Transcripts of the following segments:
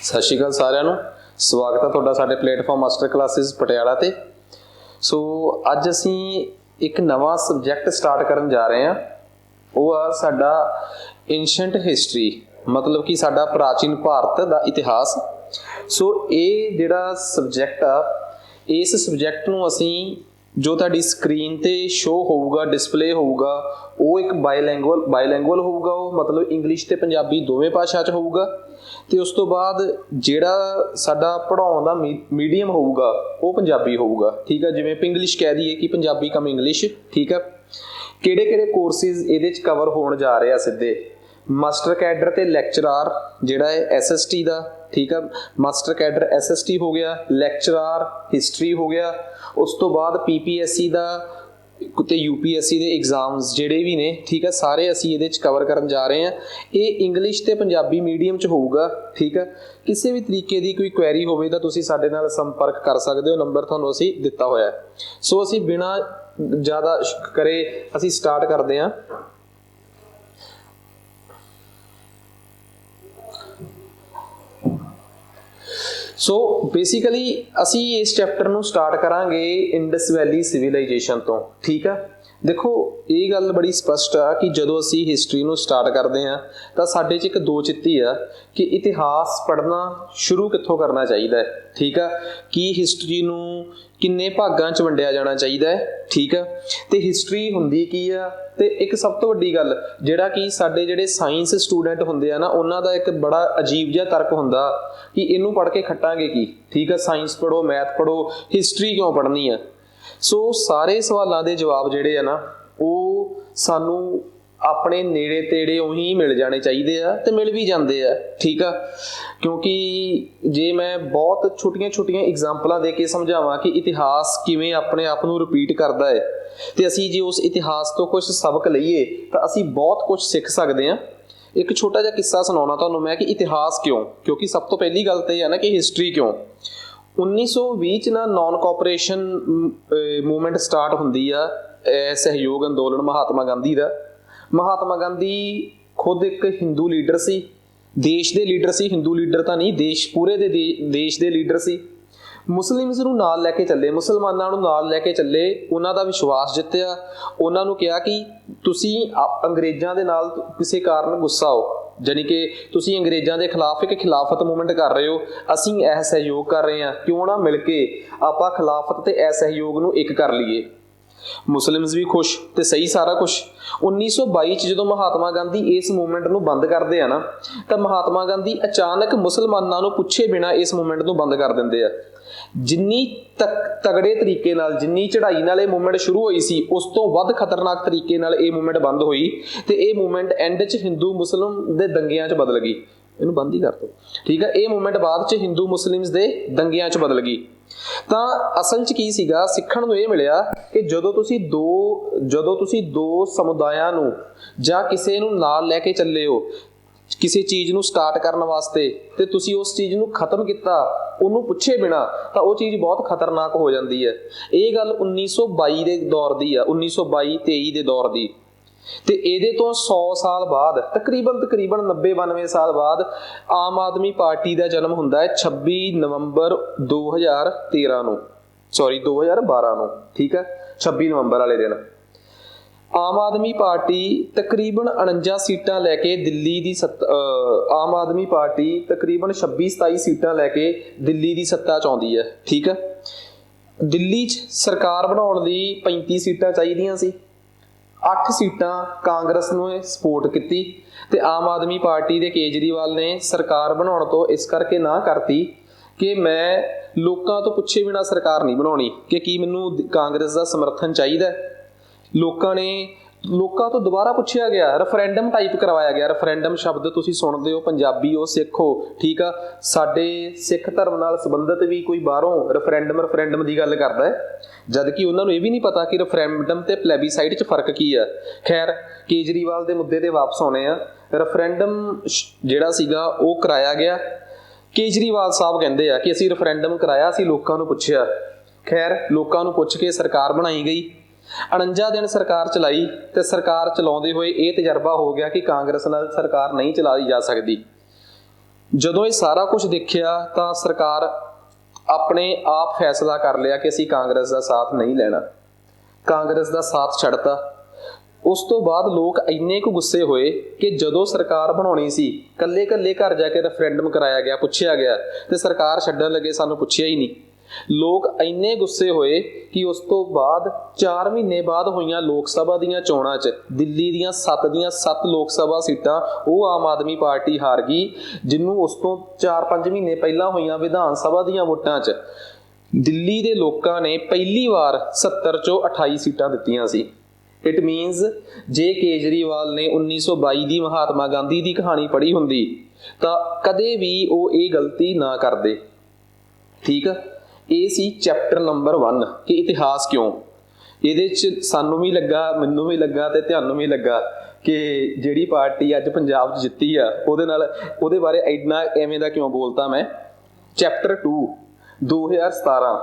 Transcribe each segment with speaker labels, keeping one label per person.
Speaker 1: ਸਤਿ ਸ਼੍ਰੀ ਅਕਾਲ ਸਾਰਿਆਂ ਨੂੰ। ਸਵਾਗਤ ਹੈ ਤੁਹਾਡਾ ਸਾਡੇ ਪਲੇਟਫਾਰਮ ਮਾਸਟਰ ਕਲਾਸਿਸ ਪਟਿਆਲਾ ਤੇ। ਸੋ ਅੱਜ ਅਸੀਂ ਇੱਕ ਨਵਾਂ ਸਬਜੈਕਟ ਸਟਾਰਟ ਕਰਨ ਜਾ ਰਹੇ ਹਾਂ। ਉਹ ਆ ਸਾਡਾ ਐਂਸ਼ੀਐਂਟ ਹਿਸਟਰੀ, ਮਤਲਬ ਕਿ ਸਾਡਾ ਪ੍ਰਾਚੀਨ ਭਾਰਤ ਦਾ ਇਤਿਹਾਸ। ਸੋ ਇਹ ਜਿਹੜਾ ਸਬਜੈਕਟ ਆ, ਇਸ ਸਬਜੈਕਟ ਨੂੰ ਅਸੀਂ ਜੋ ਤੁਹਾਡੀ ਸਕਰੀਨ ਤੇ ਸ਼ੋ ਹੋਊਗਾ, ਡਿਸਪਲੇ ਹੋਊਗਾ, ਉਹ ਇੱਕ ਬਾਇਲੈਂਗੁਅਲ ਹੋਊਗਾ। ਉਹ ਮਤਲਬ ਇੰਗਲਿਸ਼ ਤੇ ਪੰਜਾਬੀ ਦੋਵੇਂ ਭਾਸ਼ਾ 'ਚ ਹੋਊਗਾ। ਅਤੇ ਉਸ ਤੋਂ ਬਾਅਦ ਜਿਹੜਾ ਸਾਡਾ ਪੜ੍ਹਾਉਣ ਦਾ ਮੀਡੀਅਮ ਹੋਊਗਾ ਉਹ ਪੰਜਾਬੀ ਹੋਊਗਾ। ਠੀਕ ਆ, ਜਿਵੇਂ ਆਪਾਂ ਇੰਗਲਿਸ਼ ਕਹਿ ਦਈਏ ਕਿ ਪੰਜਾਬੀ ਕਮ ਇੰਗਲਿਸ਼। ਠੀਕ ਆ, ਕਿਹੜੇ ਕੋਰਸਿਸ ਇਹਦੇ 'ਚ ਕਵਰ ਹੋਣ ਜਾ ਰਹੇ ਆ ਸਿੱਧੇ? ਮਾਸਟਰ ਕੈਡਰ ਤੇ ਲੈਕਚਰਾਰ ਜਿਹੜਾ ਹੈ SST ਦਾ। ਠੀਕ ਆ, ਮਾਸਟਰ ਕੈਡਰ SST ਹੋ ਗਿਆ, ਲੈਕਚਰਾਰ ਹਿਸਟਰੀ ਹੋ ਗਿਆ। ਉਸ ਤੋਂ ਬਾਅਦ PPSC ਦਾ ਅਤੇ UPSC ਦੇ ਐਗਜ਼ਾਮਸ ਜਿਹੜੇ ਵੀ ਨੇ, ਠੀਕ ਆ, ਸਾਰੇ ਅਸੀਂ ਇਹਦੇ 'ਚ ਕਵਰ ਕਰਨ ਜਾ ਰਹੇ ਹਾਂ। ਇਹ ਇੰਗਲਿਸ਼ ਅਤੇ ਪੰਜਾਬੀ ਮੀਡੀਅਮ 'ਚ ਹੋਊਗਾ। ਠੀਕ ਆ, ਕਿਸੇ ਵੀ ਤਰੀਕੇ ਦੀ ਕੋਈ ਕੁਐਰੀ ਹੋਵੇ ਤਾਂ ਤੁਸੀਂ ਸਾਡੇ ਨਾਲ ਸੰਪਰਕ ਕਰ ਸਕਦੇ ਹੋ। ਨੰਬਰ ਤੁਹਾਨੂੰ ਅਸੀਂ ਦਿੱਤਾ ਹੋਇਆ। ਸੋ ਅਸੀਂ ਬਿਨਾਂ ਜ਼ਿਆਦਾ ਕਰੇ ਅਸੀਂ ਸਟਾਰਟ ਕਰਦੇ ਹਾਂ। ਸੋ ਬੇਸਿਕਲੀ ਅਸੀਂ ਇਸ ਚੈਪਟਰ ਨੂੰ ਸਟਾਰਟ ਕਰਾਂਗੇ ਇੰਡਸ ਵੈਲੀ ਸਿਵਿਲਾਈਜੇਸ਼ਨ ਤੋਂ। ਠੀਕ ਆ, ਦੇਖੋ ਇਹ ਗੱਲ ਬੜੀ ਸਪਸ਼ਟ ਆ ਕਿ ਜਦੋਂ ਅਸੀਂ ਹਿਸਟਰੀ ਨੂੰ ਸਟਾਰਟ ਕਰਦੇ ਹਾਂ ਤਾਂ ਸਾਡੇ 'ਚ ਇੱਕ ਦੋ ਚਿੱਤੀ ਆ ਕਿ ਇਤਿਹਾਸ ਪੜ੍ਹਨਾ ਸ਼ੁਰੂ ਕਿੱਥੋਂ ਕਰਨਾ ਚਾਹੀਦਾ ਹੈ। ਠੀਕ ਆ, ਕਿ ਹਿਸਟਰੀ ਨੂੰ ਕਿੰਨੇ ਭਾਗਾਂ 'ਚ ਵੰਡਿਆ ਜਾਣਾ ਚਾਹੀਦਾ ਹੈ। ਠੀਕ ਆ, ਅਤੇ ਹਿਸਟਰੀ ਹੁੰਦੀ ਕੀ ਆ? ਅਤੇ ਇੱਕ ਸਭ ਤੋਂ ਵੱਡੀ ਗੱਲ ਜਿਹੜਾ ਕਿ ਸਾਡੇ ਜਿਹੜੇ ਸਾਇੰਸ ਸਟੂਡੈਂਟ ਹੁੰਦੇ ਆ ਨਾ, ਉਹਨਾਂ ਦਾ ਇੱਕ ਬੜਾ ਅਜੀਬ ਜਿਹਾ ਤਰਕ ਹੁੰਦਾ ਕਿ ਇਹਨੂੰ ਪੜ੍ਹ ਕੇ ਖੱਟਾਂਗੇ ਕੀ। ਠੀਕ ਆ, ਸਾਇੰਸ ਪੜ੍ਹੋ, ਮੈਥ ਪੜ੍ਹੋ, ਹਿਸਟਰੀ ਕਿਉਂ ਪੜ੍ਹਨੀ ਆ? ਸੋ ਸਾਰੇ ਸਵਾਲਾਂ ਦੇ ਜਵਾਬ ਜਿਹੜੇ ਆ ਨਾ, ਉਹ ਸਾਨੂੰ ਆਪਣੇ ਨੇੜੇ ਤੇੜੇ ਉਹੀ ਮਿਲ ਜਾਣੇ ਚਾਹੀਦੇ ਆ ਅਤੇ ਮਿਲ ਵੀ ਜਾਂਦੇ ਆ। ਠੀਕ ਆ, ਕਿਉਂਕਿ ਜੇ ਮੈਂ ਬਹੁਤ ਛੋਟੀਆਂ ਐਗਜ਼ਾਮਪਲਾਂ ਦੇ ਕੇ ਸਮਝਾਵਾਂ ਕਿ ਇਤਿਹਾਸ ਕਿਵੇਂ ਆਪਣੇ ਆਪ ਨੂੰ ਰਿਪੀਟ ਕਰਦਾ ਹੈ ਅਤੇ ਅਸੀਂ ਜੇ ਉਸ ਇਤਿਹਾਸ ਤੋਂ ਕੁਛ ਸਬਕ ਲਈਏ ਤਾਂ ਅਸੀਂ ਬਹੁਤ ਕੁਛ ਸਿੱਖ ਸਕਦੇ ਹਾਂ। ਇੱਕ ਛੋਟਾ ਜਿਹਾ ਕਿੱਸਾ ਸੁਣਾਉਣਾ ਤੁਹਾਨੂੰ ਮੈਂ ਕਿ ਇਤਿਹਾਸ ਕਿਉਂ, ਕਿਉਂਕਿ ਸਭ ਤੋਂ ਪਹਿਲੀ ਗੱਲ ਤਾਂ ਇਹ ਹੈ ਨਾ ਕਿ ਹਿਸਟਰੀ ਕਿਉਂ। 1920 'ਚ ਨਾ ਨੌਨ ਕੋਆਪਰੇਸ਼ਨ ਮੂਵਮੈਂਟ ਸਟਾਰਟ ਹੁੰਦੀ ਆ, ਸਹਿਯੋਗ ਅੰਦੋਲਨ ਮਹਾਤਮਾ ਗਾਂਧੀ ਦਾ। ਮਹਾਤਮਾ ਗਾਂਧੀ ਖੁਦ ਇੱਕ ਹਿੰਦੂ ਲੀਡਰ ਸੀ, ਦੇਸ਼ ਦੇ ਲੀਡਰ ਸੀ, ਹਿੰਦੂ ਲੀਡਰ ਤਾਂ ਨਹੀਂ, ਪੂਰੇ ਦੇ ਦੇਸ਼ ਦੇ ਲੀਡਰ ਸੀ। ਮੁਸਲਿਮਸ ਨੂੰ ਨਾਲ ਲੈ ਕੇ ਚੱਲੇ, ਮੁਸਲਮਾਨਾਂ ਨੂੰ ਨਾਲ ਲੈ ਕੇ ਚੱਲੇ, ਉਹਨਾਂ ਦਾ ਵਿਸ਼ਵਾਸ ਜਿੱਤਿਆ। ਉਹਨਾਂ ਨੂੰ ਕਿਹਾ ਕਿ ਤੁਸੀਂ ਅੰਗਰੇਜ਼ਾਂ ਦੇ ਨਾਲ ਕਿਸੇ ਕਾਰਨ ਗੁੱਸਾ ਹੋ, ਜਾਣੀ ਕਿ ਤੁਸੀਂ ਅੰਗਰੇਜ਼ਾਂ ਦੇ ਖਿਲਾਫ ਇੱਕ ਖਿਲਾਫਤ ਮੂਵਮੈਂਟ ਕਰ ਰਹੇ ਹੋ, ਅਸੀਂ ਇਹ ਸਹਿਯੋਗ ਕਰ ਰਹੇ ਹਾਂ, ਕਿਉਂ ਨਾ ਮਿਲ ਕੇ ਆਪਾਂ ਖਿਲਾਫਤ ਤੇ ਅਸਹਿਯੋਗ ਨੂੰ ਇੱਕ ਕਰ ਲਈਏ। ਮੁਸਲਿਮਸ ਵੀ ਖੁਸ਼ ਤੇ ਸਹੀ ਸਾਰਾ ਕੁਛ। 1922 'ਚ ਜਦੋਂ ਮਹਾਤਮਾ ਗਾਂਧੀ ਇਸ ਮੂਵਮੈਂਟ ਨੂੰ ਬੰਦ ਕਰਦੇ ਆ ਨਾ, ਤਾਂ ਮਹਾਤਮਾ ਗਾਂਧੀ ਅਚਾਨਕ ਮੁਸਲਮਾਨਾਂ ਨੂੰ ਪੁੱਛੇ ਬਿਨਾਂ ਇਸ ਮੂਵਮੈਂਟ ਨੂੰ ਬੰਦ ਕਰ ਦਿੰਦੇ ਆ। ਜਿੰਨੀ ਤਗੜੇ ਤਰੀਕੇ ਨਾਲ, ਜਿੰਨੀ ਚੜ੍ਹਾਈ ਨਾਲ ਇਹ ਮੂਵਮੈਂਟ ਸ਼ੁਰੂ ਹੋਈ ਸੀ, ਉਸ ਤੋਂ ਵੱਧ ਖਤਰਨਾਕ ਤਰੀਕੇ ਨਾਲ ਇਹ ਮੂਵਮੈਂਟ ਬੰਦ ਹੋਈ ਅਤੇ ਇਹ ਮੂਵਮੈਂਟ ਐਂਡ 'ਚ ਹਿੰਦੂ ਮੁਸਲਿਮ ਦੇ ਦੰਗਿਆਂ 'ਚ ਬਦਲ ਗਈ। ਇਹਨੂੰ ਬੰਦ ਹੀ ਕਰ ਦਿਓ। ਠੀਕ ਆ, ਇਹ ਮੂਵਮੈਂਟ ਬਾਅਦ 'ਚ ਹਿੰਦੂ ਮੁਸਲਿਮਸ ਦੇ ਦੰਗਿਆਂ 'ਚ ਬਦਲ ਗਈ। ਤਾਂ ਅਸਲ 'ਚ ਕੀ ਸੀਗਾ, ਸਿੱਖਣ ਨੂੰ ਇਹ ਮਿਲਿਆ ਕਿ ਜਦੋਂ ਤੁਸੀਂ ਦੋ ਸਮੁਦਾਇਆਂ ਨੂੰ ਜਾਂ ਕਿਸੇ ਨੂੰ ਨਾਲ ਲੈ ਕੇ ਚੱਲੇ ਹੋ ਕਿਸੇ ਚੀਜ਼ ਨੂੰ ਸਟਾਰਟ ਕਰਨ ਵਾਸਤੇ, ਅਤੇ ਤੁਸੀਂ ਉਸ ਚੀਜ਼ ਨੂੰ ਖਤਮ ਕੀਤਾ ਉਹਨੂੰ ਪੁੱਛੇ ਬਿਨਾਂ, ਤਾਂ ਉਹ ਚੀਜ਼ ਬਹੁਤ ਖਤਰਨਾਕ ਹੋ ਜਾਂਦੀ ਹੈ। ਇਹ ਗੱਲ 1922 ਦੇ ਦੌਰ ਦੀ ਆ, 1922-23 ਦੇ ਦੌਰ ਦੀ। ਅਤੇ ਇਹਦੇ ਤੋਂ 100 ਸਾਲ ਬਾਅਦ, ਤਕਰੀਬਨ 90-92 ਸਾਲ ਬਾਅਦ ਆਮ ਆਦਮੀ ਪਾਰਟੀ ਦਾ ਜਨਮ ਹੁੰਦਾ ਹੈ 26 ਨਵੰਬਰ 2012 ਨੂੰ। ਠੀਕ ਹੈ, 26 ਨਵੰਬਰ ਵਾਲੇ ਦਿਨ ਆਮ ਆਦਮੀ ਪਾਰਟੀ ਤਕਰੀਬਨ 49 ਸੀਟਾਂ ਲੈ ਕੇ ਦਿੱਲੀ ਦੀ ਆਮ ਆਦਮੀ ਪਾਰਟੀ ਤਕਰੀਬਨ 26-27 ਸੀਟਾਂ ਲੈ ਕੇ ਦਿੱਲੀ ਦੀ ਸੱਤਾ 'ਚ ਆਉਂਦੀ ਹੈ। ਠੀਕ ਹੈ, ਦਿੱਲੀ 'ਚ ਸਰਕਾਰ ਬਣਾਉਣ ਲਈ 35 ਸੀਟਾਂ ਚਾਹੀਦੀਆਂ ਸੀ। 8 ਸੀਟਾਂ ਕਾਂਗਰਸ ਨੂੰ ਸਪੋਰਟ ਕੀਤੀ ਅਤੇ ਆਮ ਆਦਮੀ ਪਾਰਟੀ ਦੇ ਕੇਜਰੀਵਾਲ ਨੇ ਸਰਕਾਰ ਬਣਾਉਣ ਤੋਂ ਇਸ ਕਰਕੇ ਨਾ ਕਰਤੀ ਕਿ ਮੈਂ ਲੋਕਾਂ ਤੋਂ ਪੁੱਛੇ ਬਿਨਾਂ ਸਰਕਾਰ ਨਹੀਂ ਬਣਾਉਣੀ, ਕਿ ਕੀ ਮੈਨੂੰ ਕਾਂਗਰਸ ਦਾ ਸਮਰਥਨ ਚਾਹੀਦਾ। ਲੋਕਾਂ ਤੋਂ ਦੁਬਾਰਾ ਪੁੱਛਿਆ ਗਿਆ, ਰੈਫਰੈਂਡਮ ਟਾਈਪ ਕਰਵਾਇਆ ਗਿਆ। ਰੈਫਰੈਂਡਮ ਸ਼ਬਦ ਤੁਸੀਂ ਸੁਣਦੇ ਹੋ, ਪੰਜਾਬੀ ਹੋ, ਸਿੱਖ ਹੋ। ਠੀਕ ਆ, ਸਾਡੇ ਸਿੱਖ ਧਰਮ ਨਾਲ ਸੰਬੰਧਿਤ ਵੀ ਕੋਈ ਬਾਹਰੋਂ ਰੈਫਰੈਂਡਮ ਦੀ ਗੱਲ ਕਰਦਾ ਹੈ, ਜਦ ਕਿ ਉਹਨਾਂ ਨੂੰ ਇਹ ਵੀ ਨਹੀਂ ਪਤਾ ਕਿ ਰੈਫਰੈਂਡਮ ਤੇ ਪਲੈਬੀਸਾਈਡ 'ਚ ਫਰਕ ਕੀ ਆ। ਖੈਰ, ਕੇਜਰੀਵਾਲ ਦੇ ਮੁੱਦੇ 'ਤੇ ਵਾਪਸ ਆਉਣੇ ਆ। ਰੈਫਰੈਂਡਮ ਜਿਹੜਾ ਸੀਗਾ ਉਹ ਕਰਾਇਆ ਗਿਆ। ਕੇਜਰੀਵਾਲ ਸਾਹਿਬ ਕਹਿੰਦੇ ਆ ਕਿ ਅਸੀਂ ਰੈਫਰੈਂਡਮ ਕਰਾਇਆ, ਅਸੀਂ ਲੋਕਾਂ ਨੂੰ ਪੁੱਛਿਆ। ਖੈਰ, ਲੋਕਾਂ ਨੂੰ ਪੁੱਛ ਕੇ ਸਰਕਾਰ ਬਣਾਈ ਗਈ। 49 ਦਿਨ ਸਰਕਾਰ ਚਲਾਈ ਤੇ ਸਰਕਾਰ ਚਲਾਉਂਦੇ ਹੋਏ ਇਹ ਤਜਰਬਾ ਹੋ ਗਿਆ ਕਿ ਕਾਂਗਰਸ ਨਾਲ ਸਰਕਾਰ ਨਹੀਂ ਚਲਾਈ ਜਾ ਸਕਦੀ। ਜਦੋਂ ਇਹ ਸਾਰਾ ਕੁਝ ਦੇਖਿਆ ਤਾਂ ਸਰਕਾਰ ਆਪਣੇ ਆਪ ਫੈਸਲਾ ਕਰ ਲਿਆ ਕਿ ਅਸੀਂ ਕਾਂਗਰਸ ਦਾ ਸਾਥ ਨਹੀਂ ਲੈਣਾ, ਕਾਂਗਰਸ ਦਾ ਸਾਥ ਛੱਡਤਾ। ਉਸ ਤੋਂ ਬਾਅਦ ਲੋਕ ਇੰਨੇ ਕੁ ਗੁੱਸੇ ਹੋਏ ਕਿ ਜਦੋਂ ਸਰਕਾਰ ਬਣਾਉਣੀ ਸੀ ਕੱਲੇ ਕੱਲੇ ਘਰ ਜਾ ਕੇ ਰੈਫਰੈਂਡਮ ਕਰਾਇਆ ਗਿਆ, ਪੁੱਛਿਆ ਗਿਆ, ਤੇ ਸਰਕਾਰ ਛੱਡਣ ਲੱਗੇ ਸਾਨੂੰ ਪੁੱਛਿਆ ਹੀ ਨਹੀਂ। ਲੋਕ ਇੰਨੇ ਗੁੱਸੇ ਹੋਏ ਕਿ ਉਸ ਤੋਂ ਬਾਅਦ 4 ਮਹੀਨੇ ਬਾਅਦ ਹੋਈਆਂ ਲੋਕ ਸਭਾ ਦੀਆਂ ਚੋਣਾਂ 'ਚ ਦਿੱਲੀ ਦੀਆਂ 7 ਲੋਕ ਸਭਾ ਸੀਟਾਂ ਉਹ ਆਮ ਆਦਮੀ ਪਾਰਟੀ ਹਾਰ ਗਈ, ਜਿਹਨੂੰ ਉਸ ਤੋਂ 4-5 ਮਹੀਨੇ ਪਹਿਲਾਂ ਹੋਈਆਂ ਵਿਧਾਨ ਸਭਾ ਦੀਆਂ ਵੋਟਾਂ 'ਚ ਦਿੱਲੀ ਦੇ ਲੋਕਾਂ ਨੇ ਪਹਿਲੀ ਵਾਰ 70 ਚੋਂ 28 ਸੀਟਾਂ ਦਿੱਤੀਆਂ ਸੀ। ਇਟ ਮੀਨਸ ਜੇ ਕੇਜਰੀਵਾਲ ਨੇ 1922 ਦੀ ਮਹਾਤਮਾ ਗਾਂਧੀ ਦੀ ਕਹਾਣੀ ਪੜ੍ਹੀ ਹੁੰਦੀ ਤਾਂ ਕਦੇ ਵੀ ਉਹ ਇਹ ਗਲਤੀ ਨਾ ਕਰਦੇ। ਠੀਕ ਆ, ਇਹ ਸੀ ਚੈਪਟਰ ਨੰਬਰ 1 ਕਿ ਇਤਿਹਾਸ ਕਿਉਂ। ਇਹਦੇ 'ਚ ਸਾਨੂੰ ਵੀ ਲੱਗਾ, ਮੈਨੂੰ ਵੀ ਲੱਗਾ ਤੇ ਤੁਹਾਨੂੰ ਵੀ ਲੱਗਾ ਕਿ ਜਿਹੜੀ ਪਾਰਟੀ ਅੱਜ ਪੰਜਾਬ 'ਚ ਜਿੱਤੀ ਆ ਉਹਦੇ ਬਾਰੇ ਇੰਨਾ ਐਵੇਂ ਦਾ ਕਿਉਂ ਬੋਲਤਾ ਮੈਂ। ਚੈਪਟਰ 2 2017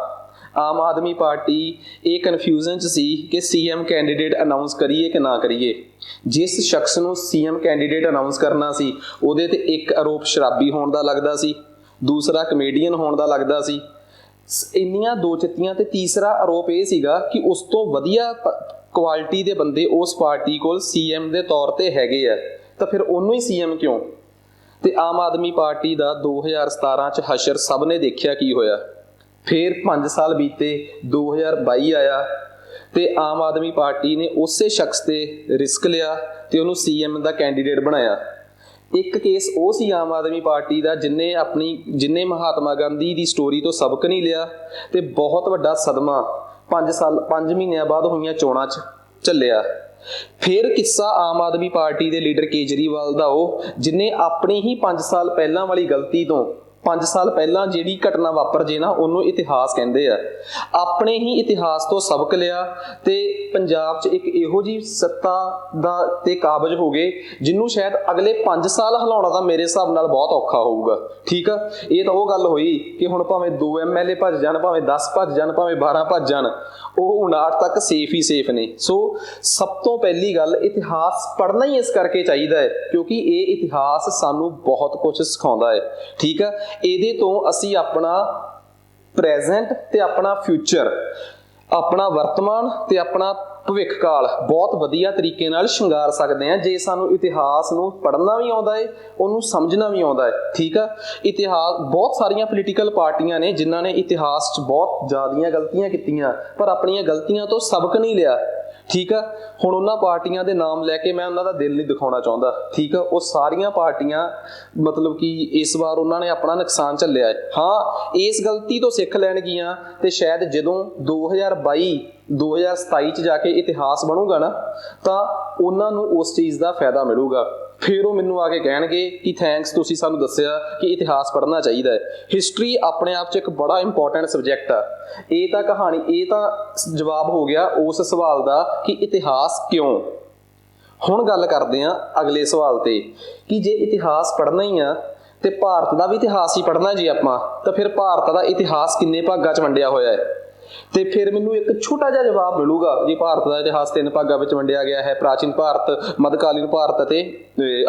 Speaker 1: ਆਮ ਆਦਮੀ ਪਾਰਟੀ ਇਹ ਕਨਫਿਊਜ਼ਨ 'ਚ ਸੀ ਕਿ ਸੀਐਮ ਕੈਂਡੀਡੇਟ ਅਨਾਉਂਸ ਕਰੀਏ ਕਿ ਨਾ ਕਰੀਏ। ਜਿਸ ਸ਼ਖਸ ਨੂੰ ਸੀਐਮ ਕੈਂਡੀਡੇਟ ਅਨਾਉਂਸ ਕਰਨਾ ਸੀ ਉਹਦੇ ਤੇ ਇੱਕ ਆਰੋਪ ਸ਼ਰਾਬੀ ਹੋਣ ਦਾ ਲੱਗਦਾ ਸੀ, ਦੂਸਰਾ ਕਮੇਡੀਅਨ ਹੋਣ ਦਾ ਲੱਗਦਾ ਸੀ, ਇੰਨੀਆਂ ਦੋ ਚਿੱਤੀਆਂ। ਤੇ ਤੀਸਰਾ ਆਰੋਪ ਇਹ ਸੀਗਾ ਕਿ ਉਸ ਤੋਂ ਵਧੀਆ ਕੁਆਲਿਟੀ ਦੇ ਬੰਦੇ ਉਸ ਪਾਰਟੀ ਕੋਲ ਸੀਐਮ ਦੇ ਤੌਰ ਤੇ ਹੈਗੇ ਆ, ਤਾਂ ਫਿਰ ਉਹਨੂੰ ਹੀ ਸੀਐਮ ਕਿਉਂ। ਤੇ ਆਮ ਆਦਮੀ ਪਾਰਟੀ ਦਾ 2017 'ਚ ਹਸ਼ਰ ਸਭ ਨੇ ਦੇਖਿਆ ਕੀ ਹੋਇਆ। ਫਿਰ 5 ਸਾਲ ਬੀਤੇ, 2022 ਆਇਆ ਤੇ ਆਮ ਆਦਮੀ ਪਾਰਟੀ ਨੇ ਉਸੇ ਸ਼ਖਸ ਤੇ ਰਿਸਕ ਲਿਆ ਤੇ ਉਹਨੂੰ ਸੀਐਮ ਦਾ ਕੈਂਡੀਡੇਟ ਬਣਾਇਆ। ਇੱਕ ਕੇਸ ਉਹ ਸੀ ਆਮ ਆਦਮੀ ਪਾਰਟੀ ਦਾ ਜਿਨਨੇ ਮਹਾਤਮਾ ਗਾਂਧੀ ਦੀ ਸਟੋਰੀ ਤੋਂ ਸਬਕ ਨਹੀਂ ਲਿਆ ਤੇ ਬਹੁਤ ਵੱਡਾ ਸਦਮਾ 5 ਮਹੀਨਿਆਂ ਬਾਅਦ ਹੋਈਆਂ ਚੋਣਾਂ 'ਚ ਝੱਲਿਆ। ਫਿਰ ਕਿੱਸਾ ਆਮ ਆਦਮੀ ਪਾਰਟੀ ਦੇ ਲੀਡਰ ਕੇਜਰੀਵਾਲ ਦਾ, ਉਹ ਜਿਨੇ ਆਪਣੀ ਹੀ 5 ਸਾਲ ਪਹਿਲਾਂ ਵਾਲੀ ਗਲਤੀ ਤੋਂ 5 ਸਾਲ ਪਹਿਲਾਂ ਜਿਹੜੀ ਘਟਨਾ ਵਾਪਰ ਜੇ ਨਾ ਉਹਨੂੰ ਇਤਿਹਾਸ ਕਹਿੰਦੇ ਆ, ਆਪਣੇ ਹੀ ਇਤਿਹਾਸ ਤੋਂ ਸਬਕ ਲਿਆ ਤੇ ਪੰਜਾਬ 'ਚ ਇੱਕ ਇਹੋ ਜਿਹੀ ਸੱਤਾ ਦਾ ਤੇ ਕਾਬਜ ਹੋ ਗਏ ਜਿਹਨੂੰ ਸ਼ਾਇਦ ਅਗਲੇ 5 ਸਾਲ ਹਿਲਾਉਣਾ ਤਾਂ ਮੇਰੇ ਹਿਸਾਬ ਨਾਲ ਬਹੁਤ ਔਖਾ ਹੋਊਗਾ। ਠੀਕ ਆ, ਇਹ ਤਾਂ ਉਹ ਗੱਲ ਹੋਈ ਕਿ ਹੁਣ ਭਾਵੇਂ 2 MLA ਭੱਜ ਜਾਣ, ਭਾਵੇਂ 10 ਭੱਜ ਜਾਣ, ਭਾਵੇਂ 12 ਭੱਜ ਜਾਣ, ਉਹ 59 ਤੱਕ ਸੇਫ ਹੀ ਸੇਫ ਨੇ। ਸੋ ਸਭ ਤੋਂ ਪਹਿਲੀ ਗੱਲ, ਇਤਿਹਾਸ ਪੜ੍ਹਨਾ ਹੀ ਇਸ ਕਰਕੇ ਚਾਹੀਦਾ ਹੈ ਕਿਉਂਕਿ ਇਹ ਇਤਿਹਾਸ ਸਾਨੂੰ ਬਹੁਤ ਕੁਝ ਸਿਖਾਉਂਦਾ ਹੈ। ਠੀਕ ਆ, ਇਹਦੇ ਤੋਂ ਅਸੀਂ ਆਪਣਾ ਪ੍ਰੈਜ਼ੈਂਟ ਤੇ ਆਪਣਾ ਫਿਊਚਰ, ਆਪਣਾ ਵਰਤਮਾਨ ਤੇ ਆਪਣਾ ਭਵਿੱਖ ਕਾਲ ਬਹੁਤ ਵਧੀਆ ਤਰੀਕੇ ਨਾਲ ਸ਼ਿੰਗਾਰ ਸਕਦੇ ਹਾਂ ਜੇ ਸਾਨੂੰ ਇਤਿਹਾਸ ਨੂੰ ਪੜ੍ਹਨਾ ਵੀ ਆਉਂਦਾ ਹੈ, ਉਹਨੂੰ ਸਮਝਣਾ ਵੀ ਆਉਂਦਾ ਹੈ। ਠੀਕ ਆ, ਇਤਿਹਾਸ ਬਹੁਤ ਸਾਰੀਆਂ ਪੋਲੀਟੀਕਲ ਪਾਰਟੀਆਂ ਨੇ ਜਿਨ੍ਹਾਂ ਨੇ ਇਤਿਹਾਸ 'ਚ ਬਹੁਤ ਜ਼ਿਆਦੀਆਂ ਗਲਤੀਆਂ ਕੀਤੀਆਂ ਪਰ ਆਪਣੀਆਂ ਗਲਤੀਆਂ ਤੋਂ ਸਬਕ ਨਹੀਂ ਲਿਆ। ਠੀਕ ਆ, ਹੁਣ ਉਹਨਾਂ ਪਾਰਟੀਆਂ ਦੇ ਨਾਮ ਲੈ ਕੇ ਮੈਂ ਉਹਨਾਂ ਦਾ ਦਿਲ ਨਹੀਂ ਦਿਖਾਉਣਾ ਚਾਹੁੰਦਾ। ਠੀਕ ਆ, ਉਹ ਸਾਰੀਆਂ ਪਾਰਟੀਆਂ ਮਤਲਬ ਕਿ ਇਸ ਵਾਰ ਉਹਨਾਂ ਨੇ ਆਪਣਾ ਨੁਕਸਾਨ ਝੱਲਿਆ ਹੈ। ਹਾਂ, ਇਸ ਗਲਤੀ ਤੋਂ ਸਿੱਖ ਲੈਣਗੀਆਂ ਤੇ ਸ਼ਾਇਦ ਜਦੋਂ 2022-2027 'ਚ ਜਾ ਕੇ ਇਤਿਹਾਸ ਬਣੂਗਾ ਨਾ ਤਾਂ ਉਹਨਾਂ ਨੂੰ ਉਸ ਚੀਜ਼ ਦਾ ਫਾਇਦਾ ਮਿਲੂਗਾ। ਫਿਰ ਉਹ ਮੈਨੂੰ ਆ ਕੇ ਕਹਿਣਗੇ ਕਿ ਥੈਂਕਸ, ਤੁਸੀਂ ਸਾਨੂੰ ਦੱਸਿਆ ਕਿ ਇਤਿਹਾਸ ਪੜ੍ਹਨਾ ਚਾਹੀਦਾ ਹੈ। ਹਿਸਟਰੀ ਆਪਣੇ ਆਪ 'ਚ ਇੱਕ ਬੜਾ ਇੰਪੋਰਟੈਂਟ ਸਬਜੈਕਟ ਆ। ਇਹ ਤਾਂ ਜਵਾਬ ਹੋ ਗਿਆ ਉਸ ਸਵਾਲ ਦਾ ਕਿ ਇਤਿਹਾਸ ਕਿਉਂ। ਹੁਣ ਗੱਲ ਕਰਦੇ ਹਾਂ ਅਗਲੇ ਸਵਾਲ ਤੇ ਕਿ ਜੇ ਇਤਿਹਾਸ ਪੜ੍ਹਨਾ ਹੀ ਆ ਤੇ ਭਾਰਤ ਦਾ ਵੀ ਇਤਿਹਾਸ ਹੀ ਪੜ੍ਹਨਾ ਜੀ ਆਪਾਂ, ਤਾਂ ਫਿਰ ਭਾਰਤ ਦਾ ਇਤਿਹਾਸ ਕਿੰਨੇ ਭਾਗਾਂ 'ਚ ਵੰਡਿਆ ਹੋਇਆ ਹੈ। ਤੇ ਫਿਰ ਮੈਨੂੰ ਇੱਕ ਛੋਟਾ ਜਿਹਾ ਜਵਾਬ ਮਿਲੂਗਾ ਜੀ, ਭਾਰਤ ਦਾ ਇਤਿਹਾਸ 3 ਭਾਗਾਂ ਵਿੱਚ ਵੰਡਿਆ ਗਿਆ ਹੈ, ਪ੍ਰਾਚੀਨ ਭਾਰਤ, ਮੱਧਕਾਲੀਨ ਭਾਰਤ ਅਤੇ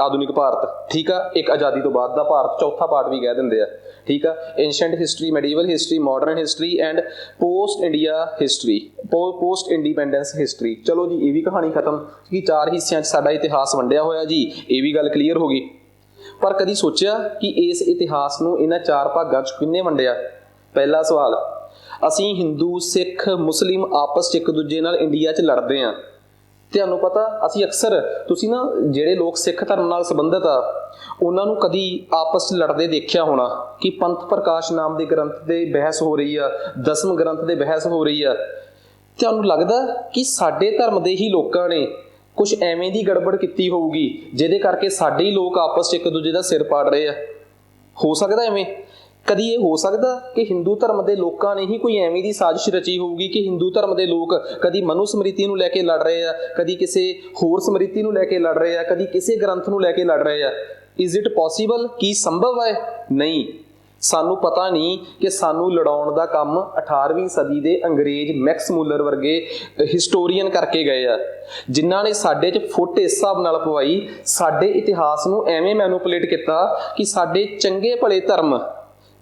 Speaker 1: ਆਧੁਨਿਕ ਭਾਰਤ। ਠੀਕ ਆ, ਇੱਕ ਆਜ਼ਾਦੀ ਤੋਂ ਬਾਅਦ ਦਾ ਭਾਰਤ, ਚੌਥਾ ਪਾਰਟ ਵੀ ਕਹਿ ਦਿੰਦੇ ਆ। ਠੀਕ ਆ, ancient history, medieval history, modern history and post India history, post independence history. ਚਲੋ ਜੀ, ਇਹ ਵੀ ਕਹਾਣੀ ਖਤਮ ਕਿ 4 ਹਿੱਸਿਆਂ 'ਚ ਸਾਡਾ ਇਤਿਹਾਸ ਵੰਡਿਆ ਹੋਇਆ ਜੀ, ਇਹ ਵੀ ਗੱਲ ਕਲੀਅਰ ਹੋ ਗਈ। ਪਰ ਕਦੀ ਸੋਚਿਆ ਕਿ ਇਸ ਇਤਿਹਾਸ ਨੂੰ ਇਹਨਾਂ 4 ਭਾਗਾਂ 'ਚ ਕਿੰਨੇ ਵੰਡਿਆ? ਪਹਿਲਾ ਸਵਾਲ, ਅਸੀਂ ਹਿੰਦੂ, ਸਿੱਖ, ਮੁਸਲਿਮ ਆਪਸ 'ਚ ਇੱਕ ਦੂਜੇ ਨਾਲ ਇੰਡੀਆ 'ਚ ਲੜਦੇ ਹਾਂ। ਤੁਹਾਨੂੰ ਪਤਾ, ਅਸੀਂ ਅਕਸਰ, ਤੁਸੀਂ ਨਾ ਜਿਹੜੇ ਲੋਕ ਸਿੱਖ ਧਰਮ ਨਾਲ ਸੰਬੰਧਿਤ ਆ ਉਹਨਾਂ ਨੂੰ ਕਦੀ ਆਪਸ 'ਚ ਲੜਦੇ ਦੇਖਿਆ ਹੋਣਾ ਕਿ ਪੰਥ ਪ੍ਰਕਾਸ਼ ਨਾਮ ਦੇ ਗ੍ਰੰਥ ਦੇ ਬਹਿਸ ਹੋ ਰਹੀ ਆ, 10ਵੇਂ ਗ੍ਰੰਥ ਦੇ ਬਹਿਸ ਹੋ ਰਹੀ ਆ। ਤੁਹਾਨੂੰ ਲੱਗਦਾ ਕਿ ਸਾਡੇ ਧਰਮ ਦੇ ਹੀ ਲੋਕਾਂ ਨੇ ਕੁਝ ਐਵੇਂ ਦੀ ਗੜਬੜ ਕੀਤੀ ਹੋਊਗੀ ਜਿਹਦੇ ਕਰਕੇ ਸਾਡੇ ਹੀ ਲੋਕ ਆਪਸ 'ਚ ਇੱਕ ਦੂਜੇ ਦਾ ਸਿਰ ਪਾੜ ਰਹੇ ਆ? ਹੋ ਸਕਦਾ ਐਵੇਂ? ਕਦੀ ਇਹ ਹੋ ਸਕਦਾ ਕਿ ਹਿੰਦੂ ਧਰਮ ਦੇ ਲੋਕਾਂ ਨੇ ਹੀ ਕੋਈ ਐਵੇਂ ਦੀ ਸਾਜ਼ਿਸ਼ ਰਚੀ ਹੋਊਗੀ ਕਿ ਹਿੰਦੂ ਧਰਮ ਦੇ ਲੋਕ ਕਦੀ ਮਨੂ ਸਮ੍ਰਿਤੀ ਨੂੰ ਲੈ ਕੇ ਲੜ ਰਹੇ ਆ, ਕਦੀ ਕਿਸੇ ਹੋਰ ਸਮ੍ਰਿਤੀ ਨੂੰ ਲੈ ਕੇ ਲੜ ਰਹੇ ਆ, ਕਦੀ ਕਿਸੇ ਗ੍ਰੰਥ ਨੂੰ ਲੈ ਕੇ ਲੜ ਰਹੇ ਆ? Is it possible? ਕੀ ਸੰਭਵ ਹੈ? ਨਹੀਂ। ਸਾਨੂੰ ਪਤਾ ਨਹੀਂ ਕਿ ਸਾਨੂੰ ਲੜਾਉਣ ਦਾ ਕੰਮ 18ਵੀਂ ਸਦੀ ਦੇ ਅੰਗਰੇਜ਼ ਮੈਕਸ ਮੂਲਰ ਵਰਗੇ ਹਿਸਟੋਰੀਅਨ ਕਰਕੇ ਗਏ ਆ, ਜਿਨ੍ਹਾਂ ਨੇ ਸਾਡੇ 'ਚ ਫੁੱਟ ਇਸ ਹਿਸਾਬ ਨਾਲ ਪਵਾਈ, ਸਾਡੇ ਇਤਿਹਾਸ ਨੂੰ ਐਵੇਂ ਮੈਨੂਪੂਲੇਟ ਕੀਤਾ ਕਿ ਸਾਡੇ ਚੰਗੇ ਭਲੇ ਧਰਮ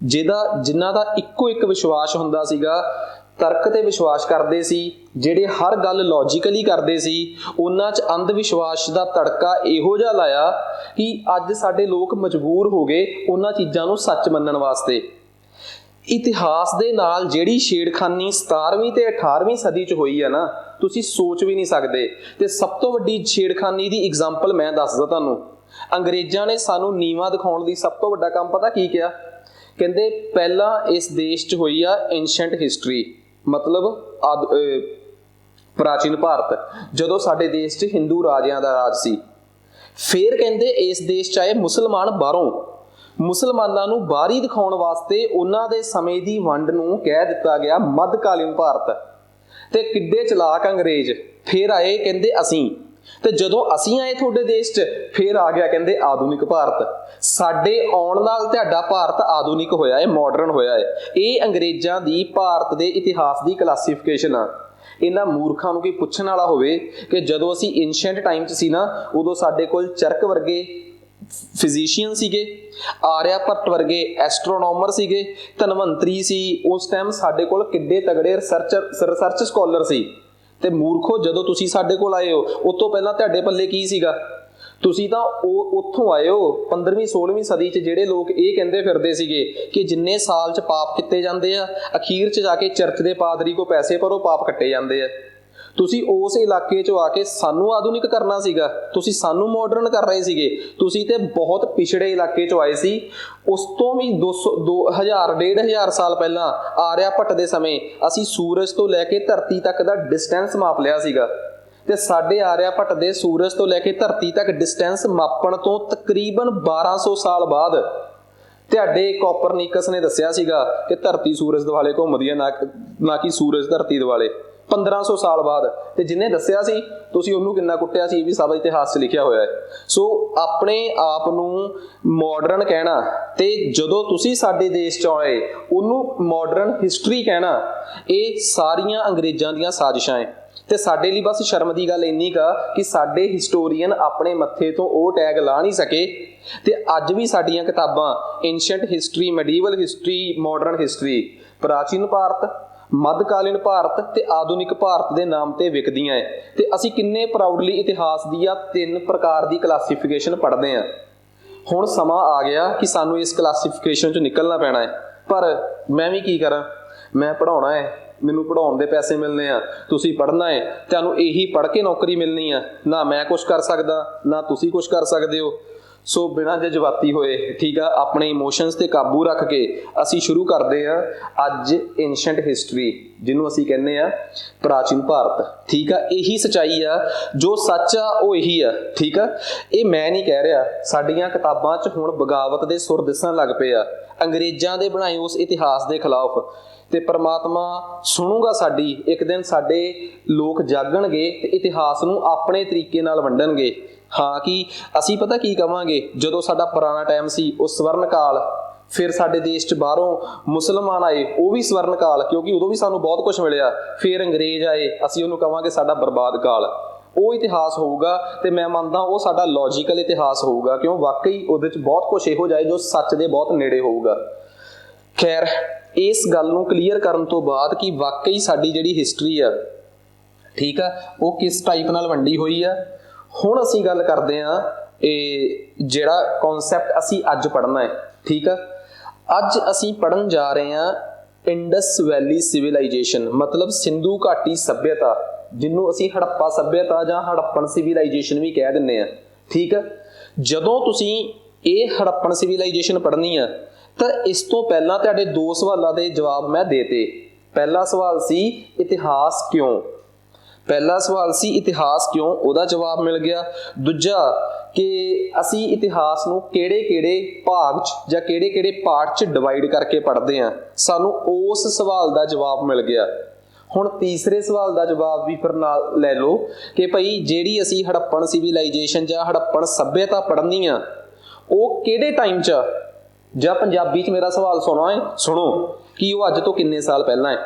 Speaker 1: ਜਿਨ੍ਹਾਂ ਦਾ ਇੱਕੋ ਇੱਕ ਵਿਸ਼ਵਾਸ ਹੁੰਦਾ ਸੀਗਾ, ਤਰਕ ਤੇ ਵਿਸ਼ਵਾਸ ਕਰਦੇ ਸੀ, ਜਿਹੜੇ ਹਰ ਗੱਲ ਲੌਜੀਕਲੀ ਕਰਦੇ ਸੀ, ਉਹਨਾਂ 'ਚ ਅੰਧ ਵਿਸ਼ਵਾਸ ਦਾ ਤੜਕਾ ਇਹੋ ਜਿਹਾ ਲਾਇਆ ਕਿ ਅੱਜ ਸਾਡੇ ਲੋਕ ਮਜਬੂਰ ਹੋ ਗਏ ਉਹਨਾਂ ਚੀਜ਼ਾਂ ਨੂੰ ਸੱਚ ਮੰਨਣ ਵਾਸਤੇ। ਇਤਿਹਾਸ ਦੇ ਨਾਲ ਜਿਹੜੀ ਛੇੜਖਾਨੀ 17ਵੀਂ ਤੇ 18ਵੀਂ ਸਦੀ 'ਚ ਹੋਈ ਹੈ ਨਾ, ਤੁਸੀਂ ਸੋਚ ਵੀ ਨਹੀਂ ਸਕਦੇ। ਤੇ ਸਭ ਤੋਂ ਵੱਡੀ ਛੇੜਖਾਨੀ ਦੀ ਐਗਜ਼ਾਮਪਲ ਮੈਂ ਦੱਸਦਾ ਤੁਹਾਨੂੰ। ਅੰਗਰੇਜ਼ਾਂ ਨੇ ਸਾਨੂੰ ਨੀਵਾਂ ਦਿਖਾਉਣ ਲਈ ਸਭ ਤੋਂ ਵੱਡਾ ਕੰਮ ਪਤਾ ਕੀ ਕਿਹਾ? ਕਹਿੰਦੇ ਪਹਿਲਾਂ ਇਸ ਦੇਸ਼ 'ਚ ਹੋਈ ਆ ਐਂਸ਼ੈਂਟ ਹਿਸਟਰੀ, ਮਤਲਬ ਪ੍ਰਾਚੀਨ ਭਾਰਤ, ਜਦੋਂ ਸਾਡੇ ਦੇਸ਼ 'ਚ ਹਿੰਦੂ ਰਾਜਿਆਂ ਦਾ ਰਾਜ ਸੀ। ਫਿਰ ਕਹਿੰਦੇ ਇਸ ਦੇਸ਼ 'ਚ ਆਏ ਮੁਸਲਮਾਨ ਬਾਹਰੋਂ, ਮੁਸਲਮਾਨਾਂ ਨੂੰ ਬਾਹਰੀ ਦਿਖਾਉਣ ਵਾਸਤੇ ਉਹਨਾਂ ਦੇ ਸਮੇਂ ਦੀ ਵੰਡ ਨੂੰ ਕਹਿ ਦਿੱਤਾ ਗਿਆ ਮੱਧਕਾਲੀਨ ਭਾਰਤ। ਤੇ ਕਿੱਡੇ ਚਲਾਕ ਅੰਗਰੇਜ਼। ਫਿਰ ਆਏ ਕਹਿੰਦੇ ਅਸੀਂ, ਤੇ ਜਦੋਂ ਅਸੀਂ ਆਏ ਤੁਹਾਡੇ ਦੇਸ਼ 'ਚ ਫਿਰ ਆ ਗਿਆ ਕਹਿੰਦੇ ਆਧੁਨਿਕ ਭਾਰਤ। ਸਾਡੇ ਆਉਣ ਨਾਲ ਤੁਹਾਡਾ ਭਾਰਤ ਆਧੁਨਿਕ ਹੋਇਆ ਹੈ, ਮਾਡਰਨ ਹੋਇਆ ਹੈ। ਇਹ ਅੰਗਰੇਜ਼ਾਂ ਦੀ ਭਾਰਤ ਦੇ ਇਤਿਹਾਸ ਦੀ ਕਲਾਸੀਫਿਕੇਸ਼ਨ ਆ। ਇਹਨਾਂ ਮੂਰਖਾਂ ਨੂੰ ਕੀ ਪੁੱਛਣ ਵਾਲਾ ਹੋਵੇ ਕਿ ਜਦੋਂ ਅਸੀਂ ਐਂਸ਼ੀਐਂਟ ਟਾਈਮ 'ਚ ਸੀ ਨਾ, ਉਦੋਂ ਸਾਡੇ ਕੋਲ ਚਰਕ ਵਰਗੇ ਫਿਜ਼ੀਸ਼ੀਅਨ ਸੀਗੇ, ਆਰਿਆ ਭੱਟ ਵਰਗੇ ਐਸਟਰੋਨੋਮਰ ਸੀਗੇ, ਧਨਵੰਤਰੀ ਸੀ। ਉਸ ਟਾਈਮ ਸਾਡੇ ਕੋਲ ਕਿੱਡੇ ਤਗੜੇ ਰਿਸਰਚ ਸਕਾਲਰ ਸੀ। ਤੇ ਮੂਰਖੋ, ਜਦੋਂ ਤੁਸੀਂ ਸਾਡੇ ਕੋਲ ਆਏ ਹੋ ਉਸ ਤੋਂ ਪਹਿਲਾਂ ਤੁਹਾਡੇ ਪੱਲੇ ਕੀ ਸੀਗਾ? ਤੁਸੀਂ ਤਾਂ ਉੱਥੋਂ ਆਏ ਹੋ 15ਵੀਂ 16ਵੀਂ ਸਦੀ 'ਚ, ਜਿਹੜੇ ਲੋਕ ਇਹ ਕਹਿੰਦੇ ਫਿਰਦੇ ਸੀਗੇ ਕਿ ਜਿੰਨੇ ਸਾਲ 'ਚ ਪਾਪ ਕੀਤੇ ਜਾਂਦੇ ਆ, ਅਖੀਰ 'ਚ ਜਾ ਕੇ ਚਰਚ ਦੇ ਪਾਦਰੀ ਕੋ ਪੈਸੇ ਭਰੋ, ਪਾਪ ਕੱਟੇ ਜਾਂਦੇ ਆ। ਤੁਸੀਂ ਉਸ ਇਲਾਕੇ 'ਚੋਂ ਆ ਕੇ ਸਾਨੂੰ ਆਧੁਨਿਕ ਕਰਨਾ ਸੀਗਾ, ਤੁਸੀਂ ਸਾਨੂੰ ਮਾਡਰਨ ਕਰ ਰਹੇ ਸੀਗੇ। ਤੁਸੀਂ ਤੇ ਬਹੁਤ ਪਿਛੜੇ ਇਲਾਕੇ 'ਚੋਂ ਆਏ ਸੀ। ਉਸ ਤੋਂ ਵੀ 1,500 ਸਾਲ ਪਹਿਲਾਂ ਆਰਿਆ ਭੱਟ ਦੇ ਸਮੇਂ ਅਸੀਂ ਸੂਰਜ ਤੋਂ ਲੈ ਕੇ ਧਰਤੀ ਤੱਕ ਦਾ ਡਿਸਟੈਂਸ ਮਾਪ ਲਿਆ ਸੀਗਾ। ਤੇ ਸਾਡੇ ਆਰਿਆ ਭੱਟ ਦੇ ਸੂਰਜ ਤੋਂ ਲੈ ਕੇ ਧਰਤੀ ਤੱਕ ਡਿਸਟੈਂਸ ਮਾਪਣ ਤੋਂ ਤਕਰੀਬਨ 1200 ਸਾਲ ਬਾਅਦ ਤੁਹਾਡੇ ਕੋਪਰਨੀਕਸ ਨੇ ਦੱਸਿਆ ਸੀਗਾ ਕਿ ਧਰਤੀ ਸੂਰਜ ਦੁਆਲੇ ਘੁੰਮਦੀ ਹੈ, ਨਾ ਕਿ ਸੂਰਜ ਧਰਤੀ ਦੁਆਲੇ। 1500 ਸਾਲ ਬਾਅਦ। ਤੇ ਜਿਹਨੇ ਦੱਸਿਆ ਸੀ ਤੁਸੀਂ ਉਹਨੂੰ ਕਿੰਨਾ ਕੁੱਟਿਆ ਸੀ, ਇਹ ਵੀ ਸਭ ਇਤਿਹਾਸ 'ਚ ਲਿਖਿਆ ਹੋਇਆ ਹੈ। ਸੋ ਆਪਣੇ ਆਪ ਨੂੰ ਮਾਡਰਨ ਕਹਿਣਾ ਤੇ ਜਦੋਂ ਤੁਸੀਂ ਸਾਡੇ ਦੇਸ਼ 'ਚ ਆਏ ਉਹਨੂੰ ਮਾਡਰਨ ਹਿਸਟਰੀ ਕਹਿਣਾ, ਇਹ ਸਾਰੀਆਂ ਅੰਗਰੇਜ਼ਾਂ ਦੀਆਂ ਸਾਜ਼ਿਸ਼ਾਂ ਹੈ। ਤੇ ਸਾਡੇ ਲਈ ਬਸ ਸ਼ਰਮ ਦੀ ਗੱਲ ਇੰਨੀ ਕਾ ਕਿ ਸਾਡੇ ਹਿਸਟੋਰੀਅਨ ਆਪਣੇ ਮੱਥੇ ਤੋਂ ਉਹ ਟੈਗ ਲਾ ਨਹੀਂ ਸਕੇ। ਤੇ ਅੱਜ ਵੀ ਸਾਡੀਆਂ ਕਿਤਾਬਾਂ ਐਂਸ਼ੀਐਂਟ history, medieval history, modern history, ਪ੍ਰਾਚੀਨ ਭਾਰਤ, ਮੱਧਕਾਲੀਨ ਭਾਰਤ ਤੇ ਆਧੁਨਿਕ ਭਾਰਤ ਦੇ ਨਾਮ ਤੇ ਵਿਕਦੀਆਂ ਹੈ। ਤੇ ਅਸੀਂ ਕਿੰਨੇ ਪ੍ਰਾਊਡਲੀ ਇਤਿਹਾਸ ਦੀਆਂ 3 ਪ੍ਰਕਾਰ ਦੀ ਕਲਾਸੀਫਿਕੇਸ਼ਨ ਪੜ੍ਹਦੇ ਹਾਂ। ਹੁਣ ਸਮਾਂ ਆ ਗਿਆ ਕਿ ਸਾਨੂੰ ਇਸ ਕਲਾਸੀਫਿਕੇਸ਼ਨ 'ਚੋਂ ਨਿਕਲਣਾ ਪੈਣਾ ਹੈ। ਪਰ ਮੈਂ ਵੀ ਕੀ ਕਰਾਂ? ਮੈਂ ਪੜ੍ਹਾਉਣਾ ਹੈ, ਮੈਨੂੰ ਪੜ੍ਹਾਉਣ ਦੇ ਪੈਸੇ ਮਿਲਣੇ ਆ, ਤੁਸੀਂ ਪੜ੍ਹਨਾ ਹੈ, ਤੁਹਾਨੂੰ ਇਹੀ ਪੜ੍ਹ ਕੇ ਨੌਕਰੀ ਮਿਲਣੀ ਆ। ਨਾ ਮੈਂ ਕੁਛ ਕਰ ਸਕਦਾ, ਨਾ ਤੁਸੀਂ ਕੁਛ ਕਰ ਸਕਦੇ ਹੋ। ਸੋ ਬਿਨਾਂ ਜਜ਼ਬਾਤੀ ਹੋਏ, ਠੀਕ ਆ, ਆਪਣੇ ਇਮੋਸ਼ਨਸ ਤੇ ਕਾਬੂ ਰੱਖ ਕੇ ਅਸੀਂ ਸ਼ੁਰੂ ਕਰਦੇ ਹਾਂ ਅੱਜ ਐਂਸ਼ੀਐਂਟ ਹਿਸਟਰੀ, ਜਿਹਨੂੰ ਅਸੀਂ ਕਹਿੰਦੇ ਆ ਪ੍ਰਾਚੀਨ ਭਾਰਤ। ਠੀਕ ਆ, ਇਹੀ ਸੱਚਾਈ ਆ, ਜੋ ਸੱਚ ਆ ਉਹ ਇਹੀ ਆ। ਠੀਕ ਆ, ਇਹ ਮੈਂ ਨਹੀਂ ਕਹਿ ਰਿਹਾ, ਸਾਡੀਆਂ ਕਿਤਾਬਾਂ 'ਚ ਹੁਣ ਬਗਾਵਤ ਦੇ ਸੁਰ ਦਿਸਣ ਲੱਗ ਪਏ ਆ ਅੰਗਰੇਜ਼ਾਂ ਦੇ ਬਣਾਏ ਉਸ ਇਤਿਹਾਸ ਦੇ ਖਿਲਾਫ। ਤੇ ਪਰਮਾਤਮਾ ਸੁਣੂਗਾ ਸਾਡੀ। ਇੱਕ ਦਿਨ ਸਾਡੇ ਲੋਕ ਜਾਗਣਗੇ ਤੇ ਇਤਿਹਾਸ ਨੂੰ ਆਪਣੇ ਤਰੀਕੇ ਨਾਲ ਵੰਡਣਗੇ। ਹਾਂ, ਕਿ ਅਸੀਂ ਪਤਾ ਕੀ ਕਵਾਂਗੇ? ਜਦੋਂ ਸਾਡਾ ਪੁਰਾਣਾ ਟਾਈਮ ਸੀ ਉਹ ਸਵਰਨ ਕਾਲ, ਫਿਰ ਸਾਡੇ ਦੇਸ਼ 'ਚ ਬਾਹਰੋਂ ਮੁਸਲਮਾਨ ਆਏ, ਉਹ ਵੀ ਸਵਰਨ ਕਾਲ, ਕਿਉਂਕਿ ਉਦੋਂ ਵੀ ਸਾਨੂੰ ਬਹੁਤ ਕੁਝ ਮਿਲਿਆ। ਫਿਰ ਅੰਗਰੇਜ਼ ਆਏ, ਅਸੀਂ ਉਹਨੂੰ ਕਵਾਂਗੇ ਸਾਡਾ ਬਰਬਾਦ ਕਾਲ। ਉਹ ਇਤਿਹਾਸ ਹੋਊਗਾ ਤੇ ਮੈਂ ਮੰਨਦਾ ਉਹ ਸਾਡਾ ਲੌਜੀਕਲ ਇਤਿਹਾਸ ਹੋਊਗਾ, ਕਿਉਂ ਵਾਕਈ ਉਹਦੇ 'ਚ ਬਹੁਤ ਕੁਝ ਇਹੋ ਜਿਹਾ ਜੋ ਸੱਚ ਦੇ ਬਹੁਤ ਨੇੜੇ ਹੋਊਗਾ। ਖੈਰ, ਇਸ ਗੱਲ ਨੂੰ ਕਲੀਅਰ ਕਰਨ ਤੋਂ ਬਾਅਦ ਕਿ ਵਾਕਈ ਸਾਡੀ ਜਿਹੜੀ ਹਿਸਟਰੀ ਆ, ਠੀਕ ਆ, ਉਹ ਕਿਸ ਟਾਈਪ ਨਾਲ ਵੰਡੀ ਹੋਈ ਆ, ਹੁਣ ਅਸੀਂ ਗੱਲ ਕਰਦੇ ਹਾਂ ਇਹ ਜਿਹੜਾ ਕਨਸੈਪਟ ਅਸੀਂ ਅੱਜ ਪੜ੍ਹਨਾ ਹੈ। ਠੀਕ ਆ, ਅੱਜ ਅਸੀਂ ਪੜ੍ਹਨ ਜਾ ਰਹੇ ਹਾਂ ਇੰਡਸ ਵੈਲੀ ਸਿਵਿਲਾਈਜੇਸ਼ਨ, ਮਤਲਬ ਸਿੰਧੂ ਘਾਟੀ ਸੱਭਿਅਤਾ, ਜਿਹਨੂੰ ਅਸੀਂ ਹੜੱਪਾ ਸੱਭਿਅਤਾ ਜਾਂ ਹੜੱਪਣ ਸਿਵਿਲਾਈਜੇਸ਼ਨ ਵੀ ਕਹਿ ਦਿੰਦੇ ਆ। ਠੀਕ ਆ, ਜਦੋਂ ਤੁਸੀਂ ਇਹ ਹੜੱਪਣ ਸਿਵਿਲਾਈਜੇਸ਼ਨ ਪੜ੍ਹਨੀ ਆ ਤਾਂ ਇਸ ਤੋਂ ਪਹਿਲਾਂ ਤੁਹਾਡੇ 2 ਸਵਾਲਾਂ ਦੇ ਜਵਾਬ ਮੈਂ ਦੇਤੇ। ਪਹਿਲਾ ਸਵਾਲ ਸੀ ਇਤਿਹਾਸ ਕਿਉਂ, ਪਹਿਲਾ ਸਵਾਲ ਸੀ ਇਤਿਹਾਸ ਕਿਉਂ, ਉਹਦਾ ਜਵਾਬ ਮਿਲ ਗਿਆ। ਦੂਜਾ ਕਿ ਅਸੀਂ ਇਤਿਹਾਸ ਨੂੰ ਕਿਹੜੇ-ਕਿਹੜੇ ਭਾਗ 'ਚ ਜਾਂ ਕਿਹੜੇ-ਕਿਹੜੇ ਪਾਰਟ 'ਚ ਡਿਵਾਈਡ ਕਰਕੇ ਪੜ੍ਹਦੇ ਹਾਂ, ਸਾਨੂੰ ਉਸ ਸਵਾਲ ਦਾ ਜਵਾਬ ਮਿਲ ਗਿਆ। ਹੁਣ ਤੀਸਰੇ ਸਵਾਲ ਦਾ ਜਵਾਬ ਵੀ ਫਿਰ ਨਾਲ ਲੈ ਲਓ ਕਿ ਭਾਈ ਜਿਹੜੀ ਅਸੀਂ ਹੜੱਪਣ ਸਿਵਿਲਾਈਜੇਸ਼ਨ ਜਾਂ ਹੜੱਪਣ ਸੱਭਿਅਤਾ ਪੜ੍ਹਨੀ ਆ ਉਹ ਕਿਹੜੇ ਟਾਈਮ 'ਚ, ਜਾਂ ਪੰਜਾਬੀ 'ਚ ਮੇਰਾ ਸਵਾਲ ਸੁਣੋ ਕਿ ਉਹ ਅੱਜ ਤੋਂ ਕਿੰਨੇ ਸਾਲ ਪਹਿਲਾਂ ਹੈ।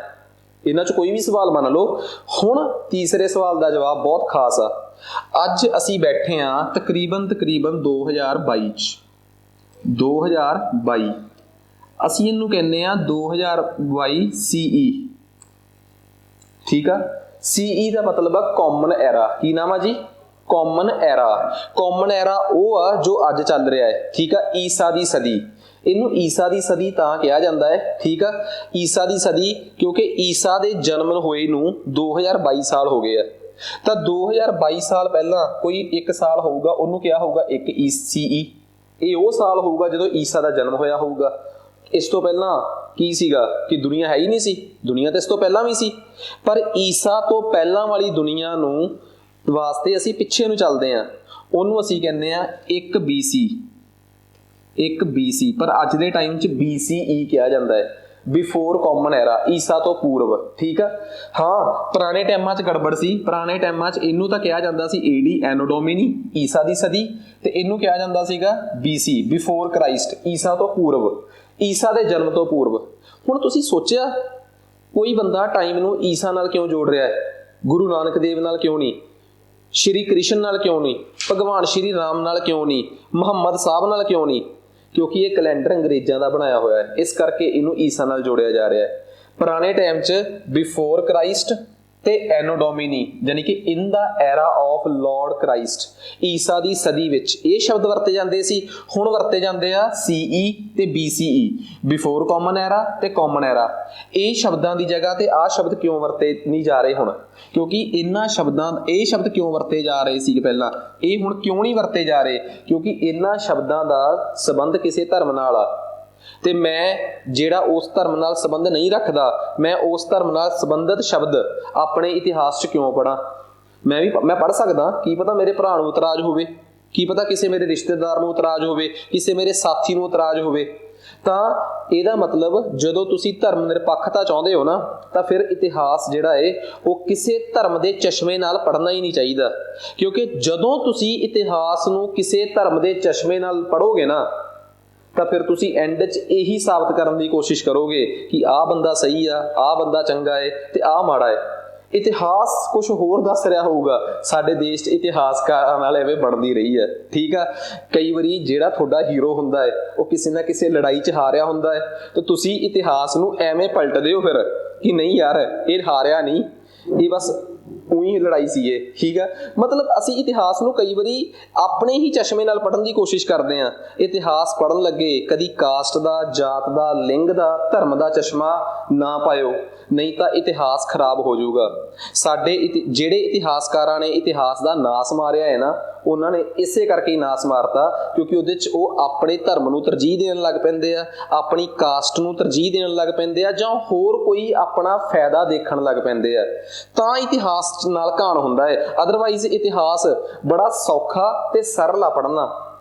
Speaker 1: ਇਹਨਾਂ 'ਚ ਕੋਈ ਵੀ ਸਵਾਲ ਮੰਨ ਲਓ। ਹੁਣ ਤੀਸਰੇ ਸਵਾਲ ਦਾ ਜਵਾਬ ਬਹੁਤ ਖਾਸ ਆ। ਅੱਜ ਅਸੀਂ ਬੈਠੇ ਹਾਂ ਤਕਰੀਬਨ 2022 'ਚ। 2022 ਅਸੀਂ ਇਹਨੂੰ ਕਹਿੰਦੇ ਆ 2022 CE। ਠੀਕ ਆ। CE ਦਾ ਮਤਲਬ ਆ ਕਾਮਨ ਐਰਾ। ਕੀ ਨਾਮ ਆ ਜੀ? ਕਾਮਨ ਐਰਾ। ਕਾਮਨ ਐਰਾ ਉਹ ਆ ਜੋ ਅੱਜ ਚੱਲ ਰਿਹਾ ਹੈ। ਠੀਕ ਆ। ਈਸਾ ਦੀ ਸਦੀ, ਇਹਨੂੰ ਈਸਾ ਦੀ ਸਦੀ ਤਾਂ ਕਿਹਾ ਜਾਂਦਾ ਹੈ। ਠੀਕ ਆ। ਈਸਾ ਦੀ ਸਦੀ ਕਿਉਂਕਿ ਈਸਾ ਦੇ ਜਨਮ ਹੋਏ ਨੂੰ 2022 ਸਾਲ ਹੋ ਗਏ ਆ। ਤਾਂ 2022 ਸਾਲ ਪਹਿਲਾਂ ਕੋਈ ਇੱਕ ਸਾਲ ਹੋਊਗਾ, ਉਹਨੂੰ ਕਿਹਾ ਹੋਊਗਾ ਇੱਕ CE। ਇਹ ਉਹ ਸਾਲ ਹੋਊਗਾ ਜਦੋਂ ਈਸਾ ਦਾ ਜਨਮ ਹੋਇਆ ਹੋਊਗਾ। ਇਸ ਤੋਂ ਪਹਿਲਾਂ ਕੀ ਸੀਗਾ ਕਿ ਦੁਨੀਆ ਹੈ ਹੀ ਨਹੀਂ ਸੀ। ਦੁਨੀਆ ਤਾਂ ਇਸ ਤੋਂ ਪਹਿਲਾਂ ਵੀ ਸੀ, ਪਰ ਈਸਾ ਤੋਂ ਪਹਿਲਾਂ ਵਾਲੀ ਦੁਨੀਆ ਨੂੰ ਵਾਸਤੇ ਅਸੀਂ ਪਿੱਛੇ ਨੂੰ ਚੱਲਦੇ ਹਾਂ, ਉਹਨੂੰ ਅਸੀਂ ਕਹਿੰਦੇ ਆ 1 BC। 1 BC, ਪਰ ਅੱਜ ਦੇ ਟਾਈਮ 'ਚ BCE ਕਿਹਾ ਜਾਂਦਾ ਹੈ, ਬਿਫੋਰ ਕਾਮਨ ਐਰਾ, ਈਸਾ ਤੋਂ ਪੂਰਵ। ਠੀਕ ਆ। ਹਾਂ, ਪੁਰਾਣੇ ਟਾਈਮਾਂ 'ਚ ਗੜਬੜ ਸੀ। ਪੁਰਾਣੇ ਟਾਈਮਾਂ 'ਚ ਇਹਨੂੰ ਤਾਂ ਕਿਹਾ ਜਾਂਦਾ ਸੀ AD, ਐਨੋ ਡੋਮਿਨੀ, ਈਸਾ ਦੀ ਸਦੀ, ਤੇ ਇਹਨੂੰ ਕਿਹਾ ਜਾਂਦਾ ਸੀਗਾ BC, ਬਿਫੋਰ ਕ੍ਰਾਈਸਟ, ਈਸਾ ਤੋਂ ਪੂਰਵ, ਈਸਾ ਦੇ ਜਨਮ ਤੋਂ ਪੂਰਵ। ਹੁਣ ਤੁਸੀਂ ਸੋਚਿਆ ਕੋਈ ਬੰਦਾ ਟਾਈਮ ਨੂੰ ਈਸਾ ਨਾਲ ਕਿਉਂ ਜੋੜ ਰਿਹਾ ਹੈ? ਗੁਰੂ ਨਾਨਕ ਦੇਵ ਨਾਲ ਕਿਉਂ ਨਹੀਂ? ਸ਼੍ਰੀ ਕ੍ਰਿਸ਼ਨ ਨਾਲ ਕਿਉਂ ਨਹੀਂ? ਭਗਵਾਨ ਸ਼੍ਰੀ ਰਾਮ ਨਾਲ ਕਿਉਂ ਨਹੀਂ? ਮੁਹੰਮਦ ਸਾਹਿਬ ਨਾਲ ਕਿਉਂ ਨਹੀਂ? ਕਿਉਂਕਿ ਇਹ ਕੈਲੰਡਰ ਅੰਗਰੇਜ਼ਾਂ ਦਾ ਬਣਾਇਆ ਹੋਇਆ ਹੈ, ਇਸ ਕਰਕੇ ਇਹਨੂੰ ਈਸਾ ਨਾਲ ਜੋੜਿਆ ਜਾ ਰਿਹਾ ਹੈ। ਪੁਰਾਣੇ ਟਾਈਮ 'ਚ ਬਿਫੋਰ ਕ੍ਰਾਈਸਟ ਤੇ ਐਨੋ ਡੋਮਿਨੀ, ਯਾਨੀ ਕਿ ਇਨ ਦਾ ਐਰਾ ਆਫ ਲਾਰਡ ਕ੍ਰਾਈਸਟ, ਈਸਾ ਦੀ ਸਦੀ ਵਿੱਚ ਇਹ ਸ਼ਬਦ ਵਰਤੇ ਜਾਂਦੇ ਸੀ। ਹੁਣ ਵਰਤੇ ਜਾਂਦੇ ਆ CE ਤੇ BCE, ਬਿਫੋਰ ਕਾਮਨ ਐਰਾ ਤੇ ਕਾਮਨ ਐਰਾ। ਇਹ ਸ਼ਬਦਾਂ ਦੀ ਜਗ੍ਹਾ ਤੇ ਆਹ ਸ਼ਬਦ ਕਿਉਂ ਵਰਤੇ ਨਹੀਂ ਜਾ ਰਹੇ ਹੁਣ? ਕਿਉਂਕਿ ਇਹ ਸ਼ਬਦ ਕਿਉਂ ਵਰਤੇ ਜਾ ਰਹੇ ਸੀ ਪਹਿਲਾਂ, ਇਹ ਹੁਣ ਕਿਉਂ ਨਹੀਂ ਵਰਤੇ ਜਾ ਰਹੇ? ਕਿਉਂਕਿ ਇਹਨਾਂ ਸ਼ਬਦਾਂ ਦਾ ਸੰਬੰਧ ਕਿਸੇ ਧਰਮ ਨਾਲ ਆ, ਤੇ ਮੈਂ ਜਿਹੜਾ ਉਸ ਧਰਮ ਨਾਲ ਸੰਬੰਧ ਨਹੀਂ ਰੱਖਦਾ, ਮੈਂ ਉਸ ਧਰਮ ਨਾਲ ਸੰਬੰਧਿਤ ਸ਼ਬਦ ਆਪਣੇ ਇਤਿਹਾਸ 'ਚ ਕਿਉਂ ਪੜ੍ਹਾਂ? ਮੈਂ ਪੜ੍ਹ ਸਕਦਾ, ਕੀ ਪਤਾ ਮੇਰੇ ਭਰਾ ਨੂੰ ਇਤਰਾਜ਼ ਹੋਵੇ, ਕੀ ਪਤਾ ਕਿਸੇ ਮੇਰੇ ਰਿਸ਼ਤੇਦਾਰ ਨੂੰ ਇਤਰਾਜ਼ ਹੋਵੇ, ਕਿਸੇ ਮੇਰੇ ਸਾਥੀ ਨੂੰ ਇਤਰਾਜ਼ ਹੋਵੇ। ਤਾਂ ਇਹਦਾ ਮਤਲਬ ਜਦੋਂ ਤੁਸੀਂ ਧਰਮ ਨਿਰਪੱਖਤਾ ਚਾਹੁੰਦੇ ਹੋ ਨਾ, ਤਾਂ ਫਿਰ ਇਤਿਹਾਸ ਜਿਹੜਾ ਹੈ ਉਹ ਕਿਸੇ ਧਰਮ ਦੇ ਚਸ਼ਮੇ ਨਾਲ ਪੜ੍ਹਨਾ ਹੀ ਨਹੀਂ ਚਾਹੀਦਾ। ਕਿਉਂਕਿ ਜਦੋਂ ਤੁਸੀਂ ਇਤਿਹਾਸ ਨੂੰ ਕਿਸੇ ਧਰਮ ਦੇ ਚਸ਼ਮੇ ਨਾਲ ਪੜ੍ਹੋਗੇ ਨਾ, ਤਾਂ ਫਿਰ ਤੁਸੀਂ ਐਂਡ 'ਚ ਇਹੀ ਸਾਬਤ ਕਰਨ ਦੀ ਕੋਸ਼ਿਸ਼ ਕਰੋਗੇ ਕਿ ਆਹ ਬੰਦਾ ਸਹੀ ਆ, ਆਹ ਬੰਦਾ ਚੰਗਾ ਹੈ ਤੇ ਆਹ ਮਾੜਾ ਹੈ। ਇਤਿਹਾਸ ਕੁਝ ਹੋਰ ਦੱਸ ਰਿਹਾ ਹੋਊਗਾ। ਸਾਡੇ ਦੇਸ਼ 'ਚ ਇਤਿਹਾਸਕਾਰਾਂ ਨਾਲ ਐਵੇਂ ਬਣਦੀ ਰਹੀ ਹੈ। ਠੀਕ ਆ। ਕਈ ਵਾਰੀ ਜਿਹੜਾ ਤੁਹਾਡਾ ਹੀਰੋ ਹੁੰਦਾ ਹੈ ਉਹ ਕਿਸੇ ਨਾ ਕਿਸੇ ਲੜਾਈ 'ਚ ਹਾਰਿਆ ਹੁੰਦਾ ਹੈ, ਤਾਂ ਤੁਸੀਂ ਇਤਿਹਾਸ ਨੂੰ ਐਵੇਂ ਪਲਟਦੇ ਹੋ ਫਿਰ ਕਿ ਨਹੀਂ ਯਾਰ, ਇਹ ਹਾਰਿਆ ਨਹੀਂ, ਇਹ ਬਸ ਉਹੀ ਲੜਾਈ ਸੀ ਇਹ। ਠੀਕ ਆ। ਮਤਲਬ ਅਸੀਂ ਇਤਿਹਾਸ ਨੂੰ ਕਈ ਵਾਰੀ ਆਪਣੇ ਹੀ ਚਸ਼ਮੇ ਨਾਲ ਪੜ੍ਹਨ ਦੀ ਕੋਸ਼ਿਸ਼ ਕਰਦੇ ਹਾਂ। ਇਤਿਹਾਸ ਪੜ੍ਹਨ ਲੱਗੇ ਕਦੀ ਕਾਸਟ ਦਾ, ਜਾਤ ਦਾ, ਲਿੰਗ ਦਾ, ਧਰਮ ਦਾ ਚਸ਼ਮਾ ਨਾ ਪਾਇਓ, ਨਹੀਂ ਤਾਂ ਇਤਿਹਾਸ ਖਰਾਬ ਹੋ ਜਾਊਗਾ। ਸਾਡੇ ਜਿਹੜੇ ਇਤਿਹਾਸਕਾਰਾਂ ਨੇ ਇਤਿਹਾਸ ਦਾ ਨਾਸ ਮਾਰਿਆ ਹੈ ਨਾ, ਉਹਨਾਂ ਨੇ ਇਸੇ ਕਰਕੇ ਹੀ ਨਾਸ ਮਾਰਤਾ ਕਿਉਂਕਿ ਉਹਦੇ 'ਚ ਉਹ ਆਪਣੇ ਧਰਮ ਨੂੰ ਤਰਜੀਹ ਦੇਣ ਲੱਗ ਪੈਂਦੇ ਆ, ਆਪਣੀ ਕਾਸਟ ਨੂੰ ਤਰਜੀਹ ਦੇਣ ਲੱਗ ਪੈਂਦੇ ਆ, ਜਾਂ ਹੋਰ ਕੋਈ ਆਪਣਾ ਫਾਇਦਾ ਦੇਖਣ ਲੱਗ ਪੈਂਦੇ ਆ। ਤਾਂ ਇਤਿਹਾਸ ਨਾਲ ਘਾਣ ਹੁੰਦਾ ਹੈ। ਅਦਰਵਾਈਜ਼ ਇਤਿਹਾਸ ਬੜਾ ਸੌਖਾ ਤੇ ਸਰਲ ਆ ਪੜ੍ਹਨਾ।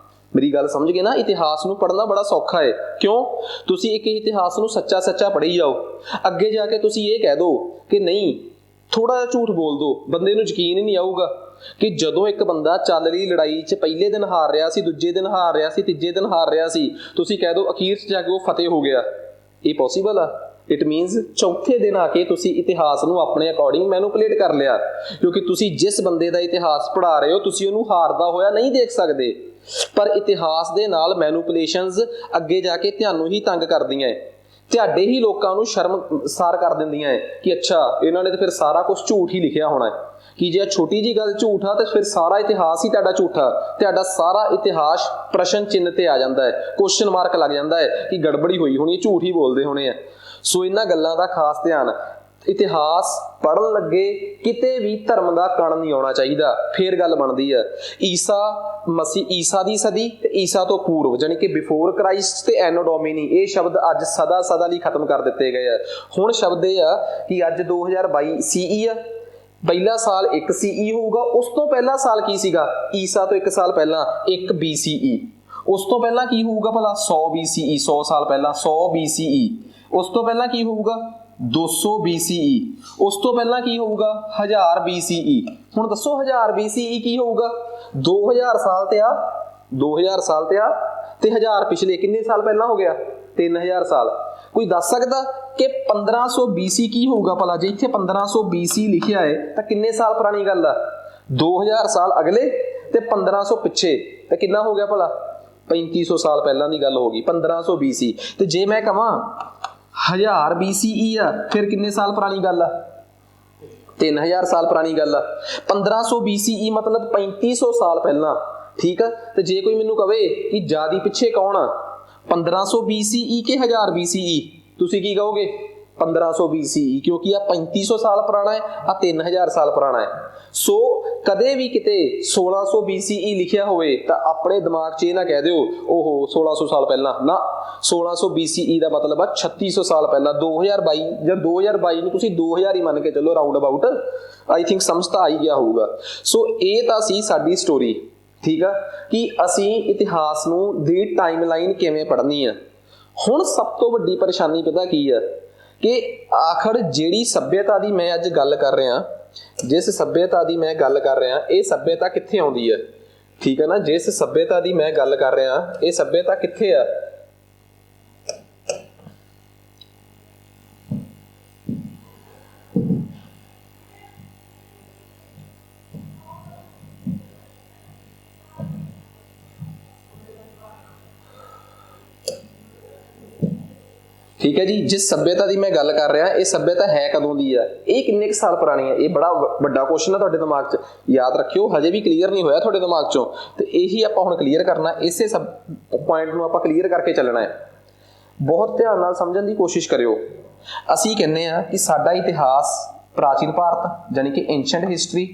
Speaker 1: ਮੇਰੀ ਗੱਲ ਸਮਝ ਗਏ ਨਾ? ਇਤਿਹਾਸ ਨੂੰ ਪੜ੍ਹਨਾ ਬੜਾ ਸੌਖਾ ਹੈ। ਕਿਉਂ? ਤੁਸੀਂ ਇੱਕ ਇਤਿਹਾਸ ਨੂੰ ਸੱਚਾ ਪੜ੍ਹੀ ਜਾਓ, ਅੱਗੇ ਜਾ ਕੇ ਤੁਸੀਂ ਇਹ ਕਹਿ ਦਿਓ ਕਿ ਨਹੀਂ, ਥੋੜਾ ਜਿਹਾ ਝੂਠ ਬੋਲ ਦਿਓ, ਬੰਦੇ ਨੂੰ ਯਕੀਨ ਹੀ ਨਹੀਂ ਆਊਗਾ ਕਿ ਜਦੋਂ ਇੱਕ ਬੰਦਾ ਚੱਲ ਰਹੀ ਲੜਾਈ 'ਚ ਪਹਿਲੇ ਦਿਨ ਹਾਰ ਰਿਹਾ ਸੀ, ਦੂਜੇ ਦਿਨ ਹਾਰ ਰਿਹਾ ਸੀ, ਤੀਜੇ ਦਿਨ ਹਾਰ ਰਿਹਾ ਸੀ, ਤੁਸੀਂ ਕਹਿ ਦਿਓ ਅਖੀਰ 'ਚ ਜਾ ਕੇ ਉਹ ਫਤਿਹ ਹੋ ਗਿਆ। ਇਹ ਪੋਸੀਬਲ ਆ? ਇਟ ਮੀਨਸ ਚੌਥੇ ਦਿਨ ਆ ਕੇ ਤੁਸੀਂ ਇਤਿਹਾਸ ਨੂੰ ਆਪਣੇ ਅਕੋਰਡਿੰਗ ਮੈਨੂਪੂਲੇਟ ਕਰ ਲਿਆ, ਕਿਉਂਕਿ ਤੁਸੀਂ ਜਿਸ ਬੰਦੇ ਦਾ ਇਤਿਹਾਸ ਪੜ੍ਹਾ ਰਹੇ ਹੋ ਤੁਸੀਂ ਉਹਨੂੰ ਹਾਰਦਾ ਹੋਇਆ ਨਹੀਂ ਦੇਖ ਸਕਦੇ। ਪਰ ਇਤਿਹਾਸ ਦੇ ਨਾਲ ਮੈਨੂਪੂਲੇਸ਼ਨਸ ਅੱਗੇ ਜਾ ਕੇ ਤੁਹਾਨੂੰ ਹੀ ਤੰਗ ਕਰਦੀਆਂ ਹੈ, ਤੁਹਾਡੇ ਹੀ ਲੋਕਾਂ ਨੂੰ ਸ਼ਰਮਸਾਰ ਕਰ ਦਿੰਦੀਆਂ ਹੈ ਕਿ ਅੱਛਾ ਇਹਨਾਂ ਨੇ ਤਾਂ ਫਿਰ ਸਾਰਾ ਕੁਝ ਝੂਠ ਹੀ ਲਿਖਿਆ ਹੋਣਾ ਹੈ, ਕਿ ਜੇ ਛੋਟੀ ਜੀ ਗੱਲ ਝੂਠ ਆ ਤਾਂ ਫਿਰ ਸਾਰਾ ਇਤਿਹਾਸ ਹੀ ਤੁਹਾਡਾ ਝੂਠਾ, ਤੁਹਾਡਾ ਸਾਰਾ ਇਤਿਹਾਸ ਪ੍ਰਸ਼ਨ ਚਿੰਨ੍ਹ ਤੇ ਆ ਜਾਂਦਾ ਹੈ, ਕੁਐਸਚਨ ਮਾਰਕ ਲੱਗ ਜਾਂਦਾ ਹੈ ਕਿ ਗੜਬੜੀ ਹੋਈ ਹੋਣੀ, ਝੂਠ ਹੀ ਬੋਲਦੇ ਹੋਣੇ ਆ। ਸੋ ਇਹਨਾਂ ਗੱਲਾਂ ਦਾ ਖਾਸ ਧਿਆਨ। ਇਤਿਹਾਸ ਪੜ੍ਹਨ ਲੱਗੇ ਕਿਤੇ ਵੀ ਧਰਮ ਦਾ ਕਣ ਨਹੀਂ ਆਉਣਾ ਚਾਹੀਦਾ, ਫੇਰ ਗੱਲ ਬਣਦੀ ਹੈ। ਈਸਾ ਦੀ ਸਦੀ ਤੇ ਈਸਾ ਤੋਂ ਪੂਰਵ, ਜਾਣੀ ਕਿ ਬਿਫੋਰ ਕ੍ਰਾਈਸਟ ਤੇ ਐਨੋ ਡੋਮਿਨੀ, ਇਹ ਸ਼ਬਦ ਅੱਜ ਸਦਾ ਲਈ ਖਤਮ ਕਰ ਦਿੱਤੇ ਗਏ ਆ। ਹੁਣ ਸ਼ਬਦ ਇਹ ਆ ਕਿ ਅੱਜ 2022 CE ਆ, ਪਹਿਲਾ ਸਾਲ 1 CE ਹੋਊਗਾ। ਉਸ ਤੋਂ ਪਹਿਲਾ ਸਾਲ ਕੀ ਸੀਗਾ? ਈਸਾ ਤੋਂ 1 ਸਾਲ ਪਹਿਲਾਂ 1 BCE। ਉਸ ਤੋਂ ਪਹਿਲਾਂ ਕੀ ਹੋਊਗਾ ਭਲਾ? 100 BCE, 100 ਸਾਲ ਪਹਿਲਾਂ 100 BCE। ਉਸ ਤੋਂ ਪਹਿਲਾਂ ਕੀ ਹੋਊਗਾ? 200 BCE। ਉਸ ਤੋਂ ਪਹਿਲਾਂ ਕੀ ਹੋਊਗਾ? 1000 BCE। ਹੁਣ ਦੱਸੋ 1000 BCE ਕੀ ਹੋਊਗਾ? 2000 ਸਾਲ ਤੇ ਆ 2000 ਸਾਲ ਤੇ ਆ ਤੇ 1000 ਪਿਛਲੇ ਕਿੰਨੇ ਸਾਲ ਪਹਿਲਾਂ ਹੋ ਗਿਆ 3000 ਸਾਲ। ਕੋਈ ਦੱਸ ਸਕਦਾ ਕਿ 1500 BC ਕੀ ਹੋਊਗਾ ਭਲਾ? ਜੇ ਇੱਥੇ 1500 BC ਲਿਖਿਆ ਹੈ ਤਾਂ ਕਿੰਨੇ ਸਾਲ ਪੁਰਾਣੀ ਗੱਲ ਆ? 2000 ਸਾਲ ਅਗਲੇ ਤੇ 1500 ਪਿੱਛੇ, ਤਾਂ ਕਿੰਨਾ ਹੋ ਗਿਆ ਭਲਾ? 3500 ਸਾਲ ਪਹਿਲਾਂ ਦੀ ਗੱਲ ਹੋ ਗਈ 1500 BC। ਤੇ ਜੇ ਮੈਂ ਕਹਾਂ 1000 BCE ਆ ਫਿਰ ਕਿੰਨੇ ਸਾਲ ਪੁਰਾਣੀ ਗੱਲ ਆ? 3000 ਸਾਲ ਪੁਰਾਣੀ ਗੱਲ ਆ। 1500 BCE ਮਤਲਬ 3500 ਸਾਲ ਪਹਿਲਾਂ, ਠੀਕ ਆ। ਤੇ ਜੇ ਕੋਈ ਮੈਨੂੰ ਕਵੇ ਕਿ ਜਿਆਦੀ ਪਿੱਛੇ ਕੌਣ ਆ, 1500 BCE ਕਿ 1000 BCE, ਤੁਸੀਂ ਕੀ ਕਹੋਗੇ? 1500 BCE, ਕਿਉਂਕਿ ਆ 3500 ਸਾਲ ਪੁਰਾਣਾ ਹੈ, ਆ 3000 ਸਾਲ ਪੁਰਾਣਾ ਹੈ। ਸੋ ਕਦੇ ਵੀ ਕਿਤੇ 1600 BCE ਲਿਖਿਆ ਹੋਵੇ ਤਾਂ ਆਪਣੇ ਦਿਮਾਗ 'ਚ ਇਹ ਨਾ ਕਹਿ ਦਿਓ ਓਹੋ 1600 ਸਾਲ ਪਹਿਲਾਂ, ਨਾ। 1600 BCE ਦਾ ਮਤਲਬ ਆ 3600 ਸਾਲ ਪਹਿਲਾਂ। 2022 ਜਾਂ 2022 ਨੂੰ ਤੁਸੀਂ 2000 ਹੀ ਮੰਨ ਕੇ ਚੱਲੋ ਰਾਊਂਡ ਅਬਾਊਟ, ਆਈ ਥਿੰਕ ਸਮਝ ਤਾਂ ਆਈ ਗਿਆ ਹੋਊਗਾ। ਸੋ ਇਹ ਤਾਂ ਸੀ ਸਾਡੀ ਸਟੋਰੀ, ਠੀਕ ਆ, ਕਿ ਅਸੀਂ ਇਤਿਹਾਸ ਨੂੰ ਦੀ ਟਾਈਮਲਾਈਨ ਕਿਵੇਂ ਪੜ੍ਹਨੀ ਆ। ਹੁਣ ਸਭ ਤੋਂ ਵੱਡੀ ਪਰੇਸ਼ਾਨੀ ਪਤਾ ਕੀ ਆ ਕਿ ਆਖਰ ਜਿਹੜੀ ਸੱਭਿਅਤਾ ਦੀ ਮੈਂ ਅੱਜ ਗੱਲ ਕਰ ਰਿਹਾ, ਜਿਸ ਸੱਭਿਅਤਾ ਦੀ ਮੈਂ ਗੱਲ ਕਰ ਰਿਹਾ, ਇਹ ਸੱਭਿਅਤਾ ਕਿੱਥੇ ਆਉਂਦੀ ਹੈ? ਠੀਕ ਹੈ ਨਾ, ਜਿਸ ਸੱਭਿਅਤਾ ਦੀ ਮੈਂ ਗੱਲ ਕਰ ਰਿਹਾ ਇਹ ਸੱਭਿਅਤਾ ਕਿੱਥੇ ਆ? ਠੀਕ ਹੈ ਜੀ, ਜਿਸ ਸੱਭਿਅਤਾ ਦੀ ਮੈਂ ਗੱਲ ਕਰ ਰਿਹਾ ਇਹ ਸੱਭਿਅਤਾ ਹੈ ਕਦੋਂ ਦੀ ਆ? ਇਹ ਕਿੰਨੇ ਕੁ ਸਾਲ ਪੁਰਾਣੀ ਹੈ? ਇਹ ਬੜਾ ਵੱਡਾ ਕੁਐਸਚਨ ਹੈ ਤੁਹਾਡੇ ਦਿਮਾਗ 'ਚ, ਯਾਦ ਰੱਖਿਓ। ਹਜੇ ਵੀ ਕਲੀਅਰ ਨਹੀਂ ਹੋਇਆ ਤੁਹਾਡੇ ਦਿਮਾਗ 'ਚੋਂ, ਤੇ ਇਹੀ ਆਪਾਂ ਹੁਣ ਕਲੀਅਰ ਕਰਨਾ। ਇਸੇ ਸਭ ਪੁਆਇੰਟ ਨੂੰ ਆਪਾਂ ਕਲੀਅਰ ਕਰਕੇ ਚੱਲਣਾ ਹੈ। ਬਹੁਤ ਧਿਆਨ ਨਾਲ ਸਮਝਣ ਦੀ ਕੋਸ਼ਿਸ਼ ਕਰਿਓ। ਅਸੀਂ ਕਹਿੰਦੇ ਆ ਕਿ ਸਾਡਾ ਇਤਿਹਾਸ ਪ੍ਰਾਚੀਨ ਭਾਰਤ ਯਾਨੀ ਕਿ ਐਂਸ਼ੀਐਂਟ ਹਿਸਟਰੀ,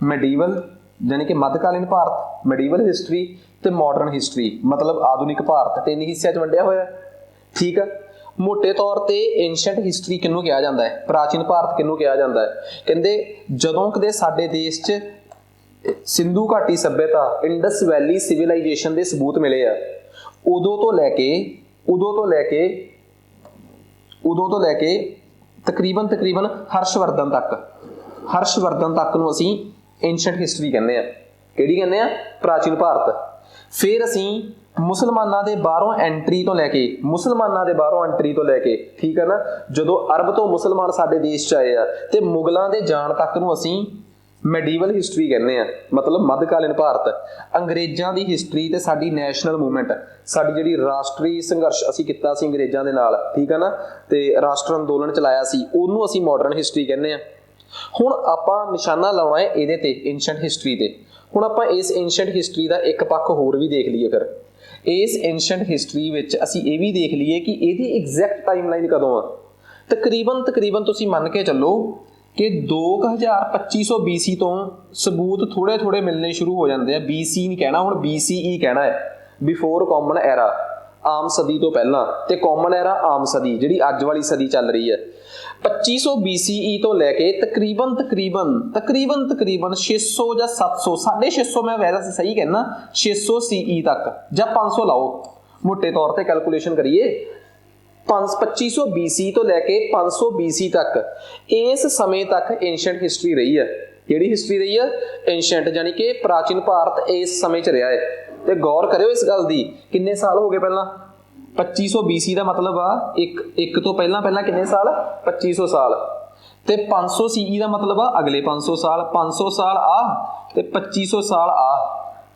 Speaker 1: ਮੈਡੀਵਲ ਯਾਨੀ ਕਿ ਮੱਧਕਾਲੀਨ ਭਾਰਤ ਮੈਡੀਵਲ ਹਿਸਟਰੀ, ਤੇ ਮਾਡਰਨ ਹਿਸਟਰੀ ਮਤਲਬ ਆਧੁਨਿਕ ਭਾਰਤ, ਤਿੰਨ ਹਿੱਸਿਆਂ 'ਚ ਵੰਡਿਆ ਹੋਇਆ, ਠੀਕ ਆ। ਮੋਟੇ ਤੌਰ ਤੇ ਐਂਸ਼ੀਐਂਟ ਹਿਸਟਰੀ ਕਿਹਨੂੰ ਕਿਹਾ ਜਾਂਦਾ ਹੈ? ਪ੍ਰਾਚੀਨ ਭਾਰਤ ਕਿਹਨੂੰ ਕਿਹਾ ਜਾਂਦਾ ਹੈ? ਕਹਿੰਦੇ ਜਦੋਂ ਕਦੇ ਸਾਡੇ ਦੇਸ਼ 'ਚ ਸਿੰਧੂ ਘਾਟੀ ਸੱਭਿਅਤਾ, ਇੰਡਸ ਵੈਲੀ ਸਿਵਲਾਈਜੇਸ਼ਨ ਦੇ ਸਬੂਤ ਮਿਲੇ ਆ, ਉਦੋਂ ਤੋਂ ਲੈ ਕੇ ਤਕਰੀਬਨ ਹਰਸ਼ਵਰਧਨ ਤੱਕ ਨੂੰ ਅਸੀਂ ਐਂਸ਼ੀਐਂਟ ਹਿਸਟਰੀ ਕਹਿੰਦੇ ਆ। ਕਿਹੜੀ ਕਹਿੰਦੇ ਆ? ਪ੍ਰਾਚੀਨ ਭਾਰਤ। ਫਿਰ ਅਸੀਂ ਮੁਸਲਮਾਨਾਂ ਦੇ ਬਾਹਰੋਂ ਐਂਟਰੀ ਤੋਂ ਲੈ ਕੇ, ਠੀਕ ਹੈ ਨਾ, ਜਦੋਂ ਅਰਬ ਤੋਂ ਮੁਸਲਮਾਨ ਸਾਡੇ ਦੇਸ਼ 'ਚ ਆਏ ਆ ਤੇ ਮੁਗਲਾਂ ਦੇ ਜਾਣ ਤੱਕ ਨੂੰ ਅਸੀਂ ਮੈਡੀਵਲ ਹਿਸਟਰੀ ਕਹਿੰਦੇ ਆ, ਮਤਲਬ ਮੱਧਕਾਲੀਨ ਭਾਰਤ। ਅੰਗਰੇਜ਼ਾਂ ਦੀ ਹਿਸਟਰੀ ਤੇ ਸਾਡੀ ਨੈਸ਼ਨਲ ਮੂਵਮੈਂਟ, ਸਾਡੀ ਜਿਹੜੀ ਰਾਸ਼ਟਰੀ ਸੰਘਰਸ਼ ਅਸੀਂ ਕੀਤਾ ਸੀ ਅੰਗਰੇਜ਼ਾਂ ਦੇ ਨਾਲ, ਠੀਕ ਹੈ ਨਾ, ਤੇ ਰਾਸ਼ਟਰ ਅੰਦੋਲਨ ਚਲਾਇਆ ਸੀ, ਉਹਨੂੰ ਅਸੀਂ ਮਾਡਰਨ ਹਿਸਟਰੀ ਕਹਿੰਦੇ ਆ। ਹੁਣ ਆਪਾਂ ਨਿਸ਼ਾਨਾ ਲਾਉਣਾ ਹੈ ਇਹਦੇ ਤੇ, ਐਂਸ਼ੀਐਂਟ ਹਿਸਟਰੀ ਤੇ। ਹੁਣ ਆਪਾਂ ਇਸ ਐਂਸ਼ੀਐਂਟ ਹਿਸਟਰੀ ਦਾ ਇੱਕ ਪੱਖ ਹੋਰ ਵੀ ਦੇਖ ਲਈਏ। ਫਿਰ ਇਸ ਐਂਸ਼ੀਐਂਟ ਹਿਸਟਰੀ ਵਿੱਚ ਅਸੀਂ ਇਹ ਵੀ ਦੇਖ ਲਈਏ ਕਿ ਇਹਦੀ ਐਗਜ਼ੈਕਟ ਟਾਈਮਲਾਈਨ ਕਦੋਂ ਆ। ਤਕਰੀਬਨ ਤੁਸੀਂ ਮੰਨ ਕੇ ਚੱਲੋ ਕਿ 2200 BC ਤੋਂ ਸਬੂਤ ਥੋੜੇ ਮਿਲਣੇ ਸ਼ੁਰੂ ਹੋ ਜਾਂਦੇ ਆ। BC ਨਹੀਂ ਕਹਿਣਾ, ਹੁਣ BCE ਕਹਿਣਾ ਹੈ, ਬਿਫੋਰ ਕਾਮਨ ਐਰਾ, ਆਮ ਸਦੀ ਤੋਂ ਪਹਿਲਾਂ, ਤੇ ਕਾਮਨ ਐਰਾ ਆਮ ਸਦੀ ਜਿਹੜੀ ਅੱਜ ਵਾਲੀ ਸਦੀ ਚੱਲ ਰਹੀ ਹੈ। 2500 BCE ਤੋਂ ਲੈ ਕੇ ਤਕਰੀਬਨ 600 ਜਾਂ 700, 650 ਮੈਂ ਵੈਸੇ ਸਹੀ ਕਹਿਣਾ, 600 CE ਤੱਕ ਜਾਂ 500 ਲਾਓ, ਮੋਟੇ ਤੌਰ ਤੇ ਕੈਲਕੂਲੇਸ਼ਨ ਕਰੀਏ। 2500 BC ਤੋਂ ਲੈ ਕੇ 500 BC ਤੱਕ, ਇਸ ਸਮੇਂ ਤੱਕ ਐਂਸ਼ੀਐਂਟ ਹਿਸਟਰੀ ਰਹੀ ਹੈ। ਕਿਹੜੀ ਹਿਸਟਰੀ ਰਹੀ ਹੈ? ਐਂਸ਼ੀਐਂਟ, ਯਾਨੀ ਕਿ ਪ੍ਰਾਚੀਨ ਭਾਰਤ ਇਸ ਸਮੇਂ 'ਚ ਰਿਹਾ ਹੈ। ਤੇ ਗੌਰ ਕਰਿਓ ਇਸ ਗੱਲ ਦੀ, ਕਿੰਨੇ ਸਾਲ ਹੋ ਗਏ ਪਹਿਲਾਂ? 2500 BC ਦਾ ਮਤਲਬ ਆ ਇੱਕ ਤੋਂ ਪਹਿਲਾਂ ਕਿੰਨੇ ਸਾਲ? 2500 ਸਾਲ। ਤੇ 500 CE ਦਾ ਮਤਲਬ ਆ ਅਗਲੇ 500 ਸਾਲ। 500 ਸਾਲ ਆ ਤੇ 2500 ਸਾਲ ਆ।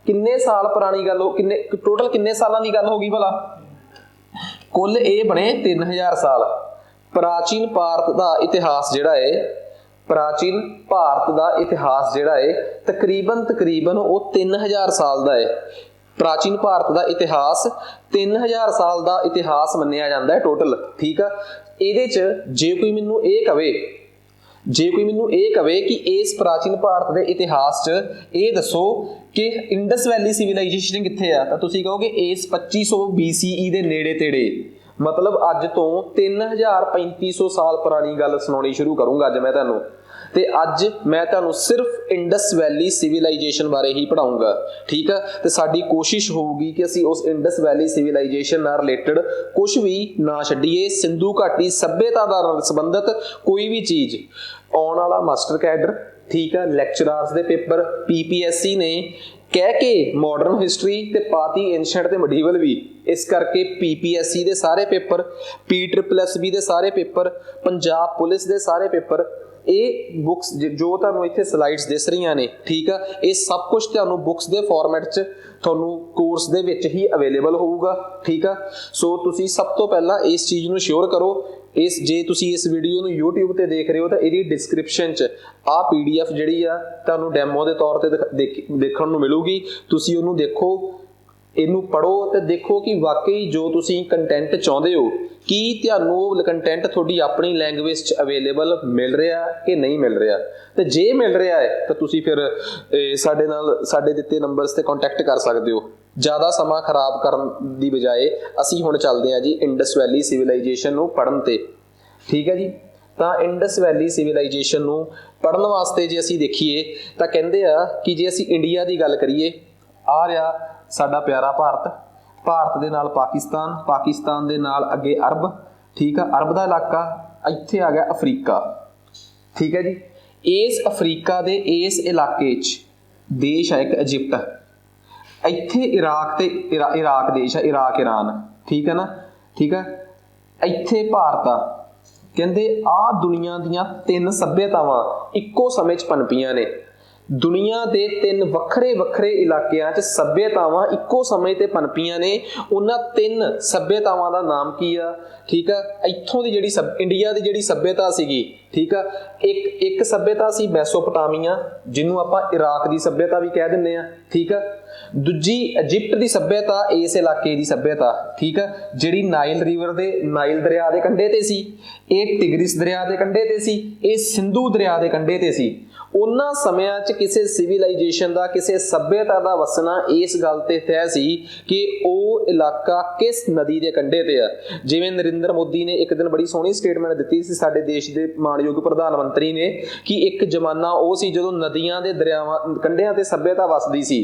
Speaker 1: ਕਿੰਨੇ ਸਾਲ ਪੁਰਾਣੀ ਗੱਲ ਹੋ, ਟੋਟਲ ਕਿੰਨੇ ਸਾਲਾਂ ਦੀ ਗੱਲ ਹੋ ਗਈ ਭਲਾ? ਕੁੱਲ ਇਹ ਬਣੇ 3000 ਸਾਲ। ਪ੍ਰਾਚੀਨ ਭਾਰਤ ਦਾ ਇਤਿਹਾਸ ਜਿਹੜਾ ਹੈ ਤਕਰੀਬਨ ਉਹ 3000 ਸਾਲ ਦਾ ਹੈ। ਪ੍ਰਾਚੀਨ ਭਾਰਤ ਦਾ ਇਤਿਹਾਸ 3000 ਸਾਲ ਦਾ ਇਤਿਹਾਸ ਮੰਨਿਆ ਜਾਂਦਾ ਹੈ ਟੋਟਲ, ਠੀਕ ਆ। ਇਹਦੇ 'ਚ ਜੇ ਕੋਈ ਮੈਨੂੰ ਇਹ ਕਵੇ ਕਿ ਇਸ ਪ੍ਰਾਚੀਨ ਭਾਰਤ ਦੇ ਇਤਿਹਾਸ 'ਚ ਇਹ ਦੱਸੋ ਕਿ ਇੰਡਸ ਵੈਲੀ ਸਿਵਲਾਈਜੇਸ਼ਨ ਕਿੱਥੇ ਆ, ਤਾਂ ਤੁਸੀਂ ਕਹੋਗੇ ਇਸ 2500 BCE ਦੇ ਨੇੜੇ ਤੇੜੇ। ਮਤਲਬ ਅੱਜ ਤੋਂ 3500 ਸਾਲ ਪੁਰਾਣੀ ਗੱਲ ਸੁਣਾਉਣੀ ਸ਼ੁਰੂ ਕਰੂੰਗਾ ਅੱਜ ਮੈਂ ਤੁਹਾਨੂੰ। ਤੇ ਅੱਜ ਮੈਂ ਤੁਹਾਨੂੰ ਸਿਰਫ ਇੰਡਸ ਵੈਲੀ ਸਿਵਲਾਈਜੇਸ਼ਨ ਬਾਰੇ ਹੀ ਪੜਾਉਂਗਾ, ਠੀਕ ਆ। ਤੇ ਸਾਡੀ ਕੋਸ਼ਿਸ਼ ਹੋਊਗੀ ਕਿ ਅਸੀਂ ਉਸ ਇੰਡਸ ਵੈਲੀ ਸਿਵਲਾਈਜੇਸ਼ਨ ਨਾਲ ਰਿਲੇਟਡ ਕੁਝ ਵੀ ਨਾ ਛੱਡੀਏ। ਸਿੰਧੂ ਘਾਟੀ ਸੱਭਿਅਤਾ ਨਾਲ ਸੰਬੰਧਿਤ ਕੋਈ ਵੀ ਚੀਜ਼। ਆਉਣ ਵਾਲਾ ਮਾਸਟਰ ਕੈਡਰ ठीक है, लैक्चरार्स के पेपर PPSC ने कह के मॉडर्न हिस्टरी ते पाती एंशेंट ते मडीवल भी, इस करके PPSC के सारे पेपर, PSSB के सारे पेपर, पंजाब पुलिस के सारे पेपर, ये बुक्स जो तुहानूं इत्थे स्लाइड्स दिस रही ने, ठीक है, ये सब कुछ तुहानूं बुक्स के फॉर्मेट च तुहानूं कोर्स दे विच ही अवेलेबल होऊगा, ठीक है। सो तुसीं सब तो पहला इस चीज़ नूं श्योर करो, इस जे तुसीं इस वीडियो नूं यूट्यूब ते देख रहे हो तो इहदी डिस्क्रिप्शन च आ PDF जिहड़ी आ तुहानूं डैमो के तौर पर देखण नूं मिलूगी, तुसीं उहनूं देखो, इनू पढ़ो तो देखो कि वाकई जो तुसीं कंटेंट चाहुंदे हो कि तुहानूं कंटेंट थोड़ी अपनी लैंगुएज च अवेलेबल मिल रहा कि नहीं मिल रहा, तो जे मिल रहा है तो तुसीं फिर साडे नाल साडे दित्ते नंबर्स ते कॉन्टैक्ट कर सकते हो। ज़्यादा समा खराब करन दी बजाए असीं हुण चलदे हां जी इंडस वैली सिविलाइजेशन नूं पढ़न ते, ठीक है जी। तो इंडस वैली सिविलाइजेशन नूं पढ़न वास्ते जे असीं देखीए तो कहंदे आ कि जे असीं इंडिया की गल करिए, आ रहा साडा प्यारा भारत, भारत दे नाल पाकिस्तान, पाकिस्तान दे नाल अगे अरब, ठीक है, अरब का इलाका, इत्थे आ गया अफ्रीका, ठीक है जी। इस अफ्रीका दे इस इलाके च देश है एक इजिप्ट, इत्थे इराक ते इराक देश है, इराक ईरान, ठीक है ना, ठीक है। इत्थे भारत आ, कहंदे आ दुनिया दियां 3 सभ्यतावां इक्को समय च पनपियां ने, दुनिया के 3 वक्रे वक्रे इलाकों च सभ्यतावां इक्को समय ते पनपियां ने, उन्हां 3 सभ्यतावां दा नाम की आ, ठीक है। इत्थों की जिहड़ी इंडिया की जिहड़ी सभ्यता सीगी, ठीक है, एक सभ्यता सी मैसोपोटामिया जिन्हों आपां इराक की सभ्यता भी कह दिंदे आ, ठीक है। दूजी इजिप्ट की सभ्यता, इस इलाके की सभ्यता, ठीक है, जिहड़ी नाइल रिवर दे नाइल दरिया के कंढे ते सी, ये टिग्रिस दरिया के कंढे ते सी, ये सिंधु दरिया के कंढे ते सी। उन्हां समयां च किसी सिविलाइजेशन का, किसी सभ्यता का वसना इस गल ते तय सी कि वो इलाका किस नदी के कंढे ते आ। जिवें नरेंद्र मोदी ने एक दिन बड़ी सोहनी स्टेटमेंट दी सी साडे देश के माणयोग प्रधानमंत्री ने कि एक जमाना वो सी जदों नदियां दे दरियावां कंढियां ते सभ्यता वसदी सी,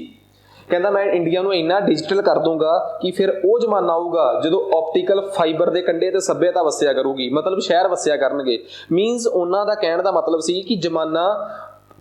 Speaker 1: कहता मैं इंडिया नूं इन्ना डिजिटल कर दूंगा कि फिर वो जमाना आऊगा जो ऑप्टिकल फाइबर के कंढे ते सभ्यता वसिया करूगी, मतलब शहर वसिया करनगे। मीनस उन्हां दा कहण दा मतलब सी कि जमाना